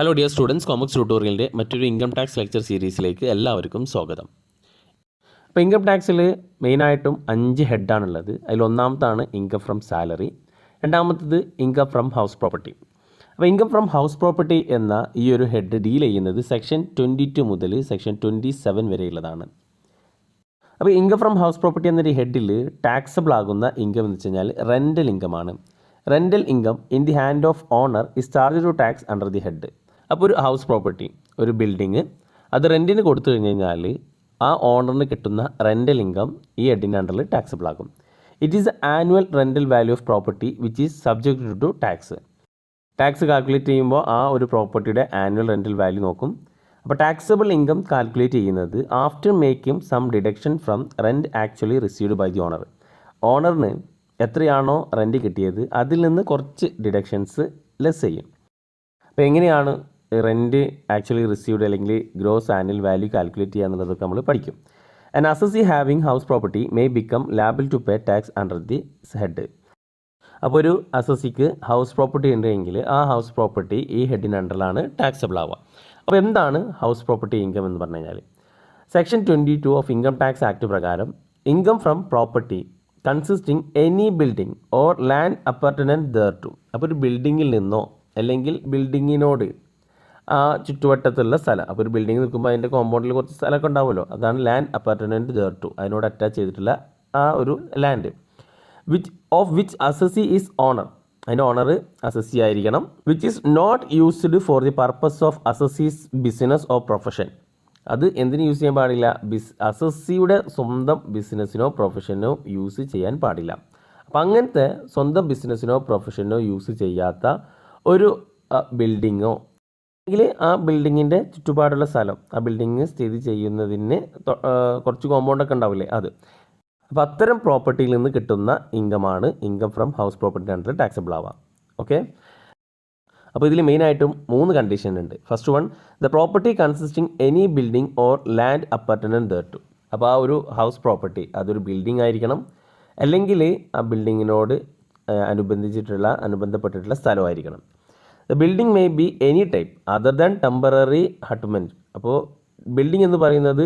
Hello dear students, കോമക്സ് ട്യൂട്ടോറിയലിൻ്റെ മറ്റൊരു income tax lecture സീരീസിലേക്ക് എല്ലാവർക്കും സ്വാഗതം. അപ്പോൾ ഇൻകം ടാക്സിൽ മെയിനായിട്ടും 5 ഹെഡാണുള്ളത്. അതിലൊന്നാമത്താണ് ഇൻകം ഫ്രം സാലറി, രണ്ടാമത്തത് ഇൻകം ഫ്രം ഹൗസ് പ്രോപ്പർട്ടി. അപ്പോൾ ഇൻകം ഫ്രം ഹൗസ് പ്രോപ്പർട്ടി എന്ന ഈ ഒരു ഹെഡ് ഡീൽ ചെയ്യുന്നത് സെക്ഷൻ 22 മുതൽ സെക്ഷൻ 27 വരെയുള്ളതാണ്. അപ്പോൾ ഇൻകം ഫ്രം ഹൗസ് പ്രോപ്പർട്ടി എന്നൊരു ഹെഡിൽ ടാക്സബിൾ ആകുന്ന ഇൻകം എന്ന് വെച്ച് കഴിഞ്ഞാൽ റെൻ്റൽ ഇൻകമാണ്. Rental income in the hand of owner is charge to tax under the head. അപ്പോൾ ഒരു ഹൗസ് പ്രോപ്പർട്ടി, ഒരു ബിൽഡിങ്, അത് റെൻറ്റിന് കൊടുത്തു കഴിഞ്ഞ് കഴിഞ്ഞാൽ ആ ഓണറിന് കിട്ടുന്ന റെൻ്റൽ ഇൻകം ഈ ഹെഡിൻ്റെ അണ്ടറിൽ ടാക്സബിൾ ആകും. It is annual rental value of property which is subject to tax. Tax calculate ചെയ്യുമ്പോൾ ആ ഒരു പ്രോപ്പർട്ടിയുടെ ആനുവൽ റെൻ്റൽ വാല്യൂ നോക്കും. അപ്പോൾ ടാക്സബിൾ ഇൻകം കാൽക്കുലേറ്റ് ചെയ്യുന്നത് after making some deduction from rent actually received by the owner. ഓണറിന് എത്രയാണോ rent കിട്ടിയത് അതിൽ നിന്ന് കുറച്ച് ഡിഡക്ഷൻസ് ലെസ് ചെയ്യും. അപ്പോൾ എങ്ങനെയാണ് റെൻറ്റ് ആക്ച്വലി റിസീവ്ഡ് അല്ലെങ്കിൽ ഗ്രോസ് ആനുവൽ വാല്യൂ കാൽക്കുലേറ്റ് ചെയ്യുക എന്നുള്ളതൊക്കെ നമ്മൾ പഠിക്കും. An assessee having house property may become liable to pay tax under the head. അപ്പോൾ ഒരു അസസിക്ക് ഹൗസ് പ്രോപ്പർട്ടി ഉണ്ടെങ്കിൽ ആ ഹൗസ് പ്രോപ്പർട്ടി ഈ ഹെഡിന് അണ്ടറിലാണ് ടാക്സബിൾ ആവുക. അപ്പോൾ എന്താണ് ഹൗസ് പ്രോപ്പർട്ടി ഇൻകം എന്ന് പറഞ്ഞു കഴിഞ്ഞാൽ, section 22 of income tax act പ്രകാരം income from property consisting any building or land appurtenant thereto. അപ്പോൾ ഒരു ബിൽഡിങ്ങിൽ നിന്നോ അല്ലെങ്കിൽ ബിൽഡിങ്ങിനോട് ആ ചുറ്റുവട്ടത്തുള്ള സ്ഥലം, അപ്പോൾ ഒരു ബിൽഡിംഗ് നിൽക്കുമ്പോൾ അതിൻ്റെ കോമ്പൗണ്ടിൽ കുറച്ച് സ്ഥലമൊക്കെ ഉണ്ടാവുമല്ലോ, അതാണ് ലാൻഡ് അപ്പാർട്ടനൻറ്റ് ദെയർ ടു, അതിനോട് അറ്റാച്ച് ചെയ്തിട്ടുള്ള ആ ഒരു land. Which assessee is owner, അതിൻ്റെ ഓണർ അസസി ആയിരിക്കണം. Which is not used for the purpose of assessee's business or profession. അത് എന്തിനു യൂസ് ചെയ്യാൻ പാടില്ല? അസസിയുടെ സ്വന്തം ബിസിനസ്സിനോ പ്രൊഫഷനോ യൂസ് ചെയ്യാൻ പാടില്ല. അപ്പം അങ്ങനത്തെ സ്വന്തം ബിസിനസ്സിനോ പ്രൊഫഷനോ യൂസ് ചെയ്യാത്ത ഒരു ബിൽഡിങ്ങോ അല്ലെങ്കിൽ ആ ബിൽഡിങ്ങിൻ്റെ ചുറ്റുപാടുള്ള സ്ഥലം, ആ ബിൽഡിങ് സ്ഥിതി ചെയ്യുന്നതിന് കുറച്ച് കോമ്പൗണ്ടൊക്കെ ഉണ്ടാവില്ലേ, അത്. അപ്പോൾ അത്തരം പ്രോപ്പർട്ടിയിൽ നിന്ന് കിട്ടുന്ന ഇൻകമാണ് income from house property under taxable ആവാം. ഓക്കെ, അപ്പോൾ ഇതിൽ മെയിനായിട്ടും 3 കണ്ടീഷൻ ഉണ്ട്. First one, the property consisting any building or land appurtenant thereto. അപ്പോൾ ആ ഒരു ഹൗസ് പ്രോപ്പർട്ടി അതൊരു ബിൽഡിംഗ് ആയിരിക്കണം, അല്ലെങ്കിൽ ആ ബിൽഡിങ്ങിനോട് അനുബന്ധപ്പെട്ടിട്ടുള്ള സ്ഥലമായിരിക്കണം. The building may be any type other than temporary hutment. അപ്പോൾ ബിൽഡിംഗ് എന്ന് പറയുന്നത്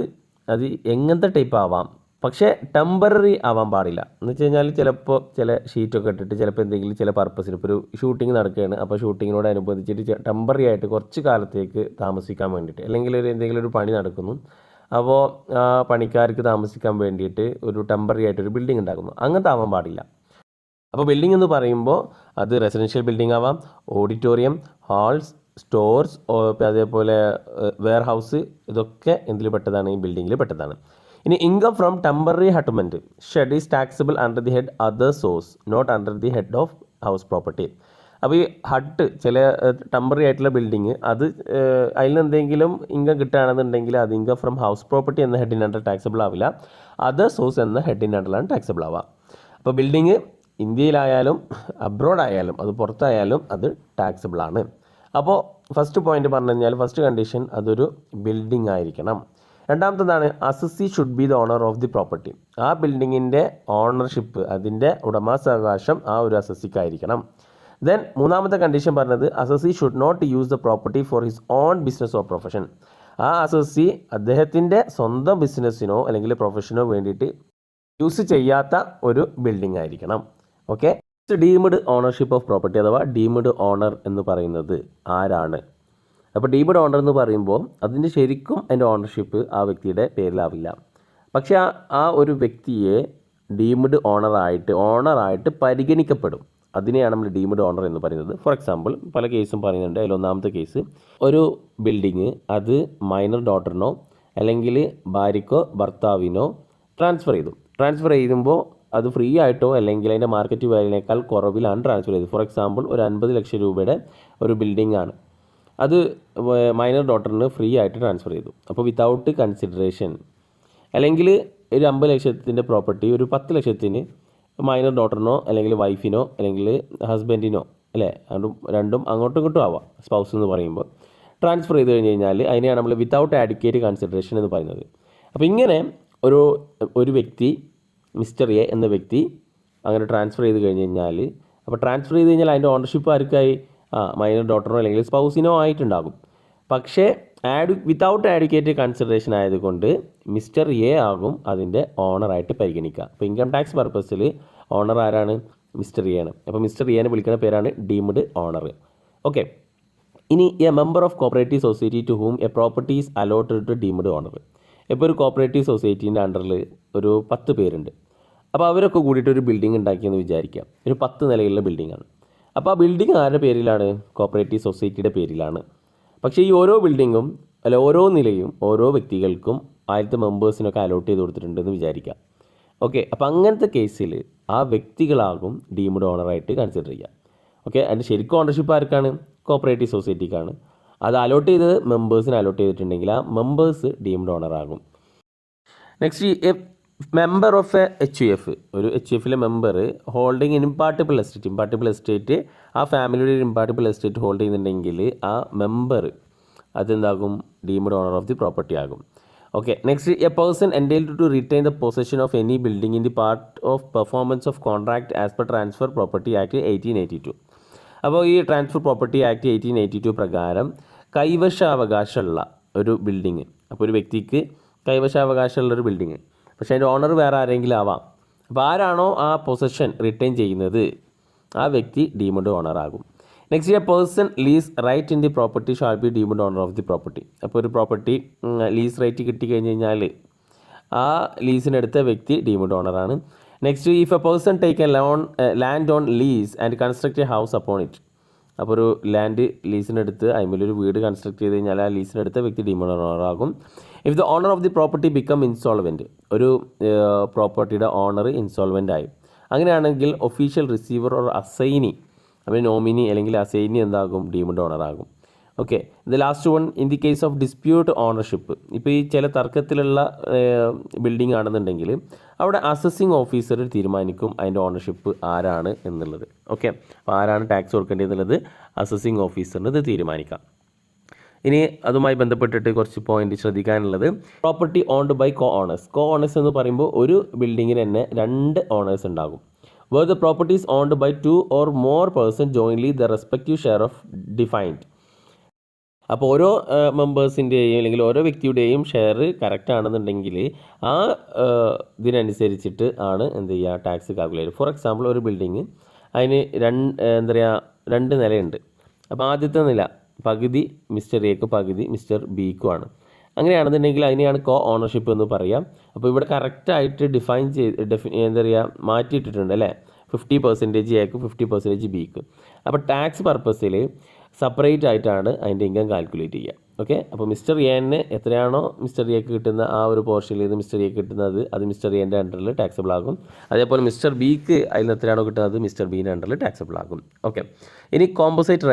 അത് എങ്ങനത്തെ ടൈപ്പ് ആവാം, പക്ഷേ ടെമ്പററി ആവാൻ പാടില്ല. എന്ന് വെച്ച് കഴിഞ്ഞാൽ ചിലപ്പോൾ ചില ഷീറ്റൊക്കെ ഇട്ടിട്ട് ചിലപ്പോൾ എന്തെങ്കിലും ചില പർപ്പസിന്, ഇപ്പോൾ ഒരു ഷൂട്ടിംഗ് നടക്കുകയാണ്, അപ്പോൾ ഷൂട്ടിങ്ങിനോട് അനുബന്ധിച്ചിട്ട് ടെമ്പററി ആയിട്ട് കുറച്ച് കാലത്തേക്ക് താമസിക്കാൻ വേണ്ടിയിട്ട്, അല്ലെങ്കിൽ എന്തെങ്കിലും ഒരു പണി നടക്കുന്നു, അപ്പോൾ ആ പണിക്കാർക്ക് താമസിക്കാൻ വേണ്ടിയിട്ട് ഒരു ടെമ്പററി ആയിട്ടൊരു ബിൽഡിംഗ് ഉണ്ടാക്കുന്നു, അങ്ങനത്തെ ആവാൻ പാടില്ല. അപ്പോൾ ബിൽഡിംഗ് എന്ന് പറയുമ്പോൾ അത് റെസിഡൻഷ്യൽ ബിൽഡിംഗ് ആവാം, ഓഡിറ്റോറിയം, ഹാൾസ്, സ്റ്റോർസ്, അതേപോലെ വെയർ ഹൗസ്, ഇതൊക്കെ എന്തിൽ പെട്ടതാണ്? ഈ ബിൽഡിങ്ങിൽ പെട്ടതാണ്. ഇനി income from temporary hutment shed is taxable under the head other source not under the head of house property. അപ്പോൾ ഈ ഹട്ട്, ചില ടെമ്പററി ആയിട്ടുള്ള ബിൽഡിങ്, അത് അതിൽ നിന്ന് എന്തെങ്കിലും ഇൻകം കിട്ടുകയാണെന്നുണ്ടെങ്കിൽ അത് ഇൻകം ഫ്രം ഹൗസ് പ്രോപ്പർട്ടി എന്ന ഹെഡിൻ്റെ അണ്ടർ ടാക്സബിൾ ആവില്ല, അതർ സോഴ്സ് എന്ന ഹെഡിൻ്റെ അണ്ടറിലാണ് ടാക്സബിൾ ആവുക. അപ്പോൾ ബിൽഡിങ് ഇന്ത്യയിലായാലും അബ്രോഡായാലും അത് പുറത്തായാലും അത് ടാക്സബിൾ ആണ്. അപ്പോൾ ഫസ്റ്റ് പോയിന്റ് പറഞ്ഞു കഴിഞ്ഞാൽ, ഫസ്റ്റ് കണ്ടീഷൻ അതൊരു ബിൽഡിംഗ് ആയിരിക്കണം. രണ്ടാമത്തേതാണ് assessee should be the owner of the property. ആ ബിൽഡിങ്ങിൻ്റെ ഓണർഷിപ്പ്, അതിൻ്റെ ഉടമസ്ഥാവകാശം ആ ഒരു അസസിക്കായിരിക്കണം. ദെൻ മൂന്നാമത്തെ കണ്ടീഷൻ പറഞ്ഞത് assessee should not use the property for his own business or profession. ആ അസസി അദ്ദേഹത്തിൻ്റെ സ്വന്തം ബിസിനസ്സിനോ അല്ലെങ്കിൽ പ്രൊഫഷനോ വേണ്ടിയിട്ട് യൂസ് ചെയ്യാത്ത ഒരു ബിൽഡിംഗ് ആയിരിക്കണം. Okay, deemed ownership of property അഥവാ ഡീംഡ് ഓണർ എന്ന് പറയുന്നത് ആരാണ്? അപ്പോൾ ഡീംഡ് ഓണർ എന്ന് പറയുമ്പോൾ അതിൻ്റെ ശരിക്കും അതിൻ്റെ ഓണർഷിപ്പ് ആ വ്യക്തിയുടെ പേരിലാവില്ല, പക്ഷേ ആ ഒരു വ്യക്തിയെ ഡീംഡ് ഓണറായിട്ട് പരിഗണിക്കപ്പെടും. അതിനെയാണ് നമ്മൾ ഡീംഡ് ഓണർ എന്ന് പറയുന്നത്. ഫോർ എക്സാമ്പിൾ പല കേസും പറയുന്നുണ്ട്. അതിലൊന്നാമത്തെ കേസ്, ഒരു ബിൽഡിങ് അത് മൈനർ ഡോട്ടറിനോ അല്ലെങ്കിൽ ഭാര്യയ്ക്കോ ഭർത്താവിനോ ട്രാൻസ്ഫർ ചെയ്യുമ്പോൾ അത് ഫ്രീ ആയിട്ടോ അല്ലെങ്കിൽ അതിൻ്റെ മാർക്കറ്റ് വാല്യൂവിനേക്കാൾ കുറവിലാണ് ട്രാൻസ്ഫർ ചെയ്തത്. ഫോർ എക്സാമ്പിൾ ഒരു 50 ലക്ഷം രൂപയുടെ ഒരു ബിൽഡിംഗ് ആണ്, അത് മൈനർ ഡോട്ടറിന് ഫ്രീ ആയിട്ട് ട്രാൻസ്ഫർ ചെയ്തു. അപ്പോൾ വിത്തൗട്ട് കൺസിഡറേഷൻ, അല്ലെങ്കിൽ ഒരു 50 ലക്ഷത്തിൻ്റെ പ്രോപ്പർട്ടി ഒരു 10 ലക്ഷത്തിന് മൈനർ ഡോട്ടറിനോ അല്ലെങ്കിൽ വൈഫിനോ അല്ലെങ്കിൽ ഹസ്ബൻഡിനോ, അല്ലേ, രണ്ടും അങ്ങോട്ടും ഇങ്ങോട്ടും ആവാം, സ്പൗസ് എന്ന് പറയുമ്പോൾ ട്രാൻസ്ഫർ ചെയ്ത് കഴിഞ്ഞ് കഴിഞ്ഞാൽ അതിനെയാണ് നമ്മൾ വിത്തൗട്ട് ആഡിക്വേറ്റ് കൺസിഡറേഷൻ എന്ന് പറയുന്നത്. അപ്പോൾ ഇങ്ങനെ ഒരു വ്യക്തി, മിസ്റ്റർ എ എന്ന വ്യക്തി അങ്ങനെ ട്രാൻസ്ഫർ ചെയ്ത് കഴിഞ്ഞ് കഴിഞ്ഞാൽ, അപ്പോൾ ട്രാൻസ്ഫർ ചെയ്ത് കഴിഞ്ഞാൽ അതിൻ്റെ ഓണർഷിപ്പ് ആർക്കായി? മൈനർ ഡോട്ടറോ അല്ലെങ്കിൽ സ്പൗസിനോ ആയിട്ടുണ്ടാകും. പക്ഷേ വിത്തൗട്ട് ആഡ്വക്കേറ്റ് കൺസിഡറേഷൻ ആയതുകൊണ്ട് മിസ്റ്റർ എ ആകും അതിൻ്റെ ഓണറായിട്ട് പരിഗണിക്കുക. അപ്പോൾ ഇൻകം ടാക്സ് പർപ്പസിൽ ഓണർ ആരാണ്? മിസ്റ്റർ എ ആണ്. അപ്പോൾ മിസ്റ്റർ എനെ വിളിക്കുന്ന പേരാണ് ഡീംഡ് ഓണർ. ഓക്കെ. ഇനി a member of cooperative society to whom a property is allotted to deemed owner. ഇപ്പോൾ ഒരു കോപ്പറേറ്റീവ് സൊസൈറ്റീൻ്റെ അണ്ടറിൽ ഒരു 10 പേരുണ്ട്. അപ്പോൾ അവരൊക്കെ കൂടിയിട്ട് ഒരു ബിൽഡിംഗ് ഉണ്ടാക്കിയെന്ന് വിചാരിക്കാം. ഒരു 10 നിലയുള്ള ബിൽഡിങ്ങാണ്. അപ്പോൾ ആ ബിൽഡിംഗ് ആരുടെ പേരിലാണ്? കോപ്പറേറ്റീവ് സൊസൈറ്റിയുടെ പേരിലാണ്. പക്ഷേ ഈ ഓരോ ബിൽഡിങ്ങും ഓരോ നിലയും ഓരോ വ്യക്തികൾക്കും ആദ്യത്തെ മെമ്പേഴ്സിനൊക്കെ അലോട്ട് ചെയ്ത് കൊടുത്തിട്ടുണ്ടെന്ന് വിചാരിക്കാം. ഓക്കെ. അപ്പോൾ അങ്ങനത്തെ കേസിൽ ആ വ്യക്തികളാകും ഡീംഡ് ഓണറായിട്ട് കൺസിഡർ ചെയ്യുക. ഓക്കെ. അതിൻ്റെ ശരിക്കും ഓണർഷിപ്പ് ആർക്കാണ്? കോപ്പറേറ്റീവ് സൊസൈറ്റിക്കാണ്. അത് അലോട്ട് ചെയ്തത് മെമ്പേഴ്സിന് അലോട്ട് ചെയ്തിട്ടുണ്ടെങ്കിൽ ആ മെമ്പേഴ്സ് ഡീംഡ് ഓണറാകും. Next, a member of a HUF, ഒരു HUFിലെ മെമ്പർ ഹോൾഡിംഗ് ഇംപാർട്ടിബിൾ എസ്റ്റേറ്റ് ആ ഫാമിലിയുടെ ഇംപാർട്ടിബിൾ എസ്റ്റേറ്റ് ഹോൾഡ് ചെയ്യുന്നുണ്ടെങ്കിൽ ആ മെമ്പർ അതെന്താകും? Deemed owner of the property ആകും. Okay. Next, a person entitled to retain the possession of any building in the part of performance of contract as per transfer property act 1882. അപ്പോൾ ഈ transfer property act 1882 പ്രകാരം കൈവശാവകാശമുള്ള ഒരു building, അപ്പോൾ ഒരു വ്യക്തിക്ക് കൈവശാവകാശമുള്ളൊരു building, പക്ഷേ അതിൻ്റെ ഓണർ വേറെ ആരെങ്കിലും ആവാം. അപ്പോൾ ആരാണോ ആ പൊസഷൻ റിട്ടേൺ ചെയ്യുന്നത് ആ വ്യക്തി ഡീംഡ് ഓണർ ആകും. Next, a person lease right in the property shall be deemed owner of the property. അപ്പോൾ ഒരു പ്രോപ്പർട്ടി ലീസ് റൈറ്റ് കിട്ടിക്കഴിഞ്ഞ് കഴിഞ്ഞാൽ ആ ലീസിനെടുത്ത വ്യക്തി ഡീംഡ് ഓണറാണ്. Next, if a person take a land on lease and construct a house upon it. അപ്പോൾ ഒരു land ലീസിനെടുത്ത് അതിലൊരു വീട് കൺസ്ട്രക്ട് ചെയ്ത് കഴിഞ്ഞാൽ ആ ലീസിനെടുത്ത വ്യക്തി ഡീംഡ് ഓണറാകും. If the owner of the property become insolvent, ഒരു പ്രോപ്പർട്ടിയുടെ ഓണർ ഇൻസോൾവെൻ്റ് ആയി, അങ്ങനെയാണെങ്കിൽ ഒഫീഷ്യൽ റിസീവർ ഓർ അസൈനി, അപ്പോൾ നോമിനി അല്ലെങ്കിൽ അസൈനി എന്താകും? ഡീംഡ് ഓണറാകും. Okay. The last one, in the case of dispute ownership. ഇപ്പോൾ ഈ ചില തർക്കത്തിലുള്ള ബിൽഡിംഗ് ആണെന്നുണ്ടെങ്കിൽ അവിടെ അസസിങ് ഓഫീസർ തീരുമാനിക്കും അതിൻ്റെ ഓണർഷിപ്പ് ആരാണ് എന്നുള്ളത്. ഓക്കെ. അപ്പോൾ ആരാണ് ടാക്സ് കൊടുക്കേണ്ടതെന്നുള്ളത് അസസിങ് ഓഫീസറിന് ഇത് തീരുമാനിക്കാം. ഇനി അതുമായി ബന്ധപ്പെട്ടിട്ട് കുറച്ച് പോയിന്റ് ശ്രദ്ധിക്കാനുള്ളത്, property owned by co owners എന്ന് പറയുമ്പോൾ ഒരു ബിൽഡിങ്ങിന് തന്നെ 2 ഓണേഴ്സ് ഉണ്ടാകും. Where the property is owned by 2 or more person jointly the respective share of defined. അപ്പോൾ ഓരോ മെമ്പേഴ്സിൻ്റെയും അല്ലെങ്കിൽ ഓരോ വ്യക്തിയുടെയും ഷെയർ കറക്റ്റ് ആണെന്നുണ്ടെങ്കിൽ ആ ഇതിനനുസരിച്ചിട്ട് ആണ് എന്ത് ചെയ്യുക? Tax calculate. ഫോർ എക്സാമ്പിൾ, ഒരു ബിൽഡിങ് അതിന് 2 നിലയുണ്ട്. അപ്പോൾ ആദ്യത്തെ നില പകുതി മിസ്റ്റർ എക്കും പകുതി മിസ്റ്റർ ബിക്കും ആണ്. അങ്ങനെയാണെന്നുണ്ടെങ്കിൽ അതിനെയാണ് കോ ഓണർഷിപ്പ് എന്ന് പറയാം. അപ്പോൾ ഇവിടെ കറക്റ്റായിട്ട് എന്താ പറയുക, മാറ്റിയിട്ടിട്ടുണ്ട് അല്ലേ? 50% എക്കും 50% ബിക്ക്. അപ്പോൾ ടാക്സ് പർപ്പസിൽ സെപ്പറേറ്റ് ആയിട്ടാണ് അതിൻ്റെ ഇൻകം കാൽക്കുലേറ്റ് ചെയ്യുക. ഓക്കെ. അപ്പോൾ മിസ്റ്റർ എന് എത്രയാണോ മിസ്റ്റർ എക്ക് കിട്ടുന്ന ആ ഒരു പോർഷനിൽ നിന്ന് മിസ്റ്റർ എക്ക് കിട്ടുന്നത് അത് മിസ്റ്റർ എൻ്റെ അണ്ടറിൽ ടാക്സബിൾ ആകും. അതേപോലെ മിസ്റ്റർ ബിക്ക് അതിൽ നിന്ന് എത്രയാണോ കിട്ടുന്നത് മിസ്റ്റർ ബീൻ്റെ അണ്ടറിൽ ടാക്സബിൾ ആകും. ഓക്കെ. ഇനി കോമ്പോസിറ്റ്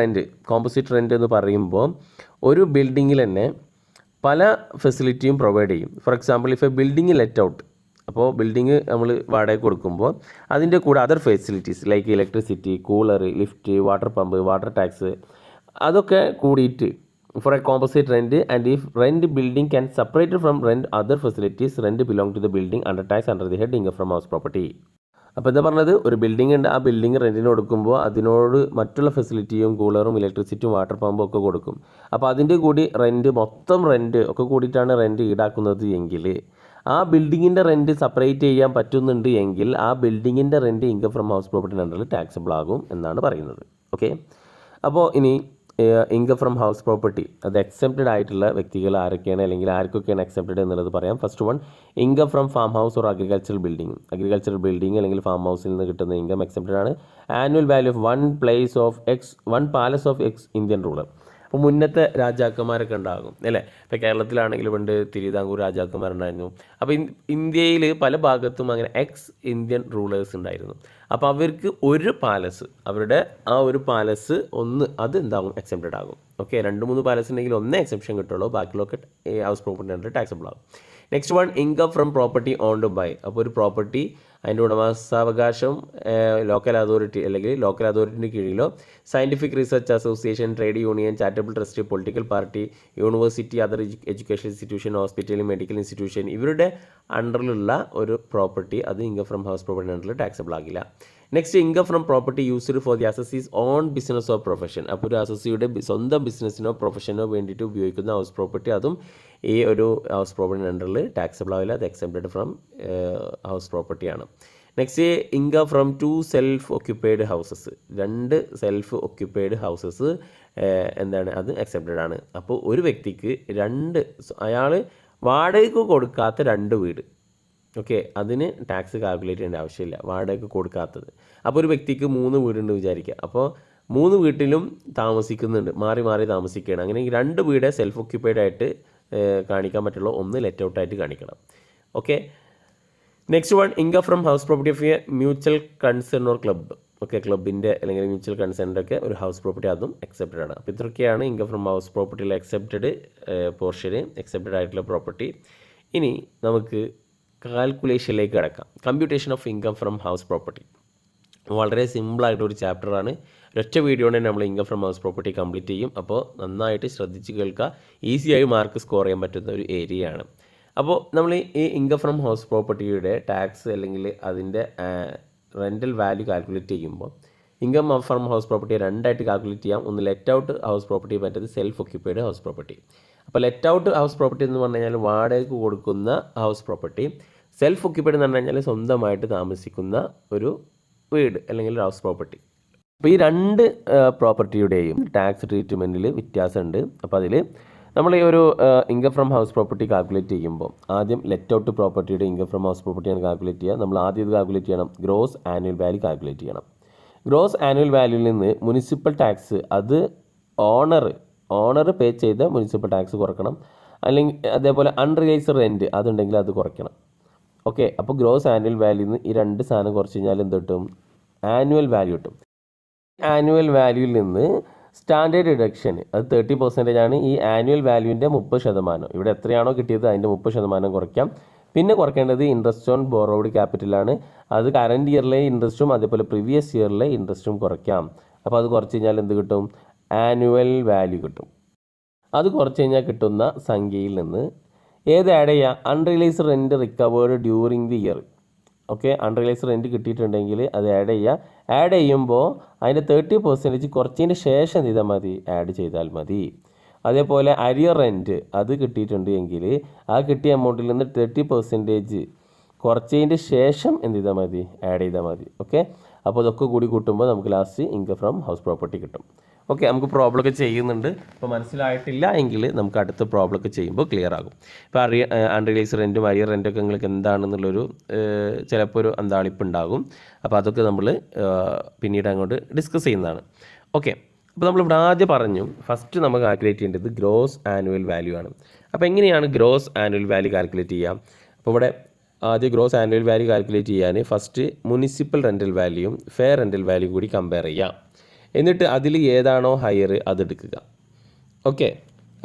റെൻറ്റ് എന്ന് പറയുമ്പോൾ ഒരു ബിൽഡിങ്ങിൽ തന്നെ പല ഫെസിലിറ്റിയും പ്രൊവൈഡ് ചെയ്യും. For example, if a building let out, അപ്പോൾ ബിൽഡിങ് നമ്മൾ വാടക കൊടുക്കുമ്പോൾ അതിൻ്റെ കൂടെ other facilities like electricity, cooler, lift, water pump, water tax അതൊക്കെ കൂടിയിട്ട് for a composite rent. And if rent building can separated from rent other facilities rent belong to the building under tax under the head income from house property. അപ്പോൾ എന്താ പറഞ്ഞത്, ഒരു building ഉണ്ട്, ആ building റെൻറ്റിന് കൊടുക്കുമ്പോൾ അതിനോട് മറ്റുള്ള ഫെസിലിറ്റിയും കൂളറും ഇലക്ട്രിസിറ്റിയും വാട്ടർ പമ്പും ഒക്കെ കൊടുക്കും. അപ്പോൾ അതിൻ്റെ കൂടി മൊത്തം റെൻറ്റ് ഒക്കെ കൂടിയിട്ടാണ് റെൻറ്റ് ഈടാക്കുന്നത് എങ്കിൽ ആ ബിൽഡിങ്ങിൻ്റെ റെൻറ്റ് സെപ്പറേറ്റ് ചെയ്യാൻ പറ്റുന്നുണ്ട് എങ്കിൽ ആ ബിൽഡിങ്ങിൻ്റെ rent income from house property അണ്ടറിൽ ടാക്സബിൾ ആകും എന്നാണ് പറയുന്നത്. ഓക്കെ. അപ്പോൾ ഇനി ഇൻകം ഫ്രം ഹൗസ് പ്രോപ്പർട്ടി അത് എക്സെപ്റ്റഡ് ആയിട്ടുള്ള വ്യക്തികൾ ആരൊക്കെയാണ് അല്ലെങ്കിൽ ആർക്കൊക്കെയാണ് എക്സെപ്റ്റഡ് എന്നുള്ളത് പറയാം. First one, income from farm house or agricultural building അല്ലെങ്കിൽ ഫാം ഹൗസിൽ നിന്ന് കിട്ടുന്ന ഇൻകം എക്സെപ്റ്റഡ് ആണ്. Annual value of one palace of ex Indian ruler. അപ്പോൾ മുന്നത്തെ രാജാക്കന്മാരൊക്കെ ഉണ്ടാകും അല്ലേ? ഇപ്പോൾ കേരളത്തിലാണെങ്കിൽ പണ്ട് തിരുവിതാംകൂർ രാജാക്കന്മാരുണ്ടായിരുന്നു. അപ്പോൾ ഇന്ത്യയിൽ പല ഭാഗത്തും അങ്ങനെ എക്സ് ഇന്ത്യൻ റൂളേഴ്സ് ഉണ്ടായിരുന്നു. അപ്പോൾ അവർക്ക് ഒരു പാലസ്, അവരുടെ ആ ഒരു പാലസ് അത് എന്താകും? എക്സെപ്റ്റഡ് ആകും. ഓക്കെ. 2-3 പാലസ് ഉണ്ടെങ്കിൽ ഒന്നേ എക്സെപ്ഷൻ കിട്ടുള്ളൂ, ബാക്കിയുള്ളൊക്കെ ഹൗസ് പ്രോപ്പർട്ടി അണ്ടർ ടാക്സബിൾ ആകും. Next one, income from property owned by. അപ്പോൾ ഒരു പ്രോപ്പർട്ടി അതിൻ്റെ ഉടമസ്ഥാവകാശം ലോക്കൽ അതോറിറ്റിൻ്റെ കീഴിലോ scientific research association, trade union, charitable trust, political party, university, other education institution, hospital, medical institution ഇവരുടെ അണ്ടറിലുള്ള ഒരു പ്രോപ്പർട്ടി അത് ഇൻകം ഫ്രം ഹൗസ് പ്രോപ്പർട്ടി അണ്ടറിൽ ടാക്സബിൾ ആകില്ല. Next income from property used for the assessee's own business or profession. അപ്പോൾ ഒരു അസസിയുടെ സ്വന്തം ബിസിനസ്സിനോ പ്രൊഫഷനോ വേണ്ടിയിട്ട് ഉപയോഗിക്കുന്ന ഹൗസ് പ്രോപ്പർട്ടി, അതും ഈ ഒരു ഹൗസ് പ്രോപ്പർട്ടി അണ്ടറിൽ ടാക്സബിൾ ആവില്ല. അത് എക്സെപ്റ്റഡ് ഫ്രം ഹൗസ് പ്രോപ്പർട്ടിയാണ്. Next income from 2 self occupied houses. 2 self occupied houses എന്താണ്, അത് എക്സെപ്റ്റഡ് ആണ്. അപ്പോൾ ഒരു വ്യക്തിക്ക് അയാൾ വാടകയ്ക്ക് കൊടുക്കാത്ത 2 വീട്, ഓക്കെ, അതിന് ടാക്സ് കാൽക്കുലേറ്റ് ചെയ്യേണ്ട ആവശ്യമില്ല, വാടകയ്ക്ക് കൊടുക്കാത്തത്. അപ്പോൾ ഒരു വ്യക്തിക്ക് 3 വീടുണ്ട് വിചാരിക്കുക. അപ്പോൾ 3 വീട്ടിലും താമസിക്കുന്നുണ്ട്, മാറി മാറി താമസിക്കുകയാണ്. അങ്ങനെ 2 വീട് സെൽഫ് ഒക്യുപ്പൈഡ് ആയിട്ട് കാണിക്കാൻ പറ്റുള്ളൂ, 1 ലെറ്റ് ഔട്ട് ആയിട്ട് കാണിക്കണം. Okay, next one income from house property of A mutual concern or club. Okay, ക്ലബിൻ്റെ അല്ലെങ്കിൽ മ്യൂച്വൽ കൺസേണിൻ്റെ ഒക്കെ ഒരു ഹൗസ് പ്രോപ്പർട്ടി, അതും എക്സെപ്റ്റഡ് ആണ്. അപ്പോൾ ഇത്രയൊക്കെയാണ് ഇൻകം ഫ്രം ഹൗസ് പ്രോപ്പർട്ടിയിലെ എക്സെപ്റ്റഡ് പോർഷന്, എക്സെപ്റ്റഡ് ആയിട്ടുള്ള പ്രോപ്പർട്ടി. ഇനി നമുക്ക് കാൽക്കുലേഷനിലേക്ക് കിടക്കാം. Computation of income from house property വളരെ സിമ്പിളായിട്ടൊരു ചാപ്റ്ററാണ്. ഒരൊറ്റ വീഡിയോയിൽ നമ്മൾ income from house property complete ചെയ്യും. അപ്പോൾ നന്നായിട്ട് ശ്രദ്ധിച്ച് കേൾക്കുക, ഈസിയായി മാർക്ക് സ്കോർ ചെയ്യാൻ പറ്റുന്ന ഒരു ഏരിയയാണ്. അപ്പോൾ നമ്മൾ ഈ ഇൻകം ഫ്രം ഹൗസ് പ്രോപ്പർട്ടിയുടെ ടാക്സ് അല്ലെങ്കിൽ അതിൻ്റെ റെൻ്റൽ വാല്യൂ കാൽക്കുലേറ്റ് ചെയ്യുമ്പോൾ ഇൻകം ഫ്രം ഹൗസ് പ്രോപ്പർട്ടിയെ 2 ആയിട്ട് കാൽക്കുലേറ്റ് ചെയ്യാം. ഒന്ന് ലെറ്റ് ഔട്ട് ഹൗസ് പ്രോപ്പർട്ടി, മറ്റേത് സെൽഫ് ഒക്യുപ്പൈഡ് ഹൗസ് പ്രോപ്പർട്ടി. അപ്പോൾ ലെറ്റ് ഔട്ട് ഹൗസ് പ്രോപ്പർട്ടി എന്ന് പറഞ്ഞു കഴിഞ്ഞാൽ വാടകയ്ക്ക് കൊടുക്കുന്ന ഹൗസ് പ്രോപ്പർട്ടി. സെൽഫ് ഒക്യുപ്പൈഡ് എന്ന് പറഞ്ഞു കഴിഞ്ഞാൽ സ്വന്തമായിട്ട് താമസിക്കുന്ന ഒരു വീട് അല്ലെങ്കിൽ ഹൗസ് പ്രോപ്പർട്ടി. അപ്പോൾ ഈ 2 പ്രോപ്പർട്ടിയുടെയും ടാക്സ് ട്രീറ്റ്മെൻറ്റിൽ വ്യത്യാസമുണ്ട്. അപ്പോൾ അതിൽ നമ്മൾ ഈ ഒരു income from house property calculate ചെയ്യുമ്പോൾ ആദ്യം ലെറ്റ് ഔട്ട് പ്രോപ്പർട്ടിയുടെ ഇൻകം ഫ്രം ഹൗസ് പ്രോപ്പർട്ടിയാണ് കാൽക്കുലേറ്റ് ചെയ്യുക. നമ്മൾ ആദ്യം ഇത് കാൽക്കുലേറ്റ് ചെയ്യണം, ഗ്രോസ് ആനുവൽ വാല്യൂ കാൽക്കുലേറ്റ് ചെയ്യണം. ഗ്രോസ് ആനുവൽ വാല്യൂവിൽ നിന്ന് മുനിസിപ്പൽ ടാക്സ്, അത് ഓണർ പേ ചെയ്ത മുനിസിപ്പൽ ടാക്സ് കുറക്കണം. അല്ലെങ്കിൽ അതേപോലെ അൺറിയലൈസ്ഡ് റെൻറ്റ് അതുണ്ടെങ്കിൽ അത് കുറയ്ക്കണം. ഓക്കെ, അപ്പോൾ ഗ്രോസ് ആനുവൽ വാല്യൂന്ന് ഈ 2 സാധനം കുറച്ച് കഴിഞ്ഞാൽ എന്ത് കിട്ടും, ആനുവൽ വാല്യൂ കിട്ടും. ആനുവൽ വാല്യൂവിൽ നിന്ന് സ്റ്റാൻഡേർഡ് ഡിഡക്ഷൻ അത് 30% ആണ്. ഈ ആനുവൽ വാല്യൂവിൻ്റെ 30%, ഇവിടെ എത്രയാണോ കിട്ടിയത് അതിൻ്റെ 30% കുറയ്ക്കാം. പിന്നെ കുറയ്ക്കേണ്ടത് ഇൻട്രസ്റ്റ് ഓൺ ബോറോഡ് ക്യാപിറ്റലാണ്. അത് കറൻറ്റ് ഇയറിലെ ഇൻട്രസ്റ്റും അതേപോലെ പ്രീവിയസ് ഇയറിലെ ഇൻട്രസ്റ്റും കുറയ്ക്കാം. അപ്പോൾ അത് കുറച്ച് കഴിഞ്ഞാൽ എന്ത് കിട്ടും, ആനുവൽ വാല്യൂ കിട്ടും. അത് കുറച്ച് കഴിഞ്ഞാൽ കിട്ടുന്ന സംഖ്യയിൽ നിന്ന് ഏത് ആഡ് ചെയ്യുക, unrealised rent recovered during the year. Okay, unrealised rent കിട്ടിയിട്ടുണ്ടെങ്കിൽ അത് ആഡ് ചെയ്യുക. ആഡ് ചെയ്യുമ്പോൾ അതിൻ്റെ 30% കുറച്ചതിന് ശേഷം ചെയ്താൽ മതി, ആഡ് ചെയ്താൽ മതി. അതേപോലെ അരിയർ റെൻറ്റ് അത് കിട്ടിയിട്ടുണ്ട് എങ്കിൽ ആ കിട്ടിയ എമൗണ്ടിൽ നിന്ന് 30% കുറച്ചതിൻ്റെ ശേഷം എന്ത് ചെയ്താൽ മതി, ആഡ് ചെയ്താൽ മതി. ഓക്കെ, അപ്പോൾ ഇതൊക്കെ കൂടി കൂട്ടുമ്പോൾ നമുക്ക് last income from house property കിട്ടും. ഓക്കെ, നമുക്ക് പ്രോബ്ലമൊക്കെ ചെയ്യുന്നുണ്ട്. ഇപ്പോൾ മനസ്സിലായിട്ടില്ല എങ്കിൽ നമുക്ക് അടുത്ത പ്രോബ്ലമൊക്കെ ചെയ്യുമ്പോൾ ക്ലിയർ ആകും. ഇപ്പോൾ അൺറിയലൈസ്ഡ് റെൻറ്റും അരിയർ റെൻറ്റൊക്കെ നിങ്ങൾക്ക് എന്താണെന്നുള്ളൊരു ചിലപ്പോൾ ഒരു അന്താളിപ്പ് ഉണ്ടാകും. അപ്പോൾ അതൊക്കെ നമ്മൾ പിന്നീട് അങ്ങോട്ട് ഡിസ്കസ് ചെയ്യുന്നതാണ്. ഓക്കെ, അപ്പോൾ നമ്മളിവിടെ ആദ്യം പറഞ്ഞു ഫസ്റ്റ് നമ്മൾ കാൽക്കുലേറ്റ് ചെയ്യേണ്ടത് ഗ്രോസ് ആനുവൽ വാല്യൂ ആണ്. അപ്പോൾ എങ്ങനെയാണ് ഗ്രോസ് ആനുവൽ വാല്യൂ കാൽക്കുലേറ്റ് ചെയ്യുക? അപ്പോൾ ഇവിടെ ആദ്യം ഗ്രോസ് ആനുവൽ വാല്യൂ കാൽക്കുലേറ്റ് ചെയ്യാൻ ഫസ്റ്റ് മുനിസിപ്പൽ റെൻ്റൽ വാല്യൂയും ഫെയർ റെൻ്റൽ വാല്യൂ കൂടി കമ്പയർ ചെയ്യാം. എന്നിട്ട് അതിൽ ഏതാണോ ഹയർ അതെടുക്കുക. ഓക്കെ,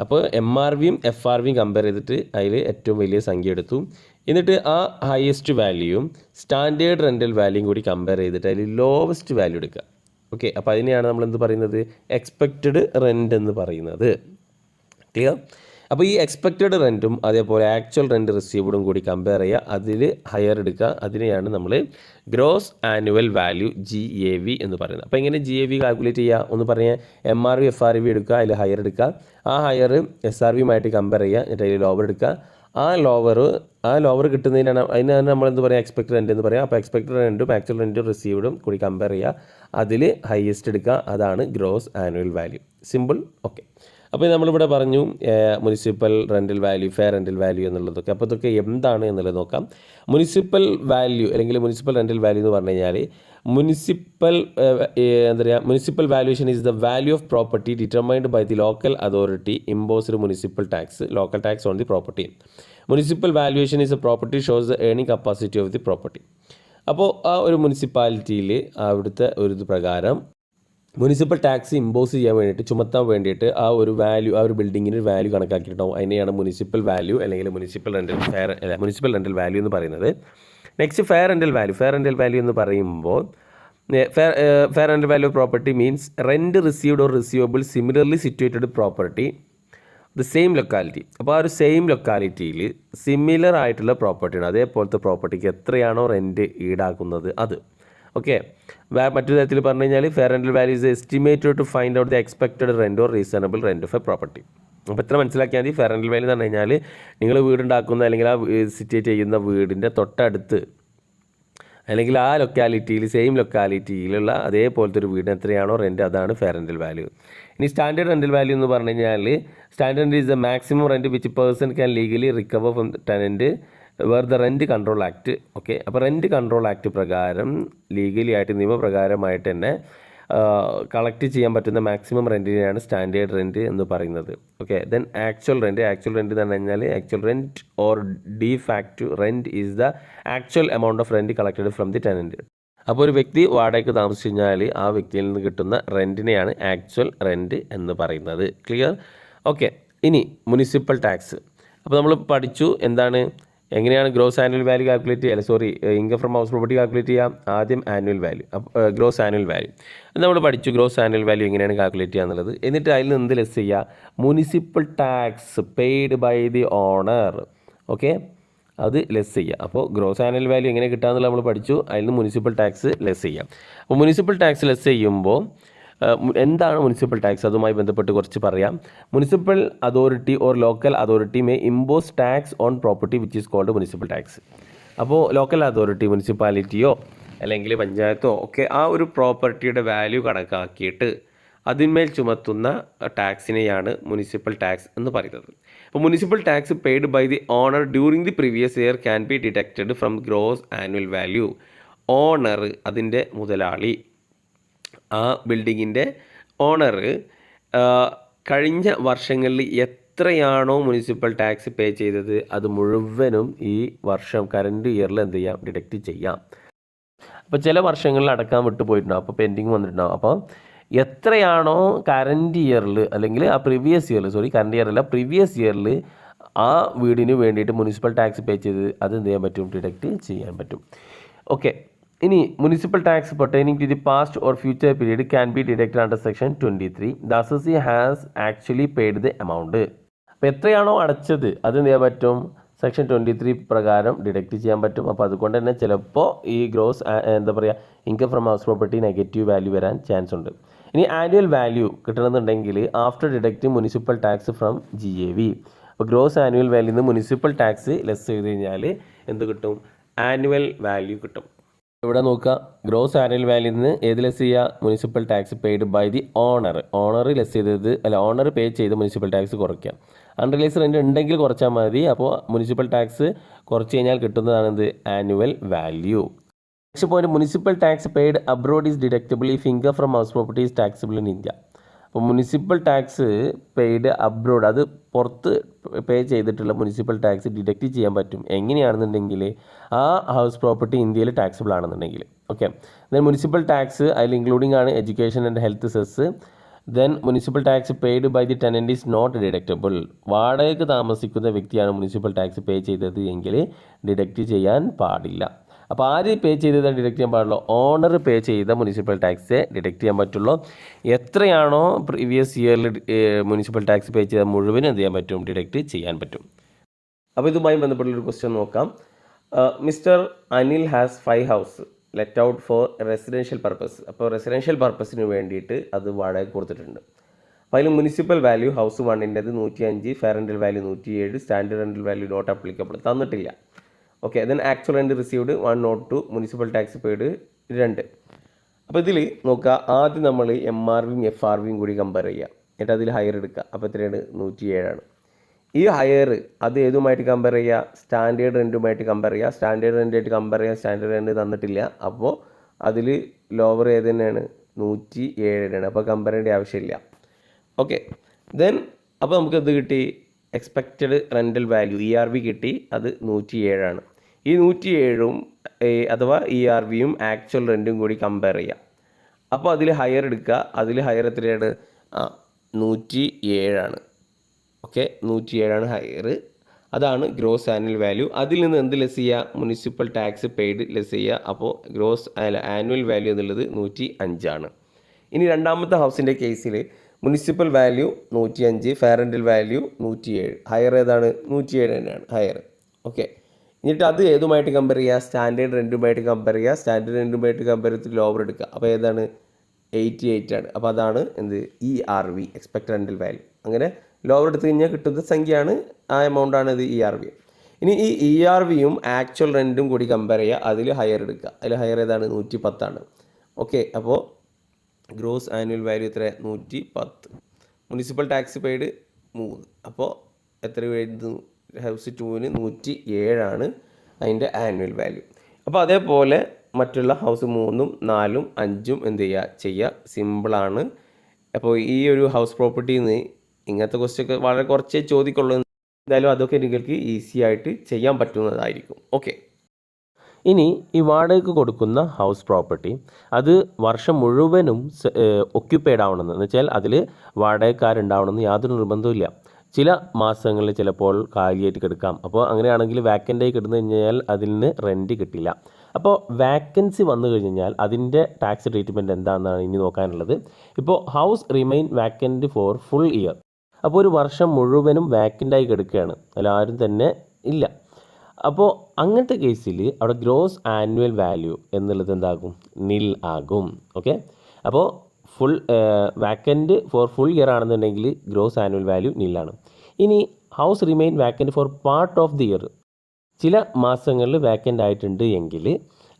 അപ്പോൾ MRVയും FRVയും കമ്പയർ ചെയ്തിട്ട് അതിൽ ഏറ്റവും വലിയ സംഖ്യ എടുത്തു. എന്നിട്ട് ആ ഹയസ്റ്റ് വാല്യൂയും സ്റ്റാൻഡേർഡ് റെൻ്റൽ വാല്യൂയും കൂടി കമ്പയർ ചെയ്തിട്ട് അതിൽ ലോവസ്റ്റ് വാല്യൂ എടുക്കുക. ഓക്കെ, അപ്പോൾ അതിനെയാണ് നമ്മൾ എന്ത് പറയുന്നത്, എക്സ്പെക്റ്റഡ് റെൻ്റ് എന്ന് പറയുന്നത്. ക്ലിയർ? അപ്പോൾ ഈ എക്സ്പെക്റ്റഡ് റെൻറ്റും അതേപോലെ ആക്ച്വൽ റെൻറ്റ് റിസീവ്ഡും കൂടി കമ്പയർ ചെയ്യുക, അതിൽ ഹയർ എടുക്കുക. അതിനെയാണ് നമ്മൾ ഗ്രോസ് ആനുവൽ വാല്യൂ GAV എന്ന് പറയുന്നത്. അപ്പോൾ എങ്ങനെ GAV കാൽക്കുലേറ്റ് ചെയ്യുക ഒന്ന് പറയാം. MRV FRV എടുക്കുക, അതിൽ ഹയർ എടുക്കുക. ആ ഹയർ SRVയുമായിട്ട് കമ്പയർ ചെയ്യുക, എന്നിട്ട് അതിൽ ലോവർ എടുക്കുക. ആ ലോവർ കിട്ടുന്നതിനാണ് അതിനാണ് നമ്മൾ എന്ത് പറയുക, എക്സ്പെക്റ്റഡ് റെൻറ്റ് എന്ന് പറയുക. അപ്പോൾ എക്സ്പെക്റ്റഡ് റെൻറ്റും ആക്ച്വൽ റെൻറ്റും റിസീവ്ഡും കൂടി കമ്പയർ ചെയ്യുക, അതിൽ ഹയസ്റ്റ് എടുക്കുക. അതാണ് gross annual value. Simple. Okay, അപ്പോൾ നമ്മളിവിടെ പറഞ്ഞു municipal rental value, fair rental value എന്നുള്ളതൊക്കെ. അപ്പോൾ ഇതൊക്കെ എന്താണ് എന്നുള്ളത് നോക്കാം. മുനിസിപ്പൽ വാല്യൂ അല്ലെങ്കിൽ മുനിസിപ്പൽ റെൻ്റൽ വാല്യൂ എന്ന് പറഞ്ഞു കഴിഞ്ഞാൽ municipal valuation is the value of property determined by the local authority imposed municipal tax, local tax on the property. Municipal valuation is a property shows the earning capacity of the property. അപ്പോൾ ആ ഒരു മുനിസിപ്പാലിറ്റിയിൽ അവിടുത്തെ ഒരു ഇത് പ്രകാരം municipal tax impose ചെയ്യാൻ വേണ്ടിയിട്ട്, ചുമത്താൻ വേണ്ടിയിട്ട് ആ ഒരു വാല്യൂ, ആ ഒരു ബിൽഡിങ്ങിന് വാല്യൂ കണക്കാക്കിയിട്ടുണ്ടാവും. അതിനെയാണ് മുനിസിപ്പൽ വാല്യൂ അല്ലെങ്കിൽ മുനിസിപ്പൽ റെൻ്റൽ വാല്യൂ എന്ന് പറയുന്നത്. Next fair rental value. Fair rental value എന്ന് പറയുമ്പോൾ fair rental value of property means rent received or receivable similarly situated property the same locality. അപ്പോൾ ആ ഒരു സെയിം ലൊക്കാലിറ്റിയിൽ സിമിലർ ആയിട്ടുള്ള പ്രോപ്പർട്ടിയാണ്, അതേപോലത്തെ പ്രോപ്പർട്ടിക്ക് എത്രയാണോ റെൻറ്റ് ഈടാക്കുന്നത് അത്. ഓക്കെ. മറ്റൊരു തരത്തിൽ പറഞ്ഞു കഴിഞ്ഞാൽ fair rental value is estimated to find out the expected rent or reasonable rent of a property. അപ്പോൾ ഇത്ര മനസ്സിലാക്കിയാൽ മതി. ഫെയർ റെൻ്റൽ വാല്യൂ എന്ന് പറഞ്ഞു കഴിഞ്ഞാൽ നിങ്ങൾ വീടുണ്ടാക്കുന്ന അല്ലെങ്കിൽ ആ സിറ്റുവേറ്റ് ചെയ്യുന്ന വീടിൻ്റെ തൊട്ടടുത്ത് അല്ലെങ്കിൽ ആ ലൊക്കാലിറ്റിയിൽ സെയിം ലൊക്കാലിറ്റിയിലുള്ള അതേപോലത്തെ ഒരു വീടിന് എത്രയാണോ റെൻറ്റ്, അതാണ് ഫെയർ റെൻ്റൽ വാല്യൂ. ഇനി സ്റ്റാൻഡേർഡ് റെൻ്റൽ വാല്യൂ എന്ന് പറഞ്ഞു കഴിഞ്ഞാൽ standard is the maximum rent which person can legally recover from tenant where the rent control act. Okay, അപ്പോൾ റെൻറ്റ് കൺട്രോൾ ആക്ട് പ്രകാരം ലീഗലി ആയിട്ട് നിയമപ്രകാരമായിട്ട് തന്നെ കളക്ട് ചെയ്യാൻ പറ്റുന്ന മാക്സിമം റെൻറ്റിനെയാണ് സ്റ്റാൻഡേർഡ് റെൻറ്റ് എന്ന് പറയുന്നത്. ഓക്കെ, ദെൻ ആക്ച്വൽ റെൻറ്റ് എന്ന് പറഞ്ഞു കഴിഞ്ഞാൽ actual rent or D fact rent is the actual amount of rent collected from the tenant. അപ്പോൾ ഒരു വ്യക്തി വാടകയ്ക്ക് താമസിച്ചു കഴിഞ്ഞാൽ ആ വ്യക്തിയിൽ നിന്ന് കിട്ടുന്ന റെൻറ്റിനെയാണ് ആക്ച്വൽ റെൻറ്റ് എന്ന് പറയുന്നത്. ക്ലിയർ? ഓക്കെ. ഇനി മുനിസിപ്പൽ ടാക്സ്. അപ്പോൾ നമ്മൾ പഠിച്ചു എന്താണ്, എങ്ങനെയാണ് ഗ്രോസ് ആനുവൽ വാല്യൂ കാൽക്കുലേറ്റ് ചെയ്യുക, income from house property calculate ചെയ്യാം. ആദ്യം annual value, gross annual value നമ്മൾ പഠിച്ചു. ഗ്രോസ് ആനുവൽ വാല്യൂ എങ്ങനെയാണ് കാൽക്കുലേറ്റ് ചെയ്യുക എന്നുള്ളത്. എന്നിട്ട് അതിൽ നിന്ന് എന്ത് ലെസ് ചെയ്യുക, municipal tax paid by the owner. Okay, അത് ലെസ് ചെയ്യുക. അപ്പോൾ ഗ്രോസ് ആനുവൽ വാല്യൂ എങ്ങനെ കിട്ടാമെന്നുള്ളത് നമ്മൾ പഠിച്ചു. അതിൽ നിന്ന് മുനിസിപ്പൽ ടാക്സ് ലെസ് ചെയ്യാം. അപ്പോൾ മുനിസിപ്പൽ ടാക്സ് ലെസ് ചെയ്യുമ്പോൾ എന്താണ് മുനിസിപ്പൽ ടാക്സ്, അതുമായി ബന്ധപ്പെട്ട് കുറച്ച് പറയാം. Municipal authority or local authority may impose tax on property which is called municipal tax. അപ്പോൾ ലോക്കൽ അതോറിറ്റി, മുനിസിപ്പാലിറ്റിയോ അല്ലെങ്കിൽ പഞ്ചായത്തോ ഒക്കെ ആ ഒരു പ്രോപ്പർട്ടിയുടെ വാല്യൂ കണക്കാക്കിയിട്ട് അതിന്മേൽ ചുമത്തുന്ന ടാക്സിനെയാണ് മുനിസിപ്പൽ ടാക്സ് എന്ന് പറയുന്നത്. അപ്പോൾ municipal tax paid by the owner during the previous year can be deducted from gross annual value. Owner, അതിൻ്റെ മുതലാളി, ആ ബിൽഡിങ്ങിൻ്റെ ഓണർ കഴിഞ്ഞ വർഷങ്ങളിൽ എത്രയാണോ മുനിസിപ്പൽ ടാക്സ് പേ ചെയ്തത് അത് മുഴുവനും ഈ വർഷം കറൻറ്റ് ഇയറിൽ എന്ത് ചെയ്യാം, ഡിഡക്റ്റ് ചെയ്യാം. അപ്പോൾ ചില വർഷങ്ങളിൽ അടക്കാൻ വിട്ടുപോയിട്ടുണ്ടാവും, അപ്പോൾ പെൻഡിങ് വന്നിട്ടുണ്ടാവും. അപ്പോൾ എത്രയാണോ കറൻറ്റ് ഇയറിൽ അല്ലെങ്കിൽ ആ പ്രീവിയസ് ഇയറിൽ ആ വീടിന് വേണ്ടിയിട്ട് മുനിസിപ്പൽ ടാക്സ് പേ ചെയ്ത് അത് എന്ത് ചെയ്യാൻ പറ്റും, ഡിഡക്റ്റ് ചെയ്യാൻ പറ്റും. ഓക്കെ. ഇനി municipal tax pertaining to the past or future period can be deducted under section 23. The assessee has actually paid the amount. അപ്പോൾ എത്രയാണോ അടച്ചത് അത് എന്ത് ചെയ്യാൻ പറ്റും, സെക്ഷൻ 23 പ്രകാരം ഡിഡക്റ്റ് ചെയ്യാൻ പറ്റും. അപ്പോൾ അതുകൊണ്ട് തന്നെ ചിലപ്പോൾ ഈ gross income from house property negative value വരാൻ ചാൻസ് ഉണ്ട്. ഇനി ആനുവൽ വാല്യൂ കിട്ടണമെന്നുണ്ടെങ്കിൽ after deducting municipal tax from GAV. അപ്പോൾ ഗ്രോസ് ആനുവൽ വാല്യൂ നിന്ന് മുനിസിപ്പൽ ടാക്സ് ലെസ് ചെയ്ത് കഴിഞ്ഞാൽ എന്ത് കിട്ടും, ആനുവൽ വാല്യൂ കിട്ടും. ഇവിടെ നോക്കുക, ഗ്രോസ് ആനുവൽ വാല്യൂ നിന്ന് ഏത് ലെസ് ചെയ്യുക, municipal tax paid by the owner less ചെയ്തത് ഓണർ പേ ചെയ്ത് മുനിസിപ്പൽ ടാക്സ് കുറയ്ക്കുക. അൺറിയലൈസ്ഡ് റെൻറ്റ് ഉണ്ടെങ്കിൽ കുറച്ചാൽ മതി. അപ്പോൾ മുനിസിപ്പൽ ടാക്സ് കുറച്ച് കഴിഞ്ഞാൽ കിട്ടുന്നതാണ് എന്ത്, annual value. Next point, municipal tax paid abroad is deductible if income from house property is taxable in India. അപ്പോൾ മുനിസിപ്പൽ ടാക്സ് പെയ്ഡ് അബ്രോഡ്, അത് പുറത്ത് പേ ചെയ്തിട്ടുള്ള മുനിസിപ്പൽ ടാക്സ് ഡിഡക്റ്റ് ചെയ്യാൻ പറ്റും. എങ്ങനെയാണെന്നുണ്ടെങ്കിൽ ആ ഹൗസ് പ്രോപ്പർട്ടി ഇന്ത്യയിൽ ടാക്സിബിൾ ആണെന്നുണ്ടെങ്കിൽ. ഓക്കെ. ദെൻ മുനിസിപ്പൽ ടാക്സ് അതിൽ ഇൻക്ലൂഡിംഗ് ആണ് education and health cess. Then municipal tax paid by the tenant is not deductible. വാടകയ്ക്ക് താമസിക്കുന്ന വ്യക്തിയാണ് മുനിസിപ്പൽ ടാക്സ് പേ ചെയ്തത് എങ്കിൽ ഡിഡക്റ്റ് ചെയ്യാൻ പാടില്ല. അപ്പോൾ ആര് പേ ചെയ്തത് ഡിഡക്റ്റ് ചെയ്യാൻ പാടുള്ളൂ, ഓണർ പേ ചെയ്ത മുനിസിപ്പൽ ടാക്സ് ഡിഡക്റ്റ് ചെയ്യാൻ പറ്റുള്ളൂ. എത്രയാണോ പ്രീവിയസ് ഇയറിൽ മുനിസിപ്പൽ ടാക്സ് പേ ചെയ്ത മുഴുവനും എന്ത് ചെയ്യാൻ പറ്റും, ഡിഡക്റ്റ് ചെയ്യാൻ പറ്റും. അപ്പോൾ ഇതുമായി ബന്ധപ്പെട്ടുള്ളൊരു ക്വസ്റ്റ്യൻ നോക്കാം. Mister Anil has 5 house let out for residential purpose. അപ്പോൾ റെസിഡൻഷ്യൽ പർപ്പസിന് വേണ്ടിയിട്ട് അത് വാടക കൊടുത്തിട്ടുണ്ട്. അപ്പോൾ അതിൽ മുനിസിപ്പൽ വാല്യൂ ഹൗസ് 1ൻ്റെത് 105, fair rental value 107, standard rental value not applicable, തന്നിട്ടില്ല. Okay. Then actual rent received 102, municipal tax paid 2. അപ്പോൾ ഇതിൽ നോക്കുക, ആദ്യം നമ്മൾ MRVയും FRVയും കൂടി കമ്പയർ ചെയ്യുക. എന്നിട്ട് അതിൽ ഹയർ എടുക്കുക. അപ്പോൾ എത്രയാണ്, 107 ഈ ഹയർ അത് ഏതുമായിട്ട് കമ്പയർ ചെയ്യുക, സ്റ്റാൻഡേർഡ് റെൻറ്റുമായിട്ട് കമ്പയർ ചെയ്യുക. സ്റ്റാൻഡേർഡ് റെൻറ്റായിട്ട് കമ്പയർ ചെയ്യുക, സ്റ്റാൻഡേർഡ് റെൻറ്റ് തന്നിട്ടില്ല. അപ്പോൾ അതിൽ ലോവർ ഏത് തന്നെയാണ്, 107. അപ്പോൾ കമ്പയർ ചെയ്യേണ്ട ആവശ്യമില്ല. ഓക്കെ. ദെൻ അപ്പോൾ നമുക്ക് ഇത് കിട്ടി, എക്സ്പെക്റ്റഡ് റെൻ്റൽ വാല്യൂ ERV കിട്ടി, അത് 107. ഈ 107 അഥവാ ERVയും ആക്ച്വൽ റെൻറ്റും കൂടി കമ്പയർ ചെയ്യുക. അപ്പോൾ അതിൽ ഹയർ എടുക്കുക. അതിൽ ഹയർ എത്രയാണ്, 107. Okay, 107 higher. അതാണ് ഗ്രോസ് ആനുവൽ വാല്യൂ. അതിൽ നിന്ന് എന്ത് ലെസ് ചെയ്യുക, മുനിസിപ്പൽ ടാക്സ് പെയ്ഡ് ലെസ് ചെയ്യുക. അപ്പോൾ ഗ്രോസ് ആനുവൽ വാല്യൂ എന്നുള്ളത് 105. ഇനി രണ്ടാമത്തെ ഹൗസിൻ്റെ കേസിൽ municipal value 105, fair rental value 107. Higher ഏതാണ്, 107 തന്നെയാണ് ഹയർ. ഓക്കെ. എന്നിട്ട് അത് ഏതുമായിട്ട് കമ്പയർ ചെയ്യുക? സ്റ്റാൻഡേർഡ് റെൻറ്റുമായിട്ട് കമ്പയർ ചെയ്യുക. സ്റ്റാൻഡേർഡ് റെൻറ്റുമായിട്ട് കമ്പയർ ചെയ്തിട്ട് ലോവർ എടുക്കുക. അപ്പോൾ ഏതാണ്? 88 ആണ്. അപ്പോൾ അതാണ് എന്ത്? ERV, expected rental value. അങ്ങനെ ലോവർ എടുത്തു കഴിഞ്ഞാൽ കിട്ടുന്ന സംഖ്യയാണ്, ആ എമൗണ്ടാണ് ഇത് ERV. ഇനി ഈ ERVയും ആക്ച്വൽ റെൻറ്റും കൂടി കമ്പയർ ചെയ്യുക. അതിൽ ഹയർ എടുക്കുക. അതിൽ ഹയർ ഏതാണ്? 110 ആണ്. ഓക്കെ, അപ്പോൾ ഗ്രോസ് ആനുവൽ വാല്യൂ എത്ര? 110. Municipal tax paid 3. അപ്പോൾ എത്ര വരുന്നു? ഹൗസ് 2-ന് 107 ആണ് അതിൻ്റെ ആനുവൽ വാല്യൂ. അപ്പോൾ അതേപോലെ മറ്റുള്ള ഹൗസ് 3ഉം 4ഉം 5ഉം എന്ത് ചെയ്യുക സിമ്പിളാണ്. അപ്പോൾ ഈ ഒരു ഹൗസ് പ്രോപ്പർട്ടിയിൽ നിന്ന് ഇങ്ങനത്തെ ക്വസ്റ്റ്യൊക്കെ വളരെ കുറച്ചേ ചോദിക്കുള്ളൂ. എന്തായാലും അതൊക്കെ നിങ്ങൾക്ക് ഈസി ആയിട്ട് ചെയ്യാൻ പറ്റുന്നതായിരിക്കും. ഓക്കെ, ഇനി ഈ വാടകയ്ക്ക് കൊടുക്കുന്ന ഹൗസ് പ്രോപ്പർട്ടി അത് വർഷം മുഴുവനും ഒക്യുപ്പൈഡ് ആവണമെന്ന് വെച്ചാൽ അതിൽ വാടകക്കാരുണ്ടാവണമെന്ന് യാതൊരു നിർബന്ധവുമില്ല. ചില മാസങ്ങളിൽ ചിലപ്പോൾ കാലിയായിട്ട് കിടക്കാം. അപ്പോൾ അങ്ങനെയാണെങ്കിൽ വാക്കൻ്റായി കിടന്നു കഴിഞ്ഞാൽ അതിൽ നിന്ന് റെൻറ്റ് കിട്ടില്ല. അപ്പോൾ വാക്കൻസി വന്നു കഴിഞ്ഞാൽ അതിൻ്റെ ടാക്സ് ട്രീറ്റ്മെൻറ്റ് എന്താണെന്നാണ് ഇനി നോക്കാനുള്ളത്. ഇപ്പോൾ house remain vacant for full year. അപ്പോൾ ഒരു വർഷം മുഴുവനും വാക്കൻ്റായി കിടക്കുകയാണ്, അതിലാരും തന്നെ ഇല്ല. അപ്പോൾ അങ്ങനത്തെ കേസിൽ അവിടെ ഗ്രോസ് ആനുവൽ വാല്യൂ എന്നുള്ളത് എന്താകും? നിൽ ആകും. ഓക്കെ, അപ്പോൾ full vacant for full year ആണെന്നുണ്ടെങ്കിൽ ഗ്രോസ് ആനുവൽ വാല്യൂ നില്ലാണ്. ഇനി house remain vacant for part of the year, ചില മാസങ്ങളിൽ വാക്കൻ്റ് ആയിട്ടുണ്ട് എങ്കിൽ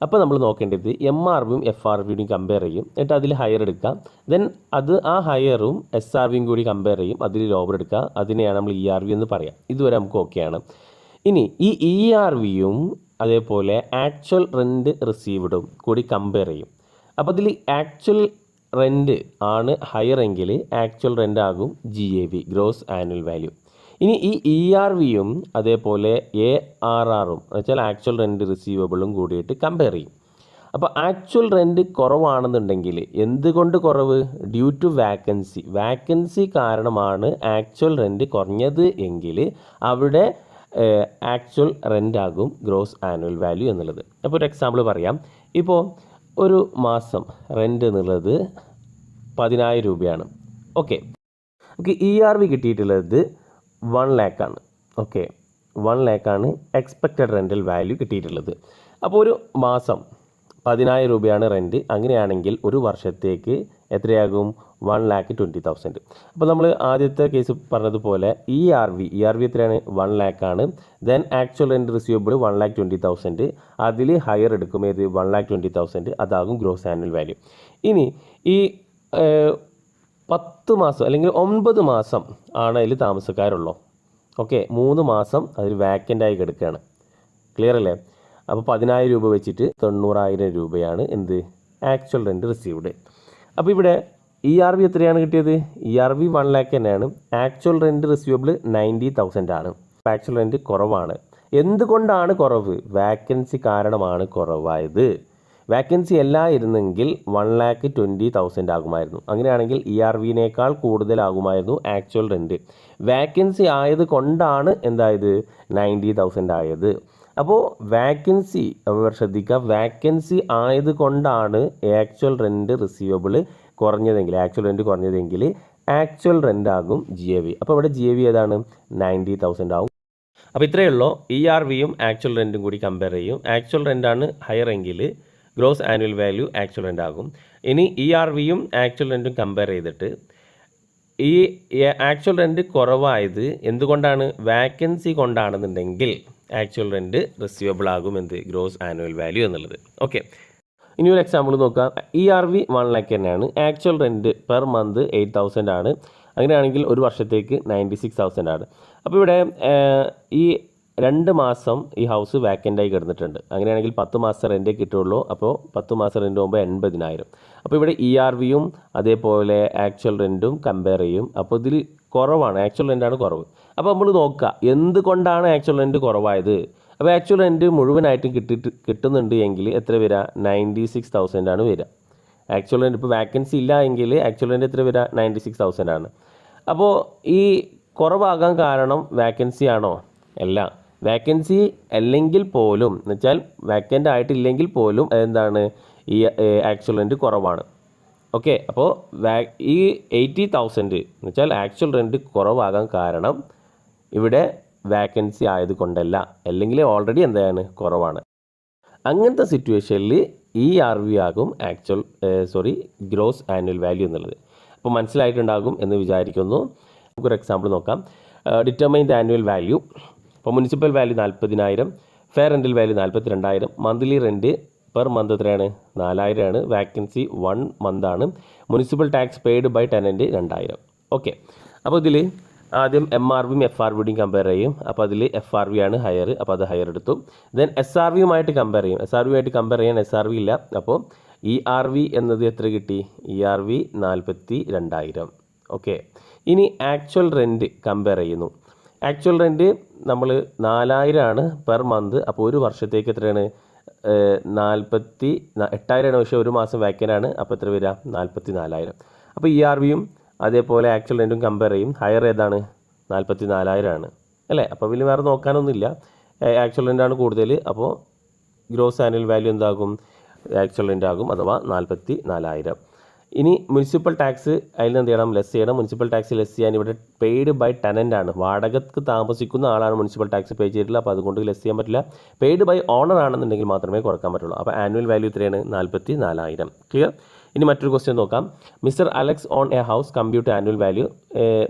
അപ്പോൾ നമ്മൾ നോക്കേണ്ടത് MRVയും FRVയും കമ്പയർ ചെയ്യും. എന്നിട്ട് അതിൽ ഹയർ എടുക്കാം. ദെൻ അത് ആ ഹയറും SRVയും കൂടി കമ്പയർ ചെയ്യും. അതിൽ ലോവർ എടുക്കുക. അതിനെയാണ് നമ്മൾ ERV എന്ന് പറയാം. ഇതുവരെ നമുക്ക് ഓക്കെയാണ്. ഇനി ഈ ERVയും അതേപോലെ ആക്ച്വൽ റെൻറ്റ് റിസീവ്ഡും കൂടി കമ്പയർ ചെയ്യും. അപ്പോൾ അതിൽ ആക്ച്വൽ റെൻറ്റ് ആണ് ഹയർ എങ്കിൽ ആക്ച്വൽ റെൻ്റ് ആകും GAV, ഗ്രോസ് ആനുവൽ വാല്യൂ. ഇനി ഈ ERVയും അതേപോലെ ARRും വെച്ചാൽ ആക്ച്വൽ റെൻറ്റ് റിസീവബിളും കൂടിയിട്ട് കമ്പയർ ചെയ്യും. അപ്പോൾ ആക്ച്വൽ റെൻറ്റ് കുറവാണെന്നുണ്ടെങ്കിൽ, എന്തുകൊണ്ട് കുറവ്? ഡ്യൂ ടു വാക്കൻസി കാരണമാണ് ആക്ച്വൽ റെൻറ്റ് കുറഞ്ഞത് എങ്കിൽ അവിടെ ആക്ച്വൽ റെൻ്റ് ആകും ഗ്രോസ് ആനുവൽ വാല്യൂ എന്നുള്ളത്. അപ്പോൾ ഒരു എക്സാമ്പിൾ പറയാം. ഇപ്പോൾ ഒരു മാസം റെൻ്റ് എന്നുള്ളത് 10,000 രൂപയാണ്. ഓക്കെ, നമുക്ക് ERV കിട്ടിയിട്ടുള്ളത് 1 lakh ആണ്. ഓക്കെ, 1 lakh ആണ് എക്സ്പെക്റ്റഡ് റെൻ്റൽ വാല്യൂ കിട്ടിയിട്ടുള്ളത്. അപ്പോൾ ഒരു മാസം 10,000 രൂപയാണ് റെൻറ്റ്. അങ്ങനെയാണെങ്കിൽ ഒരു വർഷത്തേക്ക് എത്രയാകും? 1,20,000. അപ്പോൾ നമ്മൾ ആദ്യത്തെ കേസ് പറഞ്ഞതുപോലെ ERV എത്രയാണ്? 1 lakh ആണ്. Then actual rent receivable 1,20,000. അതിൽ ഹയർ എടുക്കും. ഏത്? 1,20,000. അതാകും ഗ്രോസ് ആനുവൽ വാല്യൂ. ഇനി ഈ 10 മാസം അല്ലെങ്കിൽ 9 മാസം ആണ് അതിൽ താമസക്കാരുള്ളൂ. ഓക്കെ, 3 മാസം അതിൽ വാക്കൻ്റായി കിടക്കുകയാണ്. ക്ലിയർ അല്ലേ? അപ്പോൾ 10,000 രൂപ വെച്ചിട്ട് 90,000 രൂപയാണ് എന്ത്? Actual rent received. അപ്പോൾ ഇവിടെ ERV എത്രയാണ് കിട്ടിയത്? ERV 1 lakh തന്നെയാണ്. ആക്ച്വൽ റെൻറ്റ് റിസീവബിൾ 90,000 ആണ്. ആക്ച്വൽ റെൻറ്റ് കുറവാണ്. എന്തുകൊണ്ടാണ് കുറവ്? വാക്കൻസി കാരണമാണ് കുറവായത്. വാക്കൻസി അല്ലായിരുന്നെങ്കിൽ 1,20,000 ആകുമായിരുന്നു. അങ്ങനെയാണെങ്കിൽ ERVനേക്കാൾ കൂടുതലാകുമായിരുന്നു ആക്ച്വൽ റെൻറ്റ്. വാക്കൻസി ആയത് കൊണ്ടാണ് എന്തായത്? 90,000 ആയത്. അപ്പോൾ വാക്കൻസി ശ്രദ്ധിക്കുക, വാക്കൻസി ആയത് കൊണ്ടാണ് ആക്ച്വൽ റെൻറ്റ് റിസീവബിൾ കുറഞ്ഞതെങ്കിൽ, ആക്ച്വൽ റെൻറ്റ് കുറഞ്ഞതെങ്കിൽ ആക്ച്വൽ റെൻ്റ് ആകും GAV. അപ്പോൾ ഇവിടെ GAV ഏതാണ്? 90,000 ആവും. അപ്പോൾ ഇത്രയേ ഉള്ളൂ. ERVയും ആക്ച്വൽ റെൻറ്റും കൂടി കമ്പയർ ചെയ്യും. ആക്ച്വൽ റെൻ്റാണ് ഹയർ എങ്കിൽ gross annual value actual rent ആകും. ഇനി ERVയും ആക്ച്വൽ റെൻറ്റും കമ്പയർ ചെയ്തിട്ട് ഈ ആക്ച്വൽ റെൻറ്റ് കുറവായത് എന്തുകൊണ്ടാണ്? വാക്കൻസി കൊണ്ടാണെന്നുണ്ടെങ്കിൽ ആക്ച്വൽ റെൻറ്റ് റിസീവബിൾ ആകും എന്ത്? ഗ്രോസ് ആനുവൽ വാല്യൂ എന്നുള്ളത്. ഓക്കെ, ഇനി ഒരു എക്സാമ്പിൾ നോക്കാം. ERV 1 lakh തന്നെയാണ്. ആക്ച്വൽ റെൻറ്റ് പെർ മന്ത് 8,000 ആണ്. അങ്ങനെയാണെങ്കിൽ ഒരു വർഷത്തേക്ക് 96,000 ആണ്. അപ്പോൾ ഇവിടെ ഈ 2 മാസം ഈ ഹൗസ് വാക്കൻ്റായി കിടന്നിട്ടുണ്ട്. അങ്ങനെയാണെങ്കിൽ 10 മാസം റെൻറ്റേ കിട്ടുള്ളൂ. അപ്പോൾ 10 മാസം റെൻറ്റ് പോകുമ്പോൾ 80,000. അപ്പോൾ ഇവിടെ ERVയും അതേപോലെ ആക്ച്വൽ റെൻറ്റും കമ്പയർ ചെയ്യും. അപ്പോൾ ഇതിൽ കുറവാണ്, ആക്ച്വൽ റെൻ്റാണ് കുറവ്. അപ്പോൾ നമ്മൾ നോക്കുക എന്തുകൊണ്ടാണ് ആക്ച്വൽ റെൻറ്റ് കുറവായത്. അപ്പോൾ ആക്ച്വൽ റെൻറ്റ് മുഴുവനായിട്ടും കിട്ടുന്നുണ്ട് എങ്കിൽ എത്ര വരിക? 96,000 ആണ് വരിക. ആക്ച്വൽ റെൻറ്റ് ഇപ്പോൾ വാക്കൻസി ഇല്ല എങ്കിൽ ആക്ച്വൽ റെൻറ്റ് എത്ര വരിക? 96,000 ആണ്. അപ്പോൾ ഈ കുറവാകാൻ കാരണം വാക്കൻസി ആണോ? അല്ല. വാക്കൻസി അല്ലെങ്കിൽ പോലും എന്ന് വെച്ചാൽ വാക്കൻ്റ് ആയിട്ടില്ലെങ്കിൽ പോലും എന്താണ്? ഈ ആക്ച്വൽ റെൻറ്റ് കുറവാണ്. ഓക്കെ, അപ്പോൾ ഈ 80,000 എന്ന് വെച്ചാൽ ആക്ച്വൽ റെൻറ്റ് കുറവാകാൻ കാരണം ഇവിടെ വാക്കൻസി ആയതുകൊണ്ടല്ല, അല്ലെങ്കിൽ ഓൾറെഡി എന്താണ് കുറവാണ്. അങ്ങനത്തെ സിറ്റുവേഷനിൽ ERV ആകും ഗ്രോസ് ആനുവൽ വാല്യൂ എന്നുള്ളത്. അപ്പോൾ മനസ്സിലായിട്ടുണ്ടാകും എന്ന് വിചാരിക്കുന്നു. നമുക്കൊരു എക്സാമ്പിൾ നോക്കാം. Determine the annual value. അപ്പോൾ municipal value 40,000, fair rental value 42,000, monthly rent per month എത്രയാണ്? 4,000 ആണ്. വാക്കൻസി 1 മന്താണ്. Municipal tax paid by tenant 2,000. Okay, അപ്പോൾ ഇതിൽ ആദ്യം MRVയും FRVയും കമ്പയർ ചെയ്യും. അപ്പോൾ അതിൽ FRV ആണ് ഹയർ, അപ്പോൾ അത് ഹയർ എടുത്തു. ദെൻ SRVയുമായിട്ട് കമ്പയർ ചെയ്യും. SRVയുമായിട്ട് കമ്പയർ ചെയ്യാൻ SRV ഇല്ല. അപ്പോൾ ERV എന്നത് എത്ര കിട്ടി? ERV 42,000. ഓക്കെ, ഇനി ആക്ച്വൽ റെൻറ്റ് കമ്പയർ ചെയ്യുന്നു. ആക്ച്വൽ റെൻറ്റ് നമ്മൾ 4,000 ആണ് പെർ മന്ത്. അപ്പോൾ ഒരു വർഷത്തേക്ക് എത്രയാണ്? 48,000 ആണ്. പക്ഷേ ഒരു മാസം വാക്കൻ്റാണ്. അപ്പോൾ എത്ര വരിക? 44,000. അപ്പോൾ ERVയും അതേപോലെ ആക്ച്വൽ റെൻറ്റും കമ്പയർ ചെയ്യും. ഹയർ ഏതാണ്? 44,000 ആണ് അല്ലേ? അപ്പോൾ വലിയ വേറെ നോക്കാനൊന്നുമില്ല. ആക്ച്വൽ റെൻ്റാണ് കൂടുതൽ. അപ്പോൾ ഗ്രോസ് ആനുവൽ വാല്യൂ എന്താകും? ആക്ച്വൽ റെൻ്റ് ആകും, അഥവാ 44,000. ഇനി മുനിസിപ്പൽ ടാക്സ് അതിൽ എന്ത് ചെയ്യണം? ലെസ് ചെയ്യണം. മുനിസിപ്പൽ ടാക്സ് ലെസ് ചെയ്യാൻ ഇവിടെ പെയ്ഡ് ബൈ ടെനൻ്റ് ആണ്. വാടകയ്ക്ക് താമസിക്കുന്ന ആളാണ് മുനിസിപ്പൽ ടാക്സ് പേ ചെയ്തിട്ടുള്ളത്. അപ്പോൾ അതുകൊണ്ട് ലെസ് ചെയ്യാൻ പറ്റില്ല. പെയ്ഡ് ബൈ ഓണർ ആണെന്നുണ്ടെങ്കിൽ മാത്രമേ കുറക്കാൻ പറ്റുള്ളൂ. അപ്പോൾ ആനുവൽ വാല്യൂ എത്രയാണ്? 44,000. ക്ലിയർ? ഇനി മറ്റൊരു ക്വസ്റ്റ്യൻ നോക്കാം. Mister Alex on A house compute annual value.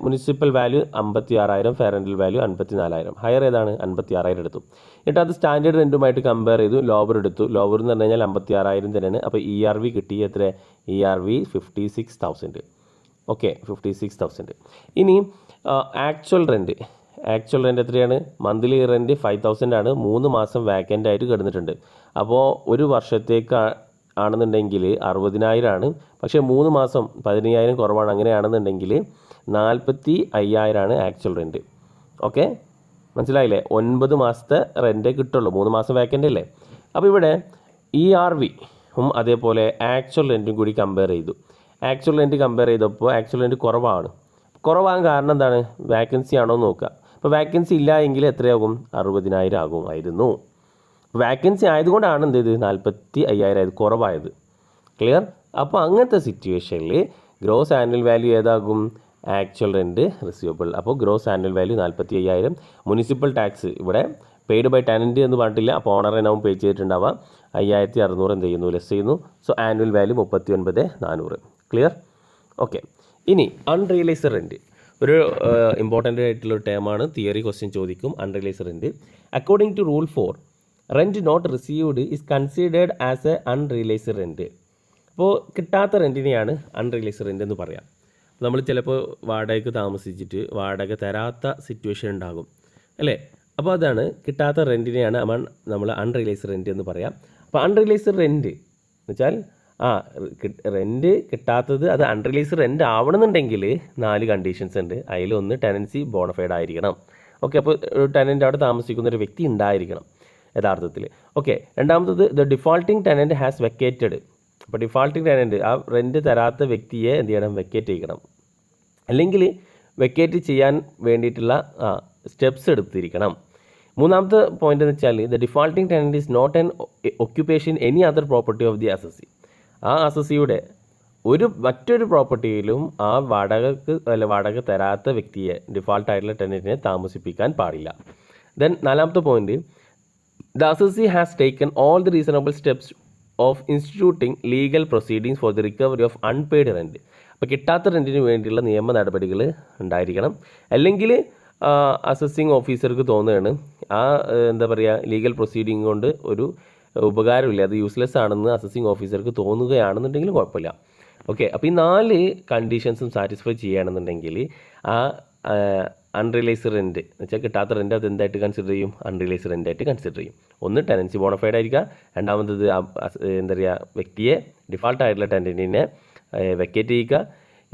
Municipal value 56,000, fair rental value 54,000. Higher ഏതാണ്? 56,000 എടുത്തു. എന്നിട്ട് അത് സ്റ്റാൻഡേർഡ് റെൻറ്റുമായിട്ട് കമ്പയർ ചെയ്തു. ലോവർ എടുത്തു. ലോവർ എന്ന് പറഞ്ഞു കഴിഞ്ഞാൽ 56,000 തന്നെയാണ്. അപ്പോൾ ERV കിട്ടി എത്ര? ERV 56,000. ഓക്കെ, 56,000. ഇനി ആക്ച്വൽ റെൻറ്റ് എത്രയാണ്? മന്ത്ലി റെൻറ്റ് 5,000 ആണ്. 3 മാസം വാക്കൻ്റ് ആയിട്ട് കിടന്നിട്ടുണ്ട്. അപ്പോൾ ഒരു വർഷത്തേക്ക് ആണെന്നുണ്ടെങ്കിൽ 60,000 ആണ്. പക്ഷേ 3 മാസം 15,000 കുറവാണ്. അങ്ങനെയാണെന്നുണ്ടെങ്കിൽ 45,000 ആണ് ആക്ച്വൽ റെൻറ്റ്. ഓക്കെ, മനസ്സിലായില്ലേ? 9 മാസത്തെ റെൻറ്റേ കിട്ടുള്ളൂ. 3 മാസം വാക്കൻ്റ് അല്ലേ? അപ്പോൾ ഇവിടെ ERVയും അതേപോലെ ആക്ച്വൽ റെൻറ്റും കൂടി കമ്പയർ ചെയ്തു. ആക്ച്വൽ റെൻറ്റ് കമ്പയർ ചെയ്തപ്പോൾ ആക്ച്വൽ റെൻറ്റ് കുറവാകാൻ കാരണം എന്താണ്? വാക്കൻസി ആണോ എന്ന് നോക്കുക. അപ്പോൾ വാക്കൻസി ഇല്ല എങ്കിൽ എത്രയാകും? 60,000 ആകുമായിരുന്നു. വാക്കൻസി ആയതുകൊണ്ടാണ് എന്ത് ചെയ്ത്? 45,000 ആയത്, കുറവായത്. ക്ലിയർ? അപ്പോൾ അങ്ങനത്തെ സിറ്റുവേഷനിൽ ഗ്രോസ് ആനുവൽ വാല്യൂ ഏതാകും? Actual rent receivable. അപ്പോൾ gross annual value 45,000. Municipal tax ഇവിടെ പെയ്ഡ് ബൈ ടെനൻറ്റ് എന്ന് പറഞ്ഞിട്ടില്ല. അപ്പോൾ ഓണറിനാവും പേ ചെയ്തിട്ടുണ്ടാവുക. 5,600 എന്ത് ചെയ്യുന്നു? ലെസ് ചെയ്യുന്നു. So annual value 39,400. Clear? Okay, ഇനി അൺറിയലൈസ്ഡ് റെൻറ്റ് ഒരു ഇമ്പോർട്ടൻ്റ് ആയിട്ടുള്ള ടേമാണ്. തിയറി ക്വസ്റ്റ്യൻ ചോദിക്കും. Unrealised rent according to rule 4 rent not received is considered as a unrealised rent. അപ്പോൾ കിട്ടാത്ത റെൻറ്റിനെയാണ് അൺറിയലൈസ്ഡ് റെൻറ്റ് എന്ന് പറയാം. നമ്മൾ ചിലപ്പോൾ വാടകയ്ക്ക് താമസിച്ചിട്ട് വാടക തരാത്ത സിറ്റുവേഷൻ ഉണ്ടാകും അല്ലേ? അപ്പോൾ അതാണ് കിട്ടാത്ത റെൻറ്റിനെയാണ് നമ്മൾ അൺറിയലൈസ്ഡ് റെൻറ്റ് എന്ന് പറയാം. അപ്പോൾ അൺറിയലൈസ്ഡ് റെൻറ്റ് എന്ന് വെച്ചാൽ റെൻറ്റ് കിട്ടാത്തത് അത് അൺറിയലൈസ്ഡ് റെൻറ്റ് ആവണമെന്നുണ്ടെങ്കിൽ 4 കണ്ടീഷൻസ് ഉണ്ട്. അതിലൊന്ന് ടെനൻസി ബോണഫൈഡ് ആയിരിക്കണം. ഓക്കെ, അപ്പോൾ ഒരു ടെനൻറ്റ് അവിടെ താമസിക്കുന്ന ഒരു വ്യക്തി ഉണ്ടായിരിക്കണം യഥാർത്ഥത്തിൽ. ഓക്കെ, രണ്ടാമത്തത് the defaulting tenant has vacated. അപ്പോൾ ഡിഫോൾട്ടിംഗ് ടെനൻറ്റ് ആ റെൻറ്റ് തരാത്ത വ്യക്തിയെ എന്ത് ചെയ്യണം? വെക്കേറ്റ് ചെയ്യണം. അല്ലെങ്കിൽ വെക്കേറ്റ് ചെയ്യാൻ വേണ്ടിയിട്ടുള്ള സ്റ്റെപ്സ് എടുത്തിരിക്കണം. മൂന്നാമത്തെ പോയിന്റ് എന്ന് വെച്ചാൽ the defaulting tenant is not an occupation any other property of the assessee. ആ അസസിയുടെ മറ്റൊരു പ്രോപ്പർട്ടിയിലും ആ വാടക തരാത്ത വ്യക്തിയെ, ഡിഫോൾട്ടായിട്ടുള്ള ടെനൻറ്റിനെ താമസിപ്പിക്കാൻ പാടില്ല. ദെൻ നാലാമത്തെ point the assessee has taken all the reasonable steps of instituting legal proceedings for the recovery of unpaid rent. അപ്പോൾ കിട്ടാത്ത റെൻറ്റിന് വേണ്ടിയുള്ള നിയമ നടപടികൾ ഉണ്ടായിരിക്കണം. അല്ലെങ്കിൽ അസസിങ് ഓഫീസർക്ക് തോന്നുകയാണ് എന്താ പറയുക, ലീഗൽ പ്രൊസീഡിങ് കൊണ്ട് ഒരു ഉപകാരമില്ല, അത് യൂസ്ലെസ് ആണെന്ന് അസസിങ് ഓഫീസർക്ക് തോന്നുകയാണെന്നുണ്ടെങ്കിലും കുഴപ്പമില്ല. ഓക്കെ, അപ്പോൾ ഈ 4 കണ്ടീഷൻസും സാറ്റിസ്ഫൈ ചെയ്യുകയാണെന്നുണ്ടെങ്കിൽ ആ അൺറിയലൈസ്ഡ് റെൻറ്റ് എന്ന് വെച്ചാൽ കിട്ടാത്ത റെൻറ്റ് അത് എന്തായിട്ട് കൺസിഡർ ചെയ്യും? അൺറിയലൈസ്ഡ് റെൻ്റ് ആയിട്ട് കൺസിഡർ ചെയ്യും. ഒന്ന് ടെനൻസി ബോണഫൈഡ് ആയിരിക്കുക. രണ്ടാമത്തത് എന്താ പറയുക, വ്യക്തിയെ ഡിഫാൾട്ടായിട്ടുള്ള ടെനൻറ്റിനെ വെക്കേറ്റ് ചെയ്യുക.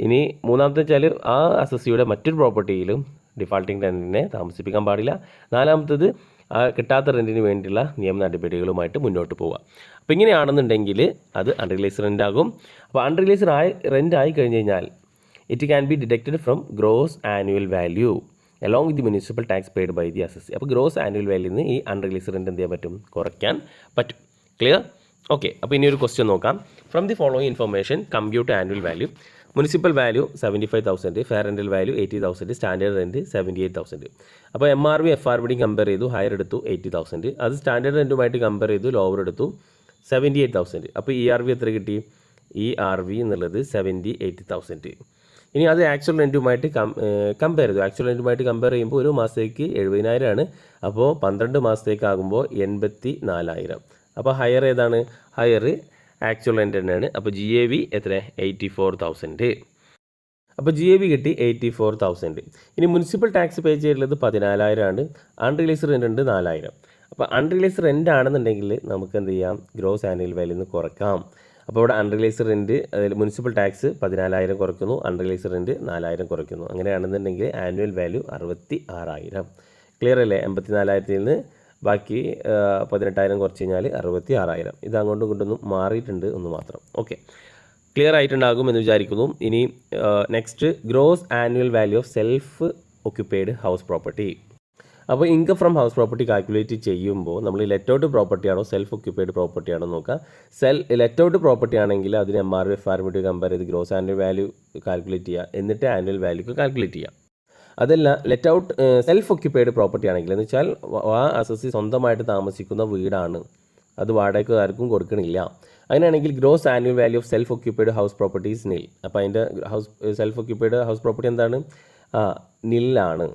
ഇനി മൂന്നാമത്തെ വെച്ചാൽ ആ അസസിയുടെ മറ്റൊരു പ്രോപ്പർട്ടിയിലും ഡിഫാൾട്ടിംഗ് ടെനൻറ്റിനെ താമസിപ്പിക്കാൻ പാടില്ല. നാലാമത്തത് ആ കിട്ടാത്ത റെൻറ്റിന് വേണ്ടിയുള്ള നിയമ നടപടികളുമായിട്ട് മുന്നോട്ട് പോവുക. അപ്പോൾ ഇങ്ങനെയാണെന്നുണ്ടെങ്കിൽ അത് അൺറിയലൈസ്ഡ് റെൻ്റ് ആകും. അപ്പോൾ അൺറിയലൈസ്ഡ് റെൻ്റ് ആയി കഴിഞ്ഞ് കഴിഞ്ഞാൽ it can be deducted from gross annual value along with the municipal tax paid by the assessee. അപ്പോൾ ഗ്രോസ് ആനുവൽ വാല്യൂന്ന് ഈ അൺറിയലൈസ്ഡ് റെൻറ്റ് എന്ത് ചെയ്യാൻ പറ്റും? കുറയ്ക്കാൻ പറ്റും. ക്ലിയർ? ഓക്കെ, അപ്പോൾ ഇനി ഒരു ക്വസ്റ്റ്യൻ നോക്കാം. From the following information compute annual value. Municipal value 75,000, fair rental value 80,000, standard rent 78,000. അപ്പോൾ MRV FRBD കമ്പയർ ചെയ്തു, ഹയർ എടുത്തു 80,000, അത് സ്റ്റാൻഡേർഡ് റെൻറ്റുമായിട്ട് കമ്പയർ ചെയ്തു, ലോവർ എടുത്തു 78,000. അപ്പോൾ ERV എത്ര കിട്ടി? ERV എന്നുള്ളത് 78,000. ഇനി അത് ആക്ച്വൽ റെൻറ്റുമായിട്ട് കമ്പയർ ചെയ്തു. ആക്ച്വൽ റെൻറ്റുമായിട്ട് കമ്പയർ ചെയ്യുമ്പോൾ ഒരു മാസത്തേക്ക് 70,000 ആണ്. അപ്പോൾ 12 മാസത്തേക്കാകുമ്പോൾ 84,000. അപ്പോൾ ഹയർ ഏതാണ്? ഹയർ ആക്ച്വൽ റെൻറ്റ് തന്നെയാണ്. അപ്പോൾ GAV എത്ര? 84,000. അപ്പോൾ GAV കിട്ടി 84,000. ഇനി മുനിസിപ്പൽ ടാക്സ് പേ ചെയ്തിട്ടുള്ളത് 14,000 ആണ്. അൺറിയലൈസ്ഡ് റെൻ്റ് ഉണ്ട് 4,000. അപ്പോൾ അൺറിയലൈസ്ഡ് റെൻ്റ് ആണെന്നുണ്ടെങ്കിൽ നമുക്ക് എന്ത് ചെയ്യാം? ഗ്രോസ് ആനുവൽ വാല്യൂ നിന്ന് കുറക്കാം. അപ്പോൾ ഇവിടെ അൺറിയലൈസ്ഡ് റെൻറ്റ്, അതിൽ മുനിസിപ്പൽ ടാക്സ് 14,000 കുറയ്ക്കുന്നു, അൺറിയലൈസ്ഡ് റെൻറ്റ് 4,000 കുറയ്ക്കുന്നു. അങ്ങനെയാണെന്നുണ്ടെങ്കിൽ ആനുവൽ വാല്യൂ 66,000. ക്ലിയർ അല്ലേ? 84,000 നിന്ന് ബാക്കി 18,000 കുറച്ച് കഴിഞ്ഞാൽ 66,000. ഇത് അങ്ങോട്ടും ഇങ്ങോട്ടൊന്നും മാറിയിട്ടുണ്ട് എന്ന് മാത്രം. ഓക്കെ, ക്ലിയർ ആയിട്ടുണ്ടാകും എന്ന് വിചാരിക്കുന്നു. ഇനി next, gross annual value of self occupied house property. അപ്പോൾ income from house property calculate ചെയ്യുമ്പോൾ നമ്മൾ ലെറ്റ് ഔട്ട് പ്രോപ്പർട്ടി ആണോ സെൽഫ് ഒക്യുപ്പൈഡ് പ്രോപ്പർട്ടി ആണോ നോക്കുക. ലെറ്റ് ഔട്ട് പ്രോപ്പർട്ടി ആണെങ്കിൽ അതിന് MRV FRBD കമ്പയർ ചെയ്ത് ഗ്രോസ് ആനുവൽ വാല്യൂ കാൽക്കുലേറ്റ് ചെയ്യുക, എന്നിട്ട് ആനുവൽ വാല്യൂ കാൽക്കുലേറ്റ് ചെയ്യുക. അതല്ല, let out self occupied property ആണെങ്കിൽ എന്ന് വെച്ചാൽ ആ അസസി സ്വന്തമായിട്ട് താമസിക്കുന്ന വീടാണ്, അത് വാടകയ്ക്ക് ആർക്കും കൊടുക്കണില്ല. അങ്ങനെയാണെങ്കിൽ gross annual value of self occupied house properties നിൽ. അപ്പോൾ അതിൻ്റെ സെൽഫ് ഒക്യുപ്പൈഡ് ഹൗസ് പ്രോപ്പർട്ടി എന്താണ്? നില്ലാണ്.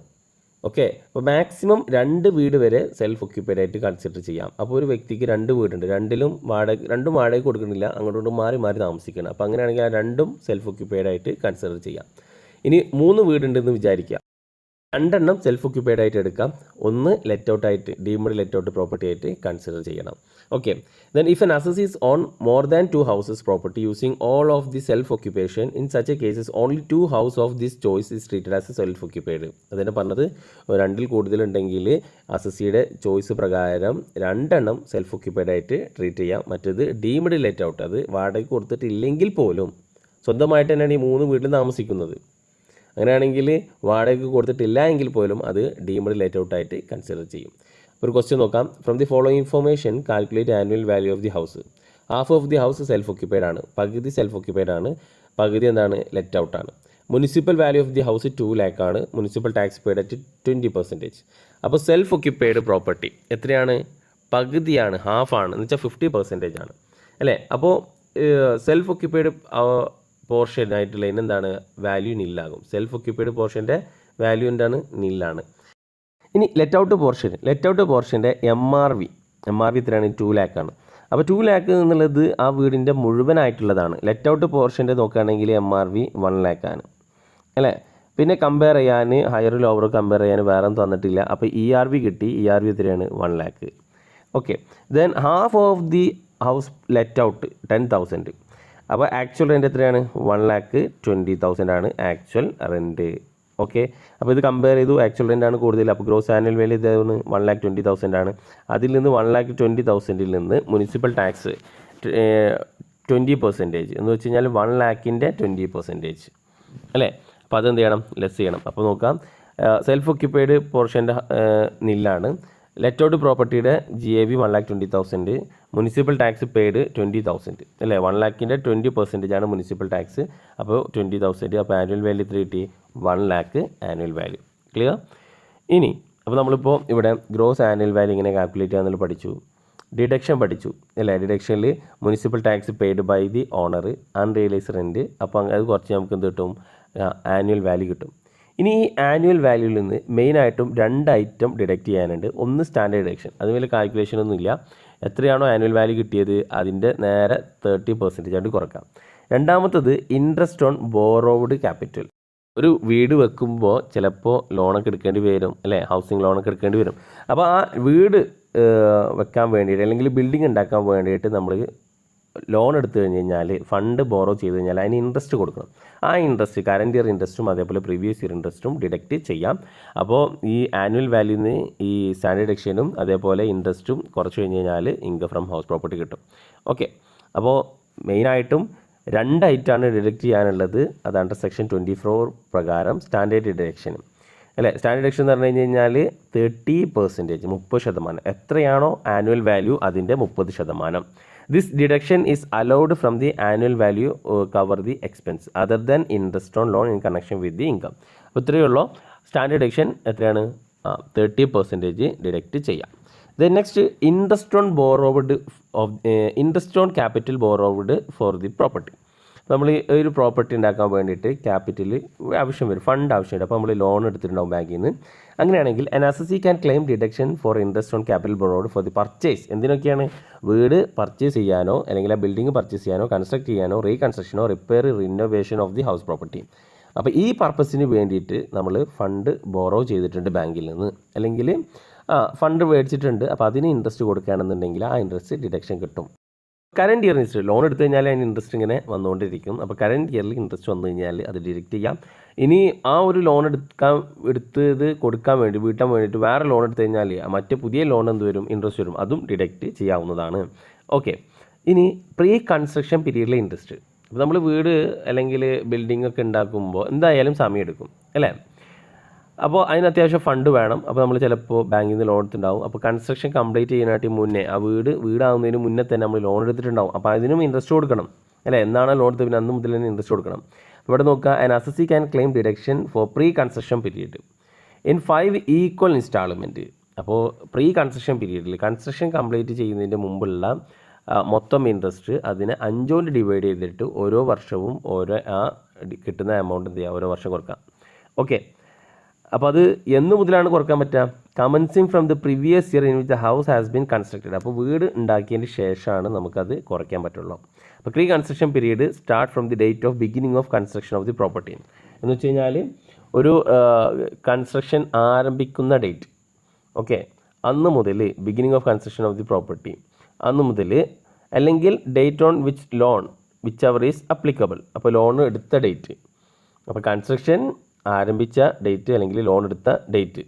ഓക്കെ, അപ്പോൾ മാക്സിമം 2 വീട് വരെ സെൽഫ് ഒക്യുപ്പൈഡ് ആയിട്ട് കൺസിഡർ ചെയ്യാം. അപ്പോൾ ഒരു വ്യക്തിക്ക് 2 വീടുണ്ട്, രണ്ടും വാടക കൊടുക്കണില്ല, അങ്ങോട്ടും മാറി മാറി താമസിക്കണം. അപ്പോൾ അങ്ങനെയാണെങ്കിൽ ആ രണ്ടും സെൽഫ് ഒക്യുപ്പൈഡ് ആയിട്ട് കൺസിഡർ ചെയ്യാം. ഇനി 3 വീടുണ്ടെന്ന് വിചാരിക്കുക, 2 എണ്ണം സെൽഫ് ഒക്യുപ്പൈഡ് ആയിട്ട് എടുക്കാം, 1 ലെറ്റ് ഔട്ട് ആയിട്ട് ഡീംഡ് ലെറ്റ് ഔട്ട് പ്രോപ്പർട്ടി ആയിട്ട് കൺസിഡർ ചെയ്യണം. Okay, then if an assess is own more than 2 houses property using all of the self occupation, in such a cases only 2 house of this choice is treated as a self occupied. അതിനെ പറഞ്ഞത് 2ൽ കൂടുതലുണ്ടെങ്കിൽ അസസിയുടെ choice പ്രകാരം 2 എണ്ണം self occupied ആയിട്ട് treat ചെയ്യാം, മറ്റേത് deemed let out, അത് വാടക കൊടുത്തിട്ടില്ലെങ്കിൽ പോലും സ്വന്തമായിട്ട് തന്നെയാണ് ഈ 3 വീട്ടിൽ താമസിക്കുന്നത്. അങ്ങനെയാണെങ്കിൽ വാടകയ്ക്ക് കൊടുത്തിട്ടില്ല എങ്കിൽ പോലും അത് ഡീംഡ് ലെറ്റ് ഔട്ട് ആയിട്ട് കൺസിഡർ ചെയ്യും. ഒരു ക്വസ്റ്റ്യൻ നോക്കാം. From the following information calculate annual value of the house. Half of the house self occupied ആണ്, പകുതി സെൽഫ് ഒക്യുപ്പൈഡ് ആണ്, പകുതി എന്താണ്? ലെറ്റ് ഔട്ട് ആണ്. Municipal value of the house 2 lakh ആണ്. Municipal tax paid at 20%. അപ്പോൾ self occupied property എത്രയാണ്? പകുതിയാണ്, ഹാഫാണ്, എന്ന് വെച്ചാൽ 50% ആണ് അല്ലേ. അപ്പോൾ സെൽഫ് ഒക്യുപ്പൈഡ് പോർഷൻ ആയിട്ടുള്ള എന്താണ്? വാല്യൂ നില്ലാകും. സെൽഫ് ഒക്യുപ്പൈഡ് പോർഷൻ്റെ വാല്യൂ എന്താണ്? നില്ലാണ്. ഇനി ലെറ്റ് ഔട്ട് പോർഷൻ്റെ MRV എത്രയാണ്? 2 lakh ആണ്. അപ്പോൾ 2 lakh എന്നുള്ളത് ആ വീടിൻ്റെ മുഴുവനായിട്ടുള്ളതാണ്. ലെറ്റ് ഔട്ട് പോർഷൻ്റെ നോക്കുകയാണെങ്കിൽ MRV 1 lakh ആണ് അല്ലേ. പിന്നെ കമ്പയർ ചെയ്യാൻ ഹയർ ലോവർ കമ്പയർ ചെയ്യാൻ വേറെ ഒന്നും തന്നിട്ടില്ല. അപ്പോൾ ERV കിട്ടി. ERV എത്രയാണ്? 1 lakh. Okay, then half of the house let out 10,000. അപ്പോൾ ആക്ച്വൽ റെൻറ്റ് എത്രയാണ്? 1,20,000 ആണ് ആക്ച്വൽ റെൻറ്റ്. ഓക്കെ, അപ്പോൾ ഇത് കമ്പയർ ചെയ്തു, ആക്ച്വൽ റെൻ്റ് ആണ് കൂടുതൽ. അപ്പോൾ ഗ്രോസ് ആനുവൽ വാല്യൂ ഇതാണ് 1,20,000 ആണ്. അതിൽ നിന്ന് 1,20,000 നിന്ന് മുനിസിപ്പൽ ടാക്സ് 20% എന്ന് വെച്ച് കഴിഞ്ഞാൽ 1 lakhൻ്റെ 20% അല്ലേ. അപ്പോൾ അതെന്ത് ചെയ്യണം? ലെസ് ചെയ്യണം. അപ്പോൾ നോക്കാം, സെൽഫ് ഒക്യുപ്പൈഡ് പോർഷൻ്റെ നില്ലാണ്. ലെറ്റ് ഔട്ട് പ്രോപ്പർട്ടിയുടെ GAV 1,20,000, മുനിസിപ്പൽ ടാക്സ് പെയ്ഡ് 20,000 അല്ലേ. 1 lakhൻ്റെ 20% ആണ് മുനിസിപ്പൽ ടാക്സ്. അപ്പോൾ 20,000. അപ്പോൾ ആനുവൽ വാല്യൂ 3 കിട്ടി? 1 lakh ആനുവൽ വാല്യൂ. ക്ലിയർ? ഇനി അപ്പോൾ നമ്മളിപ്പോൾ ഇവിടെ ഗ്രോസ് ആനുവൽ വാല്യൂ ഇങ്ങനെ കാൽക്കുലേറ്റ് ചെയ്യാമെന്നുള്ള പഠിച്ചു, ഡിഡക്ഷൻ പഠിച്ചു അല്ലേ. ഡിഡക്ഷനിൽ municipal tax paid by the owner, unrealised rent. അപ്പോൾ അത് കുറച്ച് നമുക്ക് എന്ത് കിട്ടും? ആനുവൽ വാല്യൂ കിട്ടും. ഇനി ഈ ആനുവൽ വാല്യൂവിൽ നിന്ന് മെയിനായിട്ടും 2 ഐറ്റം ഡിഡക്റ്റ് ചെയ്യാനുണ്ട്. ഒന്ന് സ്റ്റാൻഡേർഡ് ഡിഡക്ഷൻ, അതുപോലെ കാൽക്കുലേഷൻ ഒന്നുമില്ല. എത്രയാണോ ആനുവൽ വാല്യൂ കിട്ടിയത് അതിൻ്റെ നേരെ 30% ആയിട്ട് കുറക്കാം. രണ്ടാമത്തത് ഇൻട്രസ്റ്റ് ഓൺ ബോറോവ്ഡ് ക്യാപിറ്റൽ. ഒരു വീട് വെക്കുമ്പോൾ ചിലപ്പോൾ ലോണൊക്കെ എടുക്കേണ്ടി വരും അല്ലേ, ഹൗസിംഗ് ലോണൊക്കെ എടുക്കേണ്ടി വരും. അപ്പോൾ ആ വീട് വെക്കാൻ വേണ്ടിയിട്ട് അല്ലെങ്കിൽ ബിൽഡിംഗ് ഉണ്ടാക്കാൻ വേണ്ടിയിട്ട് നമ്മൾ ലോൺ എടുത്തു കഴിഞ്ഞ് കഴിഞ്ഞാൽ, ഫണ്ട് ബോറോ ചെയ്ത് കഴിഞ്ഞാൽ അതിന് ഇൻട്രസ്റ്റ് കൊടുക്കണം. ആ ഇൻട്രസ്റ്റ് കറൻറ്റ് ഇയർ ഇൻട്രസ്റ്റും അതേപോലെ പ്രീവിയസ് ഇയർ ഇൻട്രസ്റ്റും ഡിഡക്റ്റ് ചെയ്യാം. അപ്പോൾ ഈ ആനുവൽ വാല്യൂന്ന് ഈ സ്റ്റാൻഡേർഡ് ഡിഡക്ഷനും അതേപോലെ ഇൻട്രസ്റ്റും കുറച്ച് കഴിഞ്ഞ് കഴിഞ്ഞാൽ ഇൻകം ഫ്രം ഹൗസ് പ്രോപ്പർട്ടി കിട്ടും. ഓക്കെ, അപ്പോൾ മെയിനായിട്ടും 2 ഐറ്റമാണ് ഡിഡക്റ്റ് ചെയ്യാനുള്ളത്. അതാണ് സെക്ഷൻ 24 പ്രകാരം സ്റ്റാൻഡേർഡ് ഡിഡക്ഷനും അല്ലേ. സ്റ്റാൻഡേർഡ് ഡിഡക്ഷൻ എന്ന് പറഞ്ഞു കഴിഞ്ഞാൽ 30%, 30%. എത്രയാണോ ആനുവൽ വാല്യൂ അതിൻ്റെ 30%. This deduction is allowed from the annual value cover the expense other than interest on loan in connection with the income. അപ്പോൾ ഇത്രയേ ഉള്ളൂ. സ്റ്റാൻഡേർഡ് ഡിഡക്ഷൻ എത്രയാണ്? 30% ഡിഡക്റ്റ് ചെയ്യാം. Then next interest on ബോറോവഡ് interest on capital ബോറോവഡ് for the property. നമ്മൾ ഒരു property ഉണ്ടാക്കാൻ വേണ്ടിയിട്ട് capital ആവശ്യം വരും, ഫണ്ട് ആവശ്യമുണ്ട്. അപ്പോൾ നമ്മൾ ലോൺ എടുത്തിട്ടുണ്ടാവും ബാങ്കിൽ നിന്ന്. അങ്ങനെയാണെങ്കിൽ an assessee can claim deduction for interest on capital borrowed for the purchase. എന്തിനൊക്കെയാണ്? വീട് പർച്ചേസ് ചെയ്യാനോ അല്ലെങ്കിൽ ആ ബിൽഡിംഗ് പർച്ചേസ് ചെയ്യാനോ കൺസ്ട്രക്ട് ചെയ്യാനോ റീകൺസ്ട്രക്ഷനോ repair renovation of the house property. അപ്പോൾ ഈ പർപ്പസിന് വേണ്ടിയിട്ട് നമ്മൾ ഫണ്ട് ബോറോ ചെയ്തിട്ടുണ്ട് ബാങ്കിൽ നിന്ന്, അല്ലെങ്കിൽ ഫണ്ട് മേടിച്ചിട്ടുണ്ട്. അപ്പോൾ അതിന് ഇൻട്രസ്റ്റ് കൊടുക്കുകയാണെന്നുണ്ടെങ്കിൽ ആ ഇൻട്രസ്റ്റ് ഡിഡക്ഷൻ കിട്ടും. കറൻറ്റ് ഇയർ ഇൻട്രസ്റ്റ് ലോൺ എടുത്തു കഴിഞ്ഞാൽ അതിന് ഇൻട്രസ്റ്റ് ഇങ്ങനെ വന്നുകൊണ്ടിരിക്കും. അപ്പോൾ കറൻറ്റ് ഇയറിൽ ഇൻട്രസ്റ്റ് വന്നു കഴിഞ്ഞാൽ അത് ഡിഡക്റ്റ് ചെയ്യാം. ഇനി ആ ഒരു ലോൺ എടുത്തത് കൊടുക്കാൻ വേണ്ടി വീട്ടാൻ വേണ്ടിയിട്ട് വേറെ ലോൺ എടുത്തു കഴിഞ്ഞാൽ മറ്റേ പുതിയ ലോൺ എന്ത് വരും? ഇൻട്രസ്റ്റ് വരും. അതും ഡിഡക്റ്റ് ചെയ്യാവുന്നതാണ്. ഓക്കെ. ഇനി പ്രീ കൺസ്ട്രക്ഷൻ പീരീഡിലെ ഇൻട്രസ്റ്റ്. അപ്പോൾ നമ്മൾ വീട് അല്ലെങ്കിൽ ബിൽഡിംഗ് ഒക്കെ ഉണ്ടാക്കുമ്പോൾ എന്തായാലും സമയം എടുക്കും അല്ലേ? അപ്പോൾ അതിന് അത്യാവശ്യം ഫണ്ട് വേണം. അപ്പോൾ നമ്മൾ ചിലപ്പോൾ ബാങ്കിൽ നിന്ന് ലോൺ എടുത്തിട്ടുണ്ടാവും. അപ്പോൾ കൺസ്ട്രക്ഷൻ കംപ്ലീറ്റ് ചെയ്യാനായിട്ട് മുന്നേ ആ വീടാവുന്നതിന് മുന്നേ തന്നെ നമ്മൾ ലോൺ എടുത്തിട്ടുണ്ടാവും. അപ്പോൾ അതിനും ഇൻട്രസ്റ്റ് കൊടുക്കണം അല്ലേ? എന്നാണ് ലോൺ എടുത്തത് പിന്നെ അന്ന് മുതൽ തന്നെ ഇൻട്രസ്റ്റ് കൊടുക്കണം. ഇവിടെ നോക്കുക, an assessee can claim deduction for pre-construction period in 5 equal installment. അപ്പോൾ പ്രീ കൺസ്ട്രക്ഷൻ പീരീഡിൽ കൺസ്ട്രക്ഷൻ കംപ്ലീറ്റ് ചെയ്യുന്നതിൻ്റെ മുമ്പുള്ള മൊത്തം ഇൻട്രസ്റ്റ് അതിനെ 5 കൊണ്ട് ഡിവൈഡ് ചെയ്തിട്ട് ഓരോ വർഷവും കിട്ടുന്ന എമൗണ്ട് എന്ത് ചെയ്യുക? ഓരോ വർഷം കൊടുക്കാം. ഓക്കെ. അപ്പോൾ അത് എന്ന് മുതലാണ് കുറക്കാൻ പറ്റുക? Commencing from the previous year in which the house has been constructed. അപ്പോൾ വീട് ഉണ്ടാക്കിയതിന് ശേഷമാണ് നമുക്കത് കുറയ്ക്കാൻ പറ്റുള്ളൂ. അപ്പോൾ pre construction period start from the date of beginning of construction of the property. എന്ന് വെച്ച് കഴിഞ്ഞാൽ ഒരു കൺസ്ട്രക്ഷൻ ആരംഭിക്കുന്ന ഡേറ്റ്, ഓക്കെ, അന്ന് മുതൽ beginning of construction of the property അന്ന് മുതൽ, അല്ലെങ്കിൽ date on which loan whichever is applicable. അപ്പോൾ ലോൺ എടുത്ത ഡേറ്റ്, അപ്പോൾ കൺസ്ട്രക്ഷൻ ആരംഭിച്ച ഡേറ്റ് അല്ലെങ്കിൽ ലോൺ എടുത്ത ഡേറ്റ്,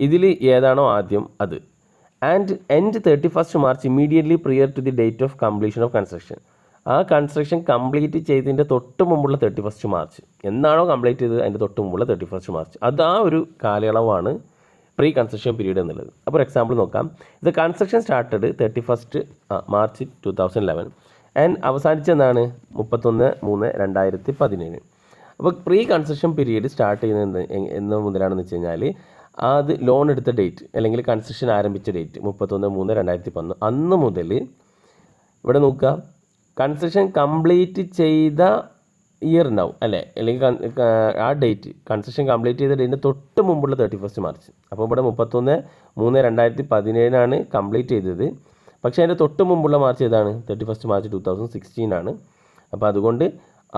ഇതിൽ ഏതാണോ ആദ്യം അത്. And end 31st March immediately prior to the date of completion of construction. ആ കൺസ്ട്രക്ഷൻ കംപ്ലീറ്റ് ചെയ്തതിൻ്റെ തൊട്ട് മുമ്പുള്ള 31st March എന്നാണോ കംപ്ലീറ്റ് ചെയ്തത് അതിൻ്റെ തൊട്ട് മുമ്പുള്ള 31st March, അത് ആ ഒരു കാലയളവാണ് പ്രീ കൺസ്ട്രക്ഷൻ പീരീഡ് എന്നുള്ളത്. അപ്പോൾ ഒരു എക്സാമ്പിൾ നോക്കാം. ഇത് construction started 31st March 2011 and അവസാനിച്ചെന്നാണ് 31/3/2017. അപ്പോൾ പ്രീ കൺസ്ട്രക്ഷൻ പീരീഡ് സ്റ്റാർട്ട് ചെയ്യുന്നത് എന്ന് മുതലാണെന്ന് വെച്ച് കഴിഞ്ഞാൽ അത് ലോൺ എടുത്ത ഡേറ്റ് അല്ലെങ്കിൽ കൺസ്ട്രക്ഷൻ ആരംഭിച്ച ഡേറ്റ് 31/3/2011 അന്ന് മുതൽ ഇവിടെ നോക്കുക, കൺസ്ട്രക്ഷൻ കംപ്ലീറ്റ് ചെയ്ത ഇയർ ഉണ്ടാവും അല്ലേ, അല്ലെങ്കിൽ ആ ഡേറ്റ് കൺസ്ട്രക്ഷൻ കംപ്ലീറ്റ് ചെയ്ത ഡേറ്റിന് തൊട്ട് മുമ്പുള്ള 31st March. അപ്പോൾ ഇവിടെ 31/3/2017 കംപ്ലീറ്റ് ചെയ്തത്. പക്ഷേ അതിൻ്റെ തൊട്ട് മുമ്പുള്ള മാർച്ച് ഏതാണ്? 31st March 2016 ആണ്. അപ്പോൾ അതുകൊണ്ട്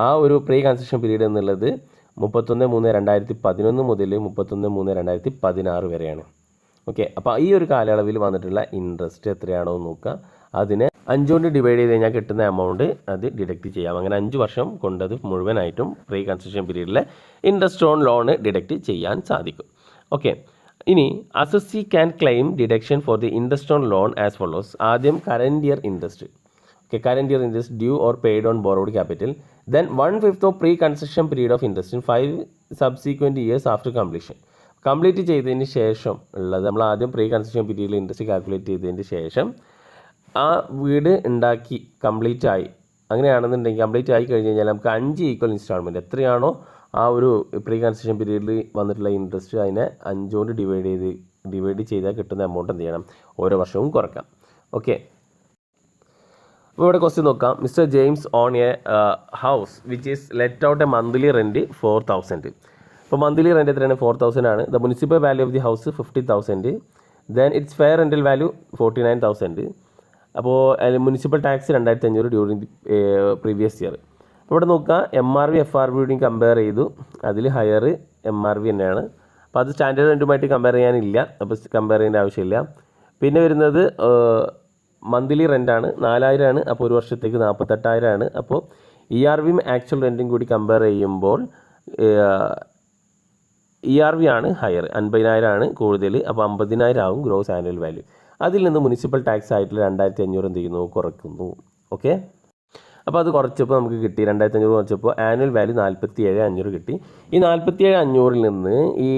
ആ ഒരു പ്രീ കൺസ്ട്രക്ഷൻ പീരീഡ് എന്നുള്ളത് 31/3/2011 മുതൽ 31/3/2016 വരെയാണ്. ഓക്കെ. അപ്പോൾ ഈ ഒരു കാലയളവിൽ വന്നിട്ടുള്ള ഇൻട്രസ്റ്റ് എത്രയാണോ നോക്കുക, അതിനെ 5 കൊണ്ട് ഡിവൈഡ് ചെയ്ത് കഴിഞ്ഞാൽ കിട്ടുന്ന എമൗണ്ട് അത് ഡിഡക്റ്റ് ചെയ്യാം. അങ്ങനെ 5 വർഷം കൊണ്ടത് മുഴുവനായിട്ടും പ്രീ കൺസ്ട്രക്ഷൻ പീരീഡിലെ ഇൻട്രസ്റ്റ് ഓൺ ലോൺ ഡിഡക്റ്റ് ചെയ്യാൻ സാധിക്കും. ഓക്കെ. ഇനി assessee can claim deduction for the interest on loan as follows. ആദ്യം current year interest. Okay, current year interest due or paid on borrowed capital. Then 1/5 of pre-construction period of interest in 5 subsequent years after completion. Complete ചെയ്തതിന് ശേഷം ഉള്ളത് നമ്മൾ ആദ്യം pre construction പീരീഡിൽ interest calculate ചെയ്തതിന് ശേഷം ആ വീട് ഉണ്ടാക്കി കംപ്ലീറ്റ് ആയി, അങ്ങനെയാണെന്നുണ്ടെങ്കിൽ കംപ്ലീറ്റ് ആയി കഴിഞ്ഞ് കഴിഞ്ഞാൽ നമുക്ക് 5 ഈക്വൽ ഇൻസ്റ്റാൾമെൻറ്റ് എത്രയാണോ ആ ഒരു പ്രീ കൺസ്ട്രക്ഷൻ പീരീഡിൽ വന്നിട്ടുള്ള ഇൻട്രസ്റ്റ് അതിനെ 5 കൊണ്ട് ഡിവൈഡ് ചെയ്താൽ കിട്ടുന്ന എമൗണ്ട് എന്ത് ചെയ്യണം? ഓരോ വർഷവും കുറക്കാം. ഓക്കെ. അപ്പോൾ ഇവിടെ ക്വസ്റ്റ്യൻ നോക്കാം. Mister James on A house which is let out A monthly rent 4,000. അപ്പോൾ മന്ത്ലി റെൻറ്റ് എത്രയാണ്? 4,000 ആണ്. The municipal value of the house 50,000. Then it's fair rental value 49,000. അപ്പോൾ municipal tax 2,500 during the previous year. അപ്പോൾ ഇവിടെ നോക്കുക, MRV FRV compare ചെയ്തു, അതിൽ higher MRV തന്നെയാണ്. അപ്പോൾ അത് സ്റ്റാൻഡേർഡ് റെൻറ്റുമായിട്ട് കമ്പയർ ചെയ്യാനില്ല, അപ്പോൾ കമ്പയർ ചെയ്യേണ്ട ആവശ്യമില്ല. പിന്നെ വരുന്നത് മന്ത്ലി റെൻ്റാണ് 4,000 ആണ്. അപ്പോൾ ഒരു വർഷത്തേക്ക് 48,000 ആണ്. അപ്പോൾ ERVയും ആക്ച്വൽ റെൻറ്റും കൂടി കമ്പയർ ചെയ്യുമ്പോൾ ERV ആണ് ഹയർ, 50,000 ആണ് കൂടുതൽ. അപ്പോൾ 50,000 ആവും ഗ്രോസ് ആനുവൽ വാല്യൂ. അതിൽ നിന്ന് മുനിസിപ്പൽ ടാക്സ് ആയിട്ടുള്ള 2,500 എന്ത് ചെയ്യുന്നു? കുറയ്ക്കുന്നു. ഓക്കെ. അപ്പോൾ അത് കുറച്ചപ്പോൾ നമുക്ക് കിട്ടി 2,500 കുറച്ചപ്പോൾ ആനുവൽ വാല്യൂ 47,500 കിട്ടി. ഈ 47,500 നിന്ന് ഈ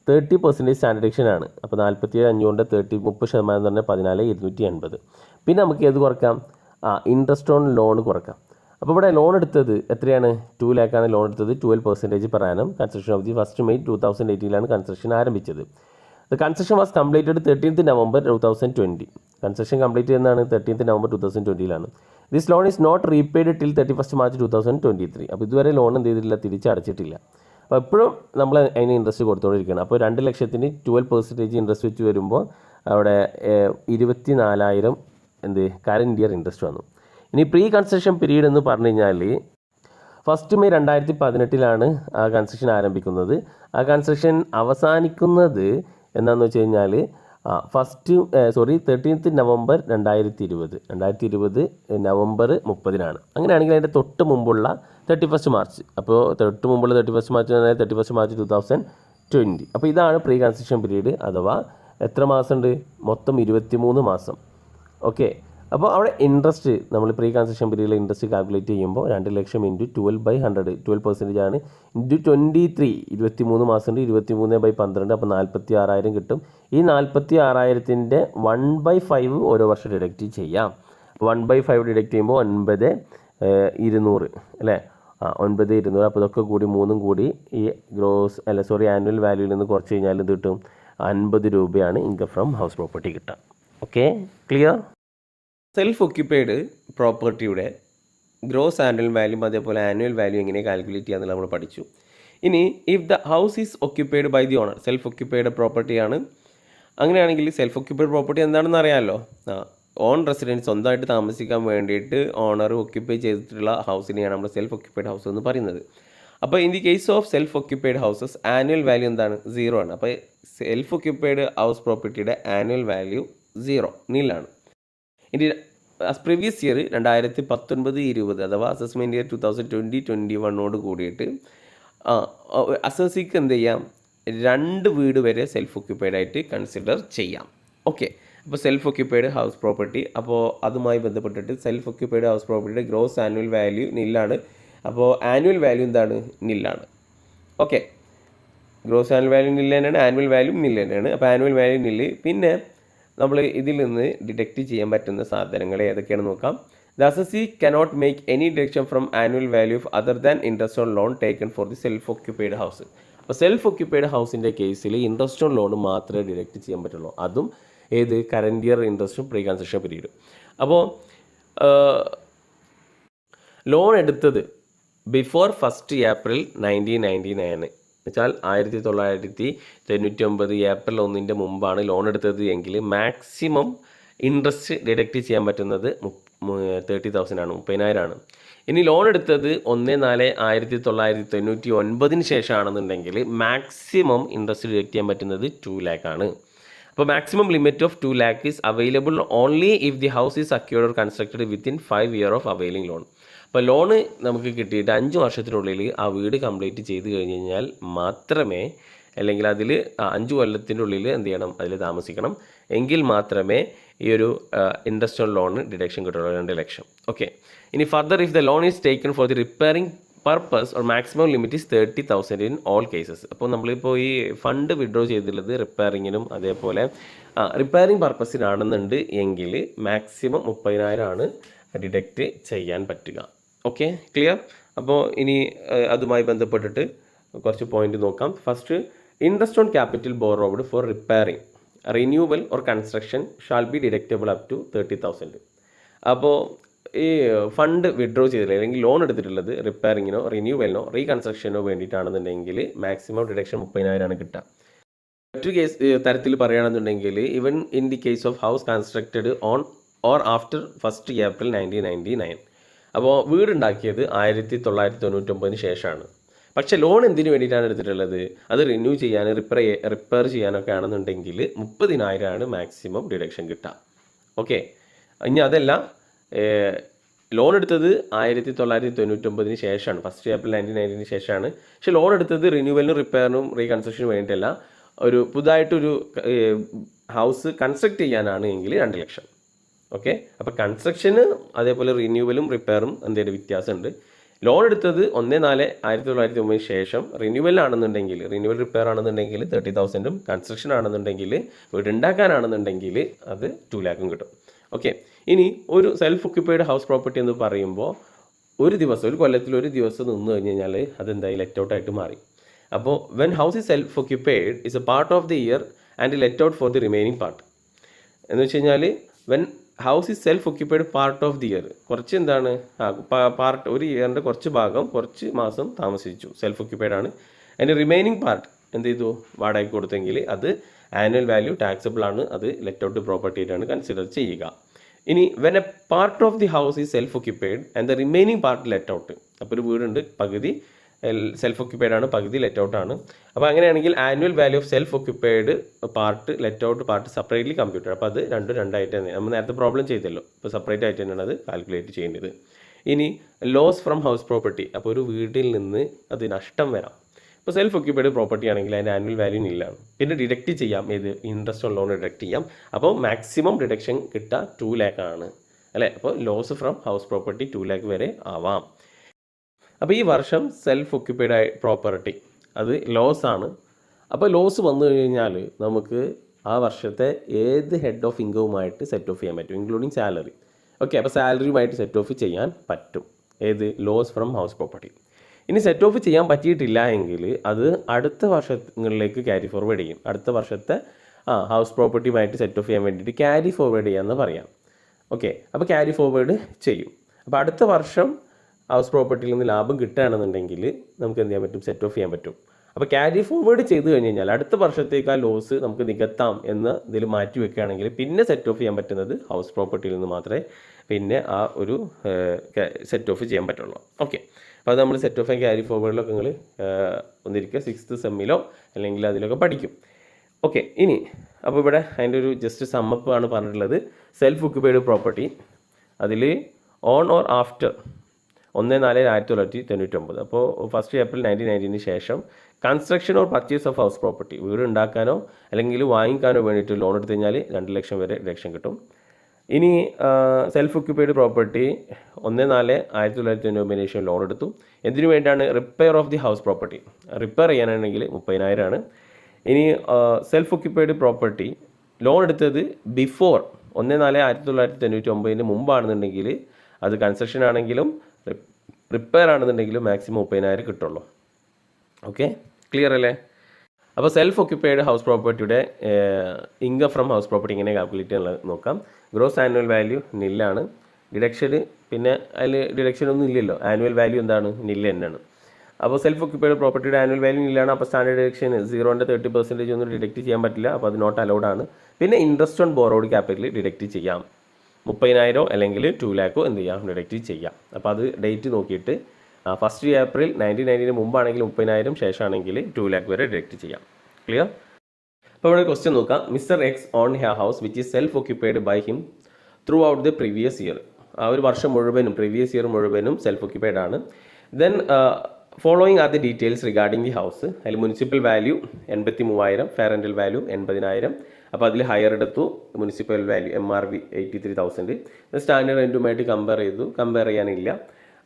30% സ്റ്റാൻഡേർഡ് ഡിഡക്ഷൻ ആണ്. അപ്പോൾ 47,500 30% എന്ന് പറഞ്ഞാൽ 14,280. പിന്നെ നമുക്ക് ഏത് കുറക്കാം? ഇൻട്രസ്റ്റ് ഓൺ ലോൺ കുറക്കാം. അപ്പോൾ ഇവിടെ ലോൺ എടുത്തത് എത്രയാണ്? 2 ലാഖാണ് ലോൺ എടുത്തത്. 12% per annum. Construction of the first May 2018 construction ആരംഭിച്ചത്. The construction was completed 13th November 2020. Construction complete ചെയ്യുന്നതാണ് 13th November 2020. This loan is not repaid till 31st March 2023. അപ്പോൾ ഇതുവരെ ലോൺ എന്ത് ചെയ്തിട്ടില്ല? തിരിച്ചടച്ചിട്ടില്ല. അപ്പോൾ എപ്പോഴും നമ്മൾ അതിന് ഇൻട്രസ്റ്റ് കൊടുത്തുകൊണ്ടിരിക്കുകയാണ്. അപ്പോൾ 2 ലക്ഷത്തിന് 12% ഇൻട്രസ്റ്റ് വെച്ച് വരുമ്പോൾ അവിടെ 24,000 കറൻറ്റ് ഇയർ ഇൻട്രസ്റ്റ് വന്നു. ഇനി പ്രീ കൺസ്ട്രക്ഷൻ പീരീഡ് എന്ന് പറഞ്ഞു കഴിഞ്ഞാൽ 1 May 2018 ആ കൺസ്ട്രക്ഷൻ ആരംഭിക്കുന്നത്. ആ കൺസ്ട്രക്ഷൻ അവസാനിക്കുന്നത് എന്താണെന്ന് വെച്ച് കഴിഞ്ഞാൽ 13th November 2020 November 30. അങ്ങനെയാണെങ്കിൽ അതിൻ്റെ തൊട്ട് മുമ്പുള്ള 31st March. അപ്പോൾ തൊട്ട് മുമ്പുള്ള 31st March 2020. അപ്പോൾ ഇതാണ് പ്രീ കൺസ്ട്രക്ഷൻ പീരീഡ്. അഥവാ എത്ര മാസമുണ്ട്? മൊത്തം 23 മാസം. ഓക്കെ. അപ്പോൾ അവിടെ ഇൻട്രസ്റ്റ് നമ്മൾ പ്രീ കൺസ്ട്രക്ഷൻ പീരീഡിൽ ഇൻട്രസ്റ്റ് കാൽക്കുലേറ്റ് ചെയ്യുമ്പോൾ 2 ലക്ഷം ഇൻറ്റു 12/100 12% ആണ്. ഇൻറ്റു 23 23 മാസമുണ്ട്. 23/12 അപ്പോൾ 46,000 കിട്ടും. ഈ 46,000ൻ്റെ 1/5 ഓരോ വർഷം ഡിഡക്റ്റ് ചെയ്യാം. 1/5 ഡിഡക്റ്റ് ചെയ്യുമ്പോൾ 9,200 അല്ലേ? 9,200. അപ്പോൾ ഇതൊക്കെ കൂടി 3 കൂടി ഈ ആനുവൽ വാല്യൂവിൽ നിന്ന് കുറച്ച് കഴിഞ്ഞാൽ ഇത് കിട്ടും 50 രൂപയാണ് ഇൻകം ഫ്രം ഹൗസ് പ്രോപ്പർട്ടി കിട്ടുക. Okay, clear? സെൽഫ് ഒക്യുപ്പൈഡ് പ്രോപ്പർട്ടിയുടെ ഗ്രോസ് ആനുവൽ വാല്യൂ അതേപോലെ ആനുവൽ വാല്യൂ എങ്ങനെ കാൽക്കുലേറ്റ് ചെയ്യാമെന്ന് നമ്മൾ പഠിച്ചു. ഇനി if the house is occupied by the owner, self occupied പ്രോപ്പർട്ടിയാണ്. അങ്ങനെയാണെങ്കിൽ സെൽഫ് ഒക്യുപ്പൈഡ് പ്രോപ്പർട്ടി എന്താണെന്ന് അറിയാമല്ലോ. ഓൺ റെസിഡൻസ് സ്വന്തമായിട്ട് താമസിക്കാൻ വേണ്ടിയിട്ട് ഓണർ ഒക്യുപ്പൈ ചെയ്തിട്ടുള്ള ഹൗസിനെയാണ് നമ്മൾ സെൽഫ് ഒക്യുപ്പൈഡ് ഹൗസ് എന്ന് പറയുന്നത്. അപ്പോൾ in the case of self occupied houses annual value എന്താണ്? 0 ആണ്. അപ്പോൾ സെൽഫ് ഒക്യുപ്പൈഡ് ഹൗസ് പ്രോപ്പർട്ടിയുടെ ആനുവൽ വാല്യൂ 0 നിലാണ്. ഇനി പ്രീവിയസ് ഇയർ 2019-20 അഥവാ അസസ്മെൻറ്റ് ഇയർ 2020-21 കൂടിയിട്ട് അസസിക്ക് എന്ത് ചെയ്യാം? 2 വീട് വരെ സെൽഫ് ഒക്യുപ്പൈഡ് ആയിട്ട് കൺസിഡർ ചെയ്യാം. ഓക്കെ. അപ്പോൾ സെൽഫ് ഒക്യുപ്പൈഡ് ഹൗസ് പ്രോപ്പർട്ടി, അപ്പോൾ അതുമായി ബന്ധപ്പെട്ടിട്ട് സെൽഫ് ഒക്യുപ്പൈഡ് ഹൗസ് പ്രോപ്പർട്ടിയുടെ ഗ്രോസ് ആനുവൽ വാല്യൂ നില്ലാണ്. അപ്പോൾ ആനുവൽ വാല്യൂ എന്താണ്? നില്ലാണ്. ഓക്കെ. ഗ്രോസ് ആനുവൽ വാല്യൂ നില്ല് തന്നെയാണ്, ആനുവൽ വാല്യൂ നില്ല് തന്നെയാണ്. അപ്പോൾ ആനുവൽ വാല്യൂ നില്ല്. പിന്നെ നമ്മൾ ഇതിൽ നിന്ന് ഡിഡക്റ്റ് ചെയ്യാൻ പറ്റുന്ന സാധനങ്ങൾ ഏതൊക്കെയാണെന്ന് നോക്കാം. The assessee cannot make any deduction from annual value of other than interest on loan taken for the self occupied house. അപ്പോൾ സെൽഫ് ഒക്യുപ്പൈഡ് ഹൗസിൻ്റെ കേസിൽ ഇൻട്രസ്റ്റ് ഓൺ ലോൺ മാത്രമേ ഡിഡക്റ്റ് ചെയ്യാൻ പറ്റുള്ളൂ. അതും ഏത്? കറൻറ്റ് ഇയർ ഇൻട്രസ്റ്റും പ്രീ കൺസ്ട്രക്ഷൻ പീരീഡും. അപ്പോൾ ലോൺ എടുത്തത് ബിഫോർ 1 April 1999 വെച്ചാൽ 1999 April 1 മുമ്പാണ് ലോൺ എടുത്തത് എങ്കിൽ മാക്സിമം ഇൻട്രസ്റ്റ് ഡിഡക്റ്റ് ചെയ്യാൻ പറ്റുന്നത് 30,000 ആണ്, 30,000 ആണ്. ഇനി ലോൺ എടുത്തത് 1/4/1999 ശേഷമാണെന്നുണ്ടെങ്കിൽ മാക്സിമം ഇൻട്രസ്റ്റ് ഡിഡക്റ്റ് ചെയ്യാൻ പറ്റുന്നത് 2 lakh ആണ്. അപ്പോൾ maximum limit of 2 lakh is available only if the house is acquired or constructed within 5 years of availing loan. അപ്പോൾ ലോണ് നമുക്ക് കിട്ടിയിട്ട് 5 വർഷത്തിനുള്ളിൽ ആ വീട് കംപ്ലീറ്റ് ചെയ്ത് കഴിഞ്ഞ് കഴിഞ്ഞാൽ മാത്രമേ, അല്ലെങ്കിൽ അതിൽ 5 കൊല്ലത്തിൻ്റെ ഉള്ളിൽ എന്ത് ചെയ്യണം? അതിൽ താമസിക്കണം. എങ്കിൽ മാത്രമേ ഈ ഒരു ഇൻട്രസ്റ്റ് ഓൺ ലോൺ ഡിഡക്ഷൻ കിട്ടുള്ളൂ, 2 ലക്ഷം. ഓക്കെ. ഇനി further if the loan is taken for the repairing purpose or maximum limit is 30,000 in all cases. അപ്പോൾ നമ്മളിപ്പോൾ ഈ ഫണ്ട് വിഡ്രോ ചെയ്തിട്ടുള്ളത് റിപ്പയറിങ്ങിനും അതേപോലെ റിപ്പയറിംഗ് പർപ്പസിനാണെന്നുണ്ട് എങ്കിൽ മാക്സിമം 30,000 ആണ് ഡിഡക്റ്റ് ചെയ്യാൻ പറ്റുക. Okay, clear? അപ്പോൾ ഇനി അതുമായി ബന്ധപ്പെട്ടിട്ട് കുറച്ച് പോയിന്റ് നോക്കാം. First, interest on capital borrowed for repairing, renewal or construction shall be deductible up to 30,000. അപ്പോൾ ഈ ഫണ്ട് വിഡ്രോ ചെയ്തില്ല അല്ലെങ്കിൽ ലോൺ എടുത്തിട്ടുള്ളത് റിപ്പയറിങ്ങിനോ റിന്യൂവലിനോ റീകൺസ്ട്രക്ഷനോ വേണ്ടിയിട്ടാണെന്നുണ്ടെങ്കിൽ മാക്സിമം ഡിഡക്ഷൻ 30,000 ആണ് കിട്ടുക. മറ്റൊരു തരത്തിൽ പറയുകയാണെന്നുണ്ടെങ്കിൽ even in the case of house constructed on or after 1 April 1999. അപ്പോൾ വീടുണ്ടാക്കിയത് 1999 ശേഷമാണ്. പക്ഷേ ലോൺ എന്തിനു വേണ്ടിയിട്ടാണ് എടുത്തിട്ടുള്ളത്? അത് റിന്യൂ ചെയ്യാൻ റിപ്പയർ ചെയ്യാനൊക്കെ ആണെന്നുണ്ടെങ്കിൽ 30,000 ആണ് മാക്സിമം ഡിഡക്ഷൻ കിട്ടുക. ഓക്കെ. ഇനി അതല്ല, ലോൺ എടുത്തത് 1999 ശേഷമാണ്, 1 April 1999 ശേഷമാണ്. പക്ഷേ ലോൺ എടുത്തത് റിന്യൂവലിനും റിപ്പയറിനും റീകൺസ്ട്രക്ഷനും വേണ്ടിയിട്ടല്ല, ഒരു പുതുതായിട്ടൊരു ഹൗസ് കൺസ്ട്രക്ട് ചെയ്യാനാണ് എങ്കിൽ 2 ലക്ഷം. ഓക്കെ. അപ്പോൾ കൺസ്ട്രക്ഷന് അതേപോലെ റിന്യൂവലും റിപ്പയറും എന്തെങ്കിലും വ്യത്യാസമുണ്ട്. ലോൺ എടുത്തത് 1/4/1999 ശേഷം റിന്യൂവലാണെന്നുണ്ടെങ്കിൽ, റിന്യൂവൽ റിപ്പയർ ആണെന്നുണ്ടെങ്കിൽ 30,000ഉം കൺസ്ട്രക്ഷൻ ആണെന്നുണ്ടെങ്കിൽ വീടുണ്ടാക്കാനാണെന്നുണ്ടെങ്കിൽ അത് 2 lakhും കിട്ടും. ഓക്കെ. ഇനി ഒരു സെൽഫ് ഒക്യുപ്പൈഡ് ഹൗസ് പ്രോപ്പർട്ടി എന്ന് പറയുമ്പോൾ ഒരു ദിവസം, ഒരു കൊല്ലത്തിൽ ഒരു ദിവസം നിന്ന് കഴിഞ്ഞ് കഴിഞ്ഞാൽ അതെന്തായി ലെറ്റ് ഔട്ട് ആയിട്ട് മാറി. അപ്പോൾ when house is self occupied is A part of the year and let out for the remaining part. എന്ന് വെച്ച് കഴിഞ്ഞാൽ when house is self occupied part of the year, കുറച്ച് എന്താണ് പാർട്ട്, ഒരു ഇയറിൻ്റെ കുറച്ച് ഭാഗം കുറച്ച് മാസം താമസിച്ചു, സെൽഫ് ഒക്യുപ്പൈഡ് ആണ്. അതിൻ്റെ റിമൈനിങ് പാർട്ട് എന്ത് ചെയ്തു, വാടകയ്ക്ക് കൊടുത്തെങ്കിൽ അത് ആനുവൽ വാല്യൂ ടാക്സബിൾ ആണ്, അത് ലെറ്റ് ഔട്ട് പ്രോപ്പർട്ടി ആയിട്ടാണ് കൺസിഡർ ചെയ്യുക. ഇനി when A part of the house is self occupied and the remaining part let out. അപ്പോൾ ഒരു വീടുണ്ട്, പകുതി സെൽഫ് ഒക്യുപ്പൈഡ് ആണ്, പകുതി ലെറ്റ് ഔട്ട് ആണ്. അപ്പോൾ അങ്ങനെയാണെങ്കിൽ annual value of self occupied part let out part separately computer. അപ്പോൾ അത് രണ്ടായിട്ട് തന്നെ നമ്മൾ നേരത്തെ പ്രോബ്ലം ചെയ്തല്ലോ, ഇപ്പോൾ സെപ്പറേറ്റ് ആയിട്ട് തന്നെയാണ് അത് കാൽക്കുലേറ്റ് ചെയ്യേണ്ടത്. ഇനി ലോസ് ഫ്രം ഹൗസ് പ്രോപ്പർട്ടി. അപ്പോൾ ഒരു വീട്ടിൽ നിന്ന് അത് നഷ്ടം വരാം. ഇപ്പോൾ സെൽഫ് ഒക്യുപ്പൈഡ് പ്രോപ്പർട്ടി ആണെങ്കിൽ അതിൻ്റെ ആനുവൽ വാല്യൂ നില്ലാണ്. പിന്നെ ഡിഡക്റ്റ് ചെയ്യാം, ഏത് ഇൻട്രസ്റ്റ് ഓൺ ലോൺ ഡിഡക്റ്റ് ചെയ്യാം. അപ്പോൾ മാക്സിമം ഡിഡക്ഷൻ കിട്ടുക 2 lakh ആണ് അല്ലേ. അപ്പോൾ loss from house property 2 lakh വരെ ആവാം. അപ്പോൾ ഈ വർഷം സെൽഫ് ഒക്യുപ്പൈഡ് പ്രോപ്പർട്ടി അത് ലോസ് ആണ്. അപ്പോൾ ലോസ് വന്നു കഴിഞ്ഞാൽ നമുക്ക് ആ വർഷത്തെ ഏത് ഹെഡ് ഓഫ് ഇൻകവുമായിട്ട് സെറ്റ് ഓഫ് ചെയ്യാൻ പറ്റും, ഇൻക്ലൂഡിങ് സാലറി. ഓക്കെ, അപ്പോൾ സാലറിയുമായിട്ട് സെറ്റ് ഓഫ് ചെയ്യാൻ പറ്റും, ഏത് ലോസ് ഫ്രം ഹൗസ് പ്രോപ്പർട്ടി. ഇനി സെറ്റ് ഓഫ് ചെയ്യാൻ പറ്റിയിട്ടില്ല എങ്കിൽ അത് അടുത്ത വർഷങ്ങളിലേക്ക് ക്യാരി ഫോർവേഡ് ചെയ്യും. അടുത്ത വർഷത്തെ ഹൗസ് പ്രോപ്പർട്ടിയുമായിട്ട് സെറ്റ് ഓഫ് ചെയ്യാൻ വേണ്ടിയിട്ട് ക്യാരി ഫോർവേഡ് ചെയ്യാമെന്ന് പറയാം. ഓക്കെ, അപ്പോൾ ക്യാരി ഫോർവേഡ് ചെയ്യും. അപ്പോൾ അടുത്ത വർഷം ഹൗസ് പ്രോപ്പർട്ടിയിൽ നിന്ന് ലാഭം കിട്ടുകയാണെന്നുണ്ടെങ്കിൽ നമുക്ക് എന്ത് ചെയ്യാൻ പറ്റും, സെറ്റ് ഓഫ് ചെയ്യാൻ പറ്റും. അപ്പോൾ ക്യാരി ഫോർവേഡ് ചെയ്ത് കഴിഞ്ഞ് കഴിഞ്ഞാൽ അടുത്ത വർഷത്തേക്ക് ആ ലോസ് നമുക്ക് നികത്താം എന്ന് ഇതിൽ മാറ്റി വെക്കുകയാണെങ്കിൽ പിന്നെ സെറ്റ് ഓഫ് ചെയ്യാൻ പറ്റുന്നത് ഹൗസ് പ്രോപ്പർട്ടിയിൽ നിന്ന് മാത്രമേ പിന്നെ ആ ഒരു സെറ്റ് ഓഫ് ചെയ്യാൻ പറ്റുള്ളൂ. ഓക്കെ, അപ്പോൾ അത് നമ്മൾ സെറ്റ് ഓഫ് ആൻഡ് ക്യാരി ഫോർവേഡിലൊക്കെ നിങ്ങൾ ഒന്നിരിക്കുക 6th സെമ്മിലോ അല്ലെങ്കിൽ അതിലൊക്കെ പഠിക്കും. ഓക്കെ, ഇനി അപ്പോൾ ഇവിടെ അതിൻ്റെ ഒരു ജസ്റ്റ് സമ്മപ്പ് ആണ് പറഞ്ഞിട്ടുള്ളത്. സെൽഫ് ഒക്യുപ്പൈഡ് പ്രോപ്പർട്ടി അതിൽ ഓൺ ഓർ ആഫ്റ്റർ 1/4/1999, അപ്പോൾ 1st April 1990 ശേഷം construction or purchase of house property, വീട് ഉണ്ടാക്കാനോ അല്ലെങ്കിൽ വാങ്ങിക്കാനോ വേണ്ടിയിട്ട് ലോൺ എടുത്തു കഴിഞ്ഞാൽ 2 ലക്ഷം വരെ ഡിഡക്ഷൻ കിട്ടും. ഇനി സെൽഫ് ഒക്യുപ്പൈഡ് പ്രോപ്പർട്ടി 1/4/1999 ലോൺ എടുത്തു. എന്തിനു വേണ്ടിയാണ്, repair of the house property, repair ചെയ്യാനാണെങ്കിൽ 30,000 ആണ്. ഇനി സെൽഫ് ഒക്യുപ്പൈഡ് പ്രോപ്പർട്ടി ലോൺ എടുത്തത് ബിഫോർ 1/4/1999 മുമ്പാണെന്നുണ്ടെങ്കിൽ അത് കൺസ്ട്രക്ഷൻ ആണെങ്കിലും റിപ്പയർ ആണെന്നുണ്ടെങ്കിലും മാക്സിമം 30,000 കിട്ടുള്ളൂ. ഓക്കെ, ക്ലിയർ അല്ലേ? അപ്പോൾ സെൽഫ് ഒക്യുപ്പൈഡ് ഹൗസ് പ്രോപ്പർട്ടിയുടെ ഇൻകം ഫ്രം ഹൗസ് പ്രോപ്പർട്ടി ഇങ്ങനെ കാൽക്കുലേറ്റ് ചെയ്യാനുള്ളത് നോക്കാം. ഗ്രോസ് ആനുവൽ വാല്യൂ നില്ലാണ്. ഡിഡക്ഷന് പിന്നെ അതിൽ ഡിഡക്ഷൻ ഒന്നും ഇല്ലല്ലോ, ആനുവൽ വാല്യൂ എന്താണ്, നില്ല് തന്നെയാണ്. അപ്പോൾ സെൽഫ് ഒക്യുപ്പൈഡ് പ്രോപ്പർട്ടിയുടെ ആനുവൽ വാല്യൂ നില്ലാണ്. അപ്പോൾ സ്റ്റാൻഡേർഡ് ഡിഡക്ഷൻ 0ൻ്റെ 30% ഒന്നും ഡിഡക്റ്റ് ചെയ്യാൻ പറ്റില്ല, അപ്പോൾ അത് നോട്ട് അലൗഡ് ആണ്. പിന്നെ interest on borrowed capital deduct ചെയ്യാം, 30,000 അല്ലെങ്കിൽ 2 lakh എന്ത് ചെയ്യാം, ഡിഡക്റ്റ് ചെയ്യാം. അപ്പോൾ അത് ഡേറ്റ് നോക്കിയിട്ട് 1st April 1990 മുമ്പാണെങ്കിൽ 30,000, ശേഷമാണെങ്കിൽ 2 lakh വരെ ഡിഡക്റ്റ് ചെയ്യാം. ക്ലിയർ? അപ്പോൾ ഇവിടെ ക്വസ്റ്റ്യൻ നോക്കാം. Mister X own her house which is self occupied by him throughout the previous year. ആ ഒരു വർഷം മുഴുവനും, പ്രീവിയസ് ഇയർ മുഴുവനും സെൽഫ് ഒക്യുപ്പൈഡ് ആണ്. Then following are the details regarding the house. അതിൽ municipal value 83,000, fair rental value 80,000. അപ്പോൾ അതിൽ higher എടുത്തു, മുനിസിപ്പൽ വാല്യൂ MRV 83,000. സ്റ്റാൻഡേർഡ് റെൻറ്റുമായിട്ട് കമ്പയർ ചെയ്തു, കമ്പയർ ചെയ്യാനില്ല.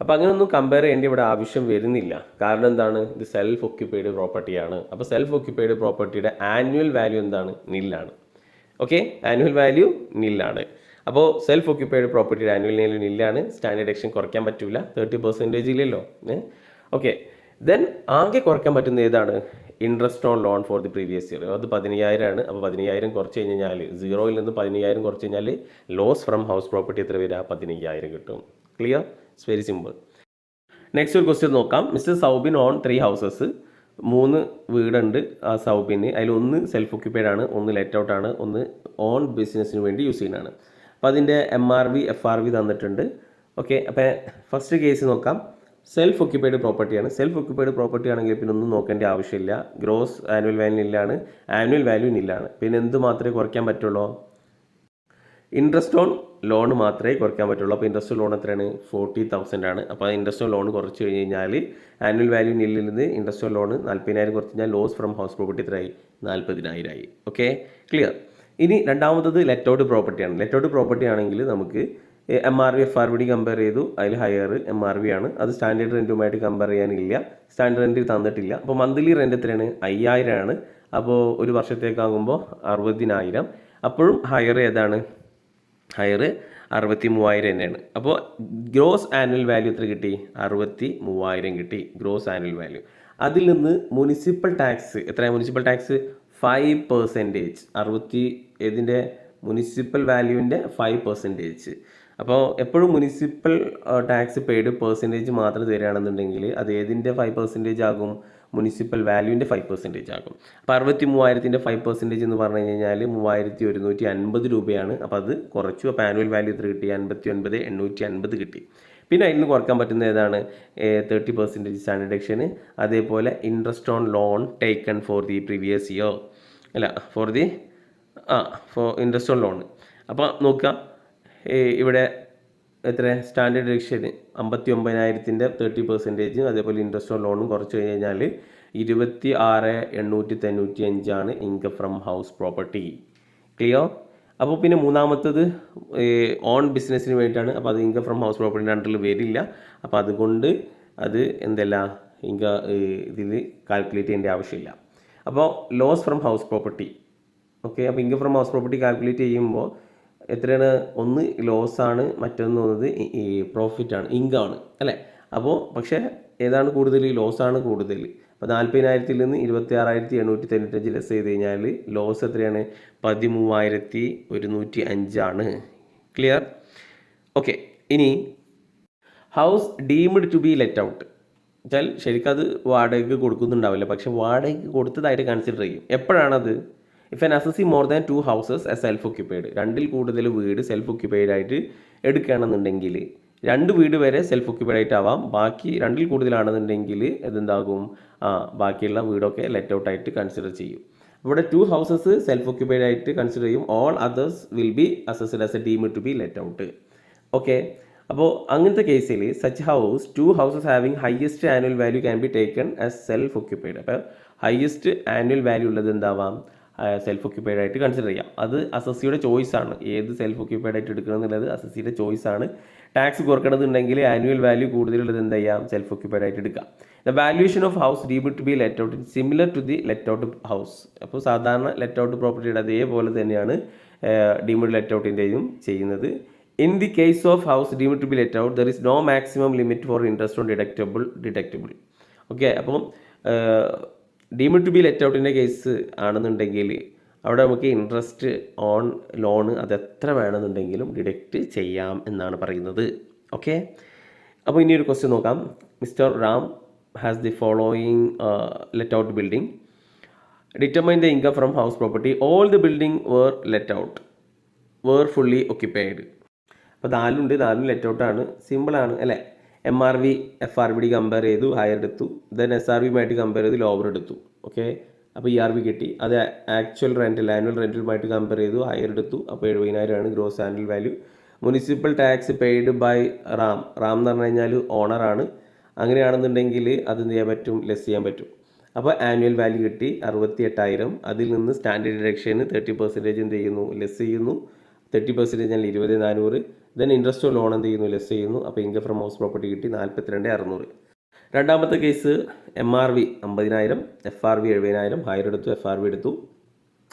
അപ്പോൾ അങ്ങനെയൊന്നും കമ്പയർ ചെയ്യേണ്ട ഇവിടെ ആവശ്യം വരുന്നില്ല. കാരണം എന്താണ്, ഇത് സെൽഫ് ഒക്യുപ്പൈഡ് പ്രോപ്പർട്ടിയാണ്. അപ്പോൾ സെൽഫ് ഒക്യുപ്പൈഡ് പ്രോപ്പർട്ടിയുടെ ആനുവൽ വാല്യൂ എന്താണ്, നില്ലാണ്. ഓക്കെ, ആനുവൽ വാല്യൂ നില്ലാണ്. അപ്പോൾ സെൽഫ് ഒക്യുപ്പൈഡ് പ്രോപ്പർട്ടിയുടെ ആനുവൽ വാല്യൂ നില്ലാണ്. സ്റ്റാൻഡേർഡ് ഡിഡക്ഷൻ കുറയ്ക്കാൻ പറ്റില്ല, 30% ഇല്ലല്ലോ. ഓക്കെ, ദെൻ ആകെ കുറയ്ക്കാൻ പറ്റുന്ന ഏതാണ്, interest on loan for the previous year. അത് 15,000 ആണ്. അപ്പോൾ 15,000 കുറച്ച് കഴിഞ്ഞാൽ 0യിൽ നിന്ന് 15,000 കുറച്ച് കഴിഞ്ഞാൽ ലോസ് ഫ്രം ഹൗസ് പ്രോപ്പർട്ടി എത്ര വരിക, 15,000 കിട്ടും. Clear? It's very simple. Next ഒരു ക്വസ്റ്റ്യൻ നോക്കാം. മിസ്റ്റർ സൗബിൻ ഓൺ 3 houses, 3 വീടുണ്ട് ആ സൗബിന്. അതിലൊന്ന് സെൽഫ് ഒക്യുപ്പൈഡ് ആണ്, ഒന്ന് ലെറ്റ് ഔട്ട് ആണ്, ഒന്ന് ഓൺ ബിസിനസ്സിന് വേണ്ടി യൂസ് ചെയ്യുന്നതാണ്. അപ്പോൾ അതിൻ്റെ MRV FRV തന്നിട്ടുണ്ട്. ഓക്കെ, അപ്പോൾ ഫസ്റ്റ് കേസ് നോക്കാം. സെൽഫ് ഒക്യുപ്പൈഡ് പ്രോപ്പർട്ടിയാണ്. സെൽഫ് ഒക്യുപ്പൈഡ് പ്രോപ്പർട്ടി ആണെങ്കിൽ പിന്നെ ഒന്നും നോക്കേണ്ട ആവശ്യമില്ല. ഗ്രോസ് ആനുവൽ വാല്യൂ നില്ലാണ്, ആനുവൽ വാല്യൂ നില്ലാണ്. പിന്നെ എന്ത് മാത്രമേ കുറയ്ക്കാൻ പറ്റുള്ളൂ, ഇൻട്രസ്റ്റ് ഓൺ ലോൺ മാത്രമേ കുറയ്ക്കാൻ പറ്റുള്ളൂ. അപ്പോൾ ഇൻട്രസ്റ്റ് ലോൺ എത്രയാണ്, 40,000 ആണ്. അപ്പോൾ ആ ഇൻട്രസ്റ്റ് ഓൺ ലോൺ കുറച്ച് കഴിഞ്ഞ് കഴിഞ്ഞാൽ ആനുവൽ വാല്യൂ നില്ലിൽ നിന്ന് ഇൻട്രസ്റ്റ് ഓൺ ലോൺ 40,000 കുറച്ച് കഴിഞ്ഞാൽ ലോസ് ഫ്രം ഹൗസ് പ്രോപ്പർട്ടി എത്രയായി, 40,000 ആയി. Okay, clear? ഇനി രണ്ടാമത്തത് ലെറ്റ് ഔട്ട് പ്രോപ്പർട്ടിയാണ്. ലെറ്റ് ഔട്ട് പ്രോപ്പർട്ടി ആണെങ്കിൽ നമുക്ക് MRV FRV കമ്പയർ ചെയ്തു, അതിൽ ഹയർ MRV ആണ്. അത് സ്റ്റാൻഡേർഡ് റെൻറ്റുമായിട്ട് കമ്പയർ ചെയ്യാനില്ല, സ്റ്റാൻഡേർഡ് റെൻറ്റ് തന്നിട്ടില്ല. അപ്പോൾ മന്ത്ലി റെൻറ്റ് എത്രയാണ്, 5,000 ആണ്. അപ്പോൾ ഒരു വർഷത്തേക്കാകുമ്പോൾ 60,000. അപ്പോഴും ഹയർ ഏതാണ്, ഹയർ 63,000 തന്നെയാണ്. അപ്പോൾ ഗ്രോസ് ആനുവൽ വാല്യൂ എത്ര കിട്ടി? 63,000 കിട്ടി ഗ്രോസ് ആനുവൽ വാല്യൂ. അതിൽ നിന്ന് മുനിസിപ്പൽ ടാക്സ് എത്രയാണ്? Municipal tax 5%. ഇതിൻ്റെ മുനിസിപ്പൽ വാല്യൂവിൻ്റെ 5%. അപ്പോൾ എപ്പോഴും മുനിസിപ്പൽ ടാക്സ് പെയ്ഡ് പെർസെൻറ്റേജ് മാത്രം തരികയാണെന്നുണ്ടെങ്കിൽ അത് ഏതിൻ്റെ 5% ആകും? മുനിസിപ്പൽ വാല്യൂവിൻ്റെ 5% ആകും. അപ്പോൾ 63,000-ൻ്റെ 5% എന്ന് പറഞ്ഞു കഴിഞ്ഞാൽ 3,150 രൂപയാണ്. അപ്പോൾ അത് കുറച്ചു. അപ്പോൾ ആനുവൽ വാല്യൂ എത്ര കിട്ടി? 59,850 കിട്ടി. പിന്നെ അതിൽ നിന്ന് കുറക്കാൻ പറ്റുന്ന ഏതാണ്? 30% സ്റ്റാൻഡേർഡ് ഡിഡക്ഷൻ. അതേപോലെ interest on loan taken for the previous year, അല്ല ഫോർ ഇൻട്രസ്റ്റ് ഓൺ ലോൺ. അപ്പോൾ നോക്കുക, ഇവിടെ എത്ര സ്റ്റാൻഡേർഡ് ഡിഡക്ഷൻ 59,000-ൻ്റെ 30%, അതേപോലെ ഇൻട്രസ്റ്റ് ഓൺ ലോണും കുറച്ച് കഴിഞ്ഞാൽ 26,895 income from house property. Clear? അപ്പോൾ പിന്നെ മൂന്നാമത്തത് ഓൺ ബിസിനസ്സിന് വേണ്ടിയിട്ടാണ്. അപ്പോൾ അത് ഇൻകം ഫ്രം ഹൗസ് പ്രോപ്പർട്ടിൻ്റെ അണ്ടറിൽ വരില്ല. അപ്പോൾ അതുകൊണ്ട് അത് എന്തല്ല ഇതിൽ കാൽക്കുലേറ്റ് ചെയ്യേണ്ട ആവശ്യമില്ല. അപ്പോൾ loss from house property. Okay, അപ്പോൾ income from house property calculate ചെയ്യുമ്പോൾ എത്രയാണ്? ഒന്ന് ലോസാണ്, മറ്റൊന്ന് വന്നത് ഈ പ്രോഫിറ്റാണ്, ഇൻകം ആണ് അല്ലേ? അപ്പോൾ പക്ഷേ ഏതാണ് കൂടുതൽ? ലോസാണ് കൂടുതൽ. അപ്പോൾ 40,000-ൽ നിന്ന് 26,895 ലെസ് ചെയ്ത് കഴിഞ്ഞാൽ ലോസ് എത്രയാണ്? 13,105 ക്ലിയർ? ഓക്കെ, ഇനി house deemed to be let out വെച്ചാൽ ശരിക്കും അത് വാടകയ്ക്ക് കൊടുക്കുന്നുണ്ടാവില്ല, പക്ഷെ വാടകയ്ക്ക് കൊടുത്തതായിട്ട് കൺസിഡർ ചെയ്യും. എപ്പോഴാണത്? If an assessee more than 2 houses a self occupied, 2-ൽ കൂടുതൽ വീട് സെൽഫ് ഒക്യുപ്പൈഡ് ആയിട്ട് എടുക്കുകയാണെന്നുണ്ടെങ്കിൽ 2 വീട് വരെ സെൽഫ് ഒക്യുപ്പൈഡ് ആയിട്ട് ആവാം. ബാക്കി 2-ൽ കൂടുതലാണെന്നുണ്ടെങ്കിൽ ഇതെന്താകും? ബാക്കിയുള്ള വീടൊക്കെ ലെറ്റ് ഔട്ട് ആയിട്ട് കൺസിഡർ ചെയ്യും. ഇവിടെ 2 ഹൗസസ് സെൽഫ് ഒക്യുപ്പൈഡ് ആയിട്ട് കൺസിഡർ ചെയ്യും. All others will be assessed as a deemed to be let out. Okay, അപ്പോൾ അങ്ങനത്തെ കേസിൽ such house 2 houses having highest annual value can be taken as self occupied. അപ്പോൾ highest annual value ഉള്ളത് എന്താവാം? Self occupied ആയിട്ട് consider ചെയ്യാം. അത് അസസിയുടെ ചോയ്സാണ്, ഏത് സെൽഫ് ഒക്യുപ്പൈഡ് ആയിട്ട് എടുക്കണം എന്നുള്ളത് അസസിയുടെ ചോയ്സാണ്. ടാക്സ് കുറക്കണമെന്നുണ്ടെങ്കിൽ ആനുവൽ വാല്യൂ കൂടുതലുള്ളത് എന്ത് ചെയ്യാം? സെൽഫ് ഒക്യുപ്പൈഡ് ആയിട്ട് എടുക്കാം. The valuation of house deemed to be let out similar to the let out house. അപ്പോൾ സാധാരണ ലെറ്റ് ഔട്ട് പ്രോപ്പർട്ടിയുടെ അതേപോലെ തന്നെയാണ് ഡീംഡ് ലെറ്റ് ഔട്ടിൻ്റെയും ചെയ്യുന്നത്. In the case of house deemed to be let out there is no maximum limit for interest on deductible. Okay, അപ്പം deemed to be let ഔട്ടിൻ്റെ case ആണെന്നുണ്ടെങ്കിൽ അവിടെ നമുക്ക് ഇൻട്രസ്റ്റ് ഓൺ ലോണ് അത് എത്ര വേണമെന്നുണ്ടെങ്കിലും ഡിഡക്റ്റ് ചെയ്യാം എന്നാണ് പറയുന്നത്. ഓക്കെ, അപ്പോൾ ഇനി ഒരു ക്വസ്റ്റ്യൻ നോക്കാം. Mister Ram has the following let out building. Determine the income from house property. All the building were let out were fully occupied. അപ്പോൾ 4 ലെറ്റ് ഔട്ടാണ്, സിമ്പിളാണ് അല്ലേ? MRV FRBD കമ്പയർ ചെയ്തു, ഹയർ എടുത്തു. ദെൻ SRVയുമായിട്ട് കമ്പയർ ചെയ്ത് ലോവർ എടുത്തു. ഓക്കെ, അപ്പോൾ ERV കിട്ടി. അത് ആക്ച്വൽ ആനുവൽ റെൻറ്റിലുമായിട്ട് കമ്പയർ ചെയ്തു, ഹയർ എടുത്തു. അപ്പോൾ 70,000 gross annual value. Municipal tax paid by Ram എന്ന് പറഞ്ഞു കഴിഞ്ഞാൽ ഓണറാണ്. അങ്ങനെയാണെന്നുണ്ടെങ്കിൽ അത് എന്ത് ചെയ്യാൻ പറ്റും? ലെസ് ചെയ്യാൻ പറ്റും. അപ്പോൾ ആനുവൽ വാല്യൂ കിട്ടി 68,000. അതിൽ നിന്ന് സ്റ്റാൻഡേർഡ് ഡിഡക്ഷന് 30% എന്ത് ചെയ്യുന്നു? ലെസ് ചെയ്യുന്നു. 30% 20,400. ദെൻ ഇൻട്രസ്റ്റ് ലോൺ എന്ത് ചെയ്യുന്നു? ലെസ് ചെയ്യുന്നു. അപ്പോൾ ഇൻകം ഫ്രം ഹൗസ് പ്രോപ്പർട്ടി കിട്ടി 42,600. രണ്ടാമത്തെ കേസ് MRV 50,000, FRV 70,000, ഹയർ എടുത്തു, FRV എടുത്തു.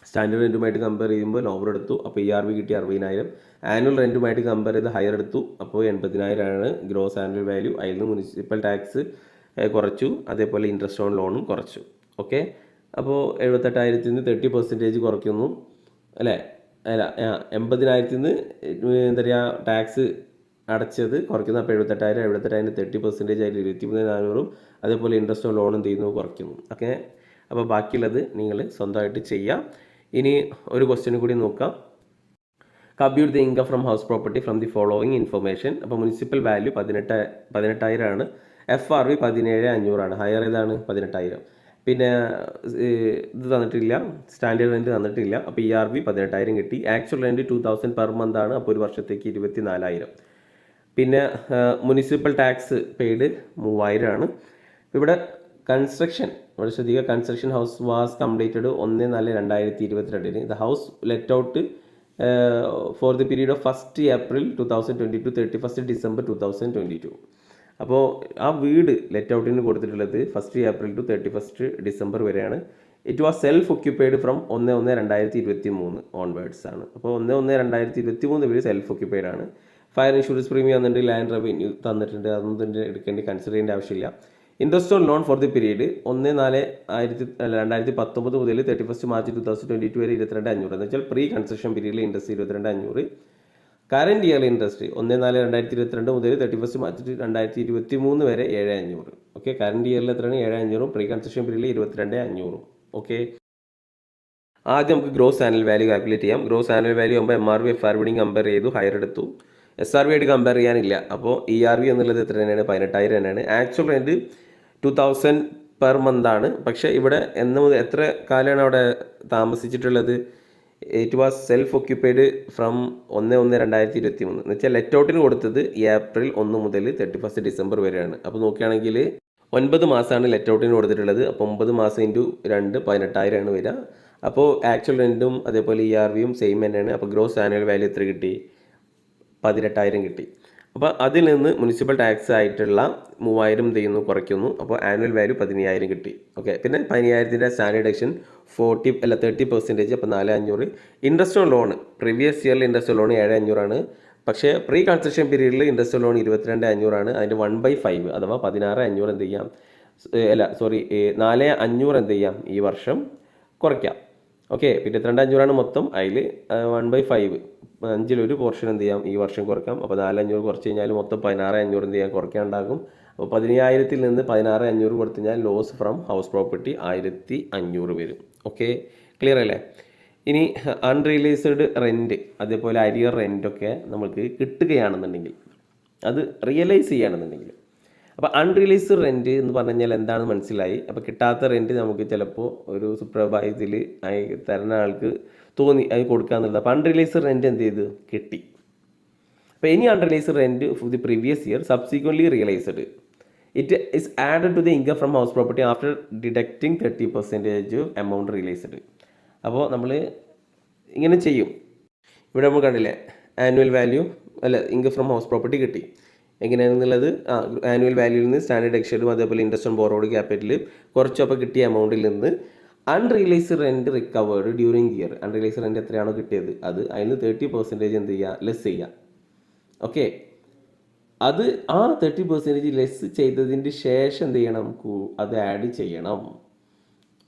സ്റ്റാൻഡേർഡ് റെൻറ്റുമായിട്ട് കമ്പയർ ചെയ്യുമ്പോൾ ലോവർ എടുത്തു. അപ്പോൾ ERV കിട്ടി 60,000. ആനുവൽ റെൻറ്റുമായിട്ട് കമ്പയർ ചെയ്ത് ഹയർ എടുത്തു. അപ്പോൾ 80,000 ഗ്രോസ് ആനുവൽ വാല്യൂ. അതിൽ നിന്ന് മുനിസിപ്പൽ ടാക്സ് കുറച്ചു, അതേപോലെ ഇൻട്രസ്റ്റ് ഓൺ ലോണും കുറച്ചു. ഓക്കെ, അപ്പോൾ 78,000 നിന്ന് 30% കുറയ്ക്കുന്നു അല്ലേ? അല്ല, 80,000 നിന്ന് എന്താ പറയുക ടാക്സ് അടച്ചത് കുറയ്ക്കുന്നു. അപ്പോൾ 78,000 30% ആയിട്ട് 23,400. അതേപോലെ ഇൻട്രസ്റ്റ് ഓൺ ലോൺ എന്ത് ചെയ്യുന്നു? കുറയ്ക്കുന്നു. ഓക്കെ, അപ്പോൾ ബാക്കിയുള്ളത് നിങ്ങൾ സ്വന്തമായിട്ട് ചെയ്യാം. ഇനി ഒരു ക്വസ്റ്റ്യൻ കൂടി നോക്കാം. Compute the income from house property from the following information. അപ്പോൾ മുനിസിപ്പൽ വാല്യൂ 18,000 FRV 17,500 ഹയർ ഏതാണ്? 18,000. പിന്നെ ഇത് തന്നിട്ടില്ല, സ്റ്റാൻഡേർഡ് റെൻറ്റ് തന്നിട്ടില്ല. അപ്പോൾ ERV 18,000 കിട്ടി. ആക്ച്വൽ റെൻറ്റ് 2,000 പെർ മന്ത് ആണ്. അപ്പോൾ ഒരു വർഷത്തേക്ക് 24,000. പിന്നെ മുനിസിപ്പൽ ടാക്സ് പെയ്ഡ് 3,000. ഇവിടെ കൺസ്ട്രക്ഷൻ വളരെ ശ്രദ്ധിക്കുക. Construction house was completed 1/4/2022. The house let out for the period of 1st April 2022 31st December 2022. അപ്പോൾ ആ വീട് ലെറ്റ് ഔട്ടിന് കൊടുത്തിട്ടുള്ളത് 1st April to 31st December വരെയാണ്. It was self occupied from 1/1/2023 onwards ആണ്. അപ്പോൾ 1/1/2023 ഇവർ സെൽഫ് ഒക്യുപ്പൈഡ് ആണ്. ഫയർ ഇൻഷുറൻസ് പ്രീമിയം തന്നിട്ടുണ്ട്, ലാൻഡ് റവന്യൂ തന്നിട്ടുണ്ട്, അതൊന്നും തന്നെ എടുക്കേണ്ടി കൺസിഡർ ചെയ്യേണ്ട ആവശ്യമില്ല. Interest on loan for the period 1/4/2019 മുതൽ 31 മാർച്ച് 2022 വരെ 22,500 എന്ന് വെച്ചാൽ പ്രീ കൺസ്ട്രക്ഷൻ പീരീഡിൽ ഇൻട്രസ്റ്റ് 22,500. കറൻറ്റ് ഇയർ ഇൻട്രസ്റ്റ് 1/4/2022 മുതൽ 31 മാർച്ച് 2023 വരെ 7,500. ഓക്കെ, കറൻറ്റ് ഇയറിൽ എത്രയാണ്? 7,500. പ്രീ കൺസ്ട്രക്ഷൻ പീരീഡിൽ 22,500. ഓക്കെ, ആദ്യം നമുക്ക് ഗ്രോസ് ആനുവൽ വാല്യൂ കാൽക്കുലേറ്റ് ചെയ്യാം. ഗ്രോസ് ആനുവൽ വാല്യൂ ആകുമ്പോൾ MRV FRV കമ്പയർ ചെയ്തു, ഹയർ എടുത്തു. SRV ആയിട്ട് കമ്പയർ ചെയ്യാനില്ല. അപ്പോൾ ERV എന്നുള്ളത് എത്ര തന്നെയാണ്? 18,000 തന്നെയാണ്. ആക്ച്വൽ റെൻറ്റ് 2,000 പെർ മന്ത് ആണ്. പക്ഷേ ഇവിടെ എത്ര കാലമാണ് അവിടെ താമസിച്ചിട്ടുള്ളത്? It was self occupied from 1/1/2023 എന്ന് വെച്ചാൽ ലെറ്റ് ഔട്ടിന് കൊടുത്തത് ഏപ്രിൽ 1 മുതൽ 31 ഡിസംബർ വരെയാണ്. അപ്പോൾ നോക്കുകയാണെങ്കിൽ 9 മാസമാണ് ലെറ്റ് ഔട്ടിന് കൊടുത്തിട്ടുള്ളത്. അപ്പോൾ 9 മാസം ഇൻറ്റു 2 18,000 ആണ് വരിക. അപ്പോൾ ആക്ച്വൽ റെൻറ്റും അതേപോലെ ERVയും സെയിം തന്നെയാണ്. അപ്പോൾ ഗ്രോസ് ആനുവൽ വാല്യൂ എത്ര കിട്ടി? 18,000 കിട്ടി. അപ്പോൾ അതിൽ നിന്ന് മുനിസിപ്പൽ ടാക്സ് ആയിട്ടുള്ള 3,000 ചെയ്യുന്നു, കുറയ്ക്കുന്നു. അപ്പോൾ ആനുവൽ വാല്യൂ 15,000 കിട്ടി. ഓക്കെ, പിന്നെ 15,000ൻ്റെ സ്റ്റാൻഡേർഡ് ഡിഡക്ഷൻ 30%. അപ്പോൾ 4,500. ഇൻട്രസ്റ്റ് ഓൺ ലോൺ പ്രീവിയസ് ഇയറിൽ ഇൻട്രസ്റ്റ് ലോൺ 7,500 ആണ്. പക്ഷേ പ്രീ കൺസ്ട്രക്ഷൻ പീരീഡിൽ ഇൻട്രസ്റ്റ് ലോൺ 22,500 ആണ്. അതിൻ്റെ 1/5 അഥവാ 16,500 എന്ത് ചെയ്യാം? 4,500 എന്ത് ചെയ്യാം? ഈ വർഷം കുറയ്ക്കാം. ഓക്കെ, 22,500 ആണ് മൊത്തം. അതിൽ 1/5 5-1 പോർഷൻ എന്ത് ചെയ്യാം? ഈ വർഷം കുറയ്ക്കാം. അപ്പോൾ 4,500 കുറച്ച് കഴിഞ്ഞാൽ മൊത്തം 16,500 എന്ത് ചെയ്യാം? കുറയ്ക്കാനുണ്ടാകും. അപ്പോൾ 15,000-ൽ നിന്ന് 16,500 കൊടുത്തു കഴിഞ്ഞാൽ ലോസ് ഫ്രം ഹൗസ് പ്രോപ്പർട്ടി 1,500 വരും. ഓക്കെ, ക്ലിയർ അല്ലേ? ഇനി അൺറിയലൈസ്ഡ് റെൻറ്റ് അതേപോലെ അരിയർ റെൻറ്റൊക്കെ നമുക്ക് കിട്ടുകയാണെന്നുണ്ടെങ്കിൽ, അത് റിയലൈസ് ചെയ്യുകയാണെന്നുണ്ടെങ്കിൽ, അപ്പോൾ അൺറിയലൈസ്ഡ് റെൻറ്റ് എന്ന് പറഞ്ഞു കഴിഞ്ഞാൽ എന്താണെന്ന് മനസ്സിലായി. അപ്പോൾ കിട്ടാത്ത റെൻറ്റ് നമുക്ക് ചിലപ്പോൾ ഒരു സുപ്രഭാതത്തിൽ തരുന്ന ആൾക്ക് തോന്നി അത് കൊടുക്കാന്നുള്ളത്. അപ്പോൾ അൺറിയലൈസ്ഡ് റെൻറ്റ് എന്ത് ചെയ്തു? കിട്ടി. അപ്പോൾ ഇനി unrealised rent for the previous year subsequently realised it is added to the income from house property after deducting 30% amount realised. അപ്പോൾ നമ്മൾ ഇങ്ങനെ ചെയ്യും. ഇവിടെ നമ്മൾ കണ്ടില്ലേ, annual value income from house property കിട്ടി. എങ്ങനെയാണെന്നുള്ളത് ആനുവൽ വാല്യൂവിൽ നിന്ന് സ്റ്റാൻഡേർഡ് ഡിഡക്ഷനും അതേപോലെ ഇൻട്രസ്റ്റ് ഓൺ ബോറോഡ് ക്യാപിറ്റൽ കുറച്ചപ്പോൾ കിട്ടിയ എമൗണ്ടിൽ നിന്ന് unrealised rent recovered during year. Unrealised rent എത്രയാണോ കിട്ടിയത് അത് അതിന് 30% എന്ത് ചെയ്യുക? ലെസ് ചെയ്യുക. ഓക്കെ, അത് ആ 30% ലെസ് ചെയ്തതിൻ്റെ ശേഷം എന്ത് ചെയ്യണം? അത് ആഡ് ചെയ്യണം.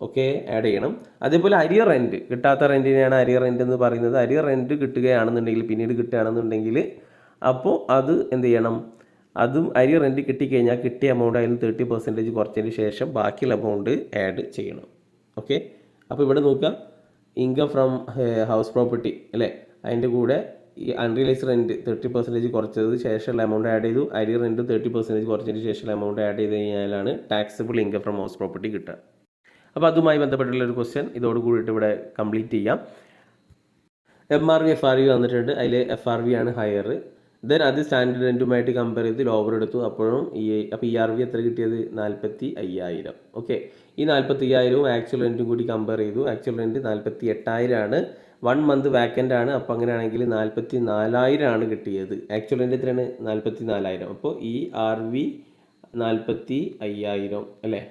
ഓക്കെ, ആഡ് ചെയ്യണം. അതേപോലെ അരിയർ റെൻറ്റ്, കിട്ടാത്ത റെൻറ്റിനെയാണ് അരിയർ റെൻറ്റ് എന്ന് പറയുന്നത്. അരിയർ റെൻറ്റ് കിട്ടുകയാണെന്നുണ്ടെങ്കിൽ, പിന്നീട് കിട്ടുകയാണെന്നുണ്ടെങ്കിൽ, അപ്പോൾ അത് എന്ത് ചെയ്യണം? അതും അരിയർ റെൻറ്റ് കിട്ടിക്കഴിഞ്ഞാൽ കിട്ടിയ എമൗണ്ട് അതിൽ 30% കുറച്ചതിന് ശേഷം ബാക്കിയുള്ള എമൗണ്ട് ആഡ് ചെയ്യണം. ഓക്കെ, അപ്പോൾ ഇവിടെ നോക്കുക, ഇൻകം ഫ്രം ഹൗസ് പ്രോപ്പർട്ടി അല്ലേ, അതിൻ്റെ കൂടെ ഈ അൺറിയലൈസ്ഡ് റെൻറ്റ് 30% കുറച്ചത് ശേഷമുള്ള എമൗണ്ട് ആഡ് ചെയ്തു. അരിയർ റെൻറ്റ് 30% കുറച്ചതിന് ശേഷമുള്ള എമൗണ്ട് ആഡ് ചെയ്ത് കഴിഞ്ഞാലാണ് taxable income from house property കിട്ടുക. അപ്പോൾ അതുമായി ബന്ധപ്പെട്ടുള്ളൊരു ക്വസ്റ്റ്യൻ ഇതോട് കൂടിയിട്ട് ഇവിടെ കംപ്ലീറ്റ് ചെയ്യാം. MRV FRV വന്നിട്ടുണ്ട്. അതിൽ FRV ആണ് ഹയർ. ദെൻ അത് സ്റ്റാൻഡേർഡ് റെൻറ്റുമായിട്ട് കമ്പയർ ചെയ്ത് ലോവർ എടുത്തു. അപ്പോഴും അപ്പോൾ ERV എത്ര കിട്ടിയത്? 45,000. ഓക്കെ, ഈ 45,000 ആക്ച്വൽ റെൻറ്റും കൂടി കമ്പയർ ചെയ്തു. ആക്ച്വൽ റെൻറ്റ് 48,000 ആണ്. 1 മന്ത് വാക്കൻ്റ് ആണ്. അപ്പോൾ അങ്ങനെയാണെങ്കിൽ 44,000 ആണ് കിട്ടിയത്. ആക്ച്വൽ റെൻറ്റ് എത്രയാണ്? 44,000. അപ്പോൾ ERV 45,000 അല്ലേ?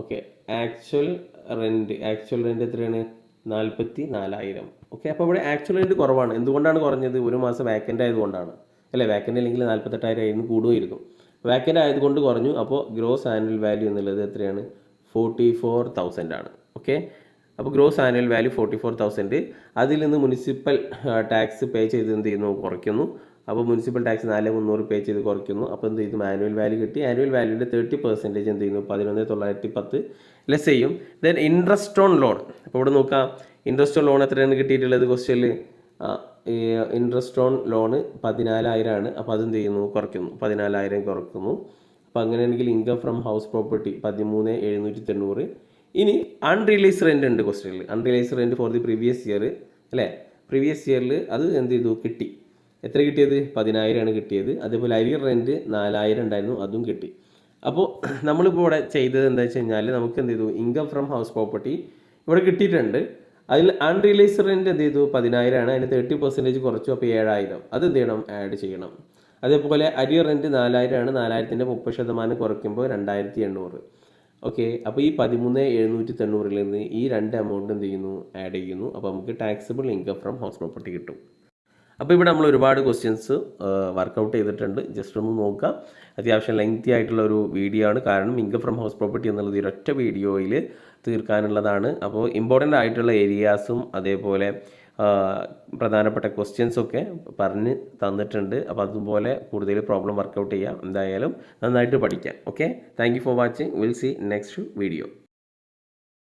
ഓക്കെ, ആക്ച്വൽ റെൻറ്റ് എത്രയാണ്? 44,000. ഓക്കെ, അപ്പോൾ ഇവിടെ ആക്ച്വൽ റെൻറ്റ് കുറവാണ്. എന്തുകൊണ്ടാണ് കുറഞ്ഞത്? ഒരു മാസം വാക്കൻ്റ് ആയതുകൊണ്ടാണ് അല്ലേ? വാക്കൻ്റ് അല്ലെങ്കിൽ 48,000 കൂടുമായിരുന്നു. വാക്കൻ്റ് ആയതുകൊണ്ട് കുറഞ്ഞു. അപ്പോൾ ഗ്രോസ് ആനുവൽ വാല്യൂ എന്നുള്ളത് എത്രയാണ്? 44,000 ആണ്. ഓക്കെ, അപ്പോൾ ഗ്രോസ് ആനുവൽ വാല്യൂ 44,000. അതിൽ നിന്ന് മുനിസിപ്പൽ ടാക്സ് പേ ചെയ്ത് എന്ത് ചെയ്യുന്നു? കുറയ്ക്കുന്നു. അപ്പോൾ മുനിസിപ്പൽ ടാക്സ് 4,300 പേ ചെയ്ത് കുറയ്ക്കുന്നു. അപ്പോൾ എന്ത് ചെയ്തു? ആനുവൽ വാല്യൂ കിട്ടി. ആനുവൽ വാല്യൂവിൻ്റെ 30% എന്ത് ചെയ്യുന്നു? 11,910 ലെസ് ചെയ്യും. Then interest on loan. അപ്പോൾ ഇവിടെ നോക്കാം, ഇൻട്രസ്റ്റ് ഓൺ ലോൺ എത്രയാണ് കിട്ടിയിട്ടുള്ളത്? ക്വസ്റ്റ്യനിൽ ഇൻട്രസ്റ്റ് ഓൺ ലോണ് 14,000 ആണ്. അപ്പോൾ അതെന്ത് ചെയ്യുന്നു? കുറയ്ക്കുന്നു. 14,000 കുറയ്ക്കുന്നു. അപ്പോൾ അങ്ങനെയാണെങ്കിൽ ഇൻകം ഫ്രം ഹൗസ് പ്രോപ്പർട്ടി 13,790. ഇനി അൺറിയലൈസ്ഡ് റെൻറ്റ് ഉണ്ട് ക്വസ്റ്റ്യനിൽ. Unrealised rent for the previous year അല്ലേ? പ്രീവിയസ് ഇയറിൽ അത് എന്ത് ചെയ്തു? കിട്ടി. എത്ര കിട്ടിയത്? 10,000 ആണ് കിട്ടിയത്. അതേപോലെ അരിയർ റെൻറ്റ് 4,000 ഉണ്ടായിരുന്നു, അതും കിട്ടി. അപ്പോൾ നമ്മളിപ്പോൾ ഇവിടെ ചെയ്തത് എന്താ വെച്ച് കഴിഞ്ഞാൽ, നമുക്ക് എന്ത് ചെയ്തു? ഇൻകം ഫ്രം ഹൗസ് പ്രോപ്പർട്ടി ഇവിടെ കിട്ടിയിട്ടുണ്ട്. അതിൽ അൺറിയലൈസ്ഡ് റെൻറ്റ് എന്ത് ചെയ്തു? 10,000 ആണ്. അതിന് 30% കുറച്ചു. അപ്പോൾ 7,000 അത് എന്ത് ചെയ്യണം? ആഡ് ചെയ്യണം. അതേപോലെ അരിയർ റെൻറ്റ് 4,000 ആണ്. 4,000-ൻ്റെ 30% കുറയ്ക്കുമ്പോൾ 2,800. ഓക്കെ, അപ്പോൾ ഈ 13,790 നിന്ന് ഈ 2 എമൗണ്ട് എന്ത് ചെയ്യുന്നു, ആഡ് ചെയ്യുന്നു. അപ്പോൾ നമുക്ക് taxable income from house property കിട്ടും. അപ്പോൾ ഇവിടെ നമ്മൾ ഒരുപാട് ക്വസ്റ്റ്യൻസ് വർക്കൗട്ട് ചെയ്തിട്ടുണ്ട്. ജസ്റ്റ് ഒന്ന് നോക്കാം. അത്യാവശ്യം ലെങ്തി ആയിട്ടുള്ള ഒരു വീഡിയോ ആണ്, കാരണം ഇൻകം ഫ്രം ഹൗസ് പ്രോപ്പർട്ടി എന്നുള്ളത് ഈ ഒറ്റ വീഡിയോയിൽ തീർക്കാനുള്ളതാണ്. അപ്പോൾ ഇമ്പോർട്ടൻ്റ് ആയിട്ടുള്ള ഏരിയാസും അതേപോലെ പ്രധാനപ്പെട്ട ക്വസ്റ്റ്യൻസൊക്കെ പറഞ്ഞ് തന്നിട്ടുണ്ട്. അപ്പോൾ അതുപോലെ കൂടുതൽ പ്രോബ്ലം വർക്കൗട്ട് ചെയ്യാം. എന്തായാലും നന്നായിട്ട് പഠിക്കാം. Okay, thank you for watching. Will see next video.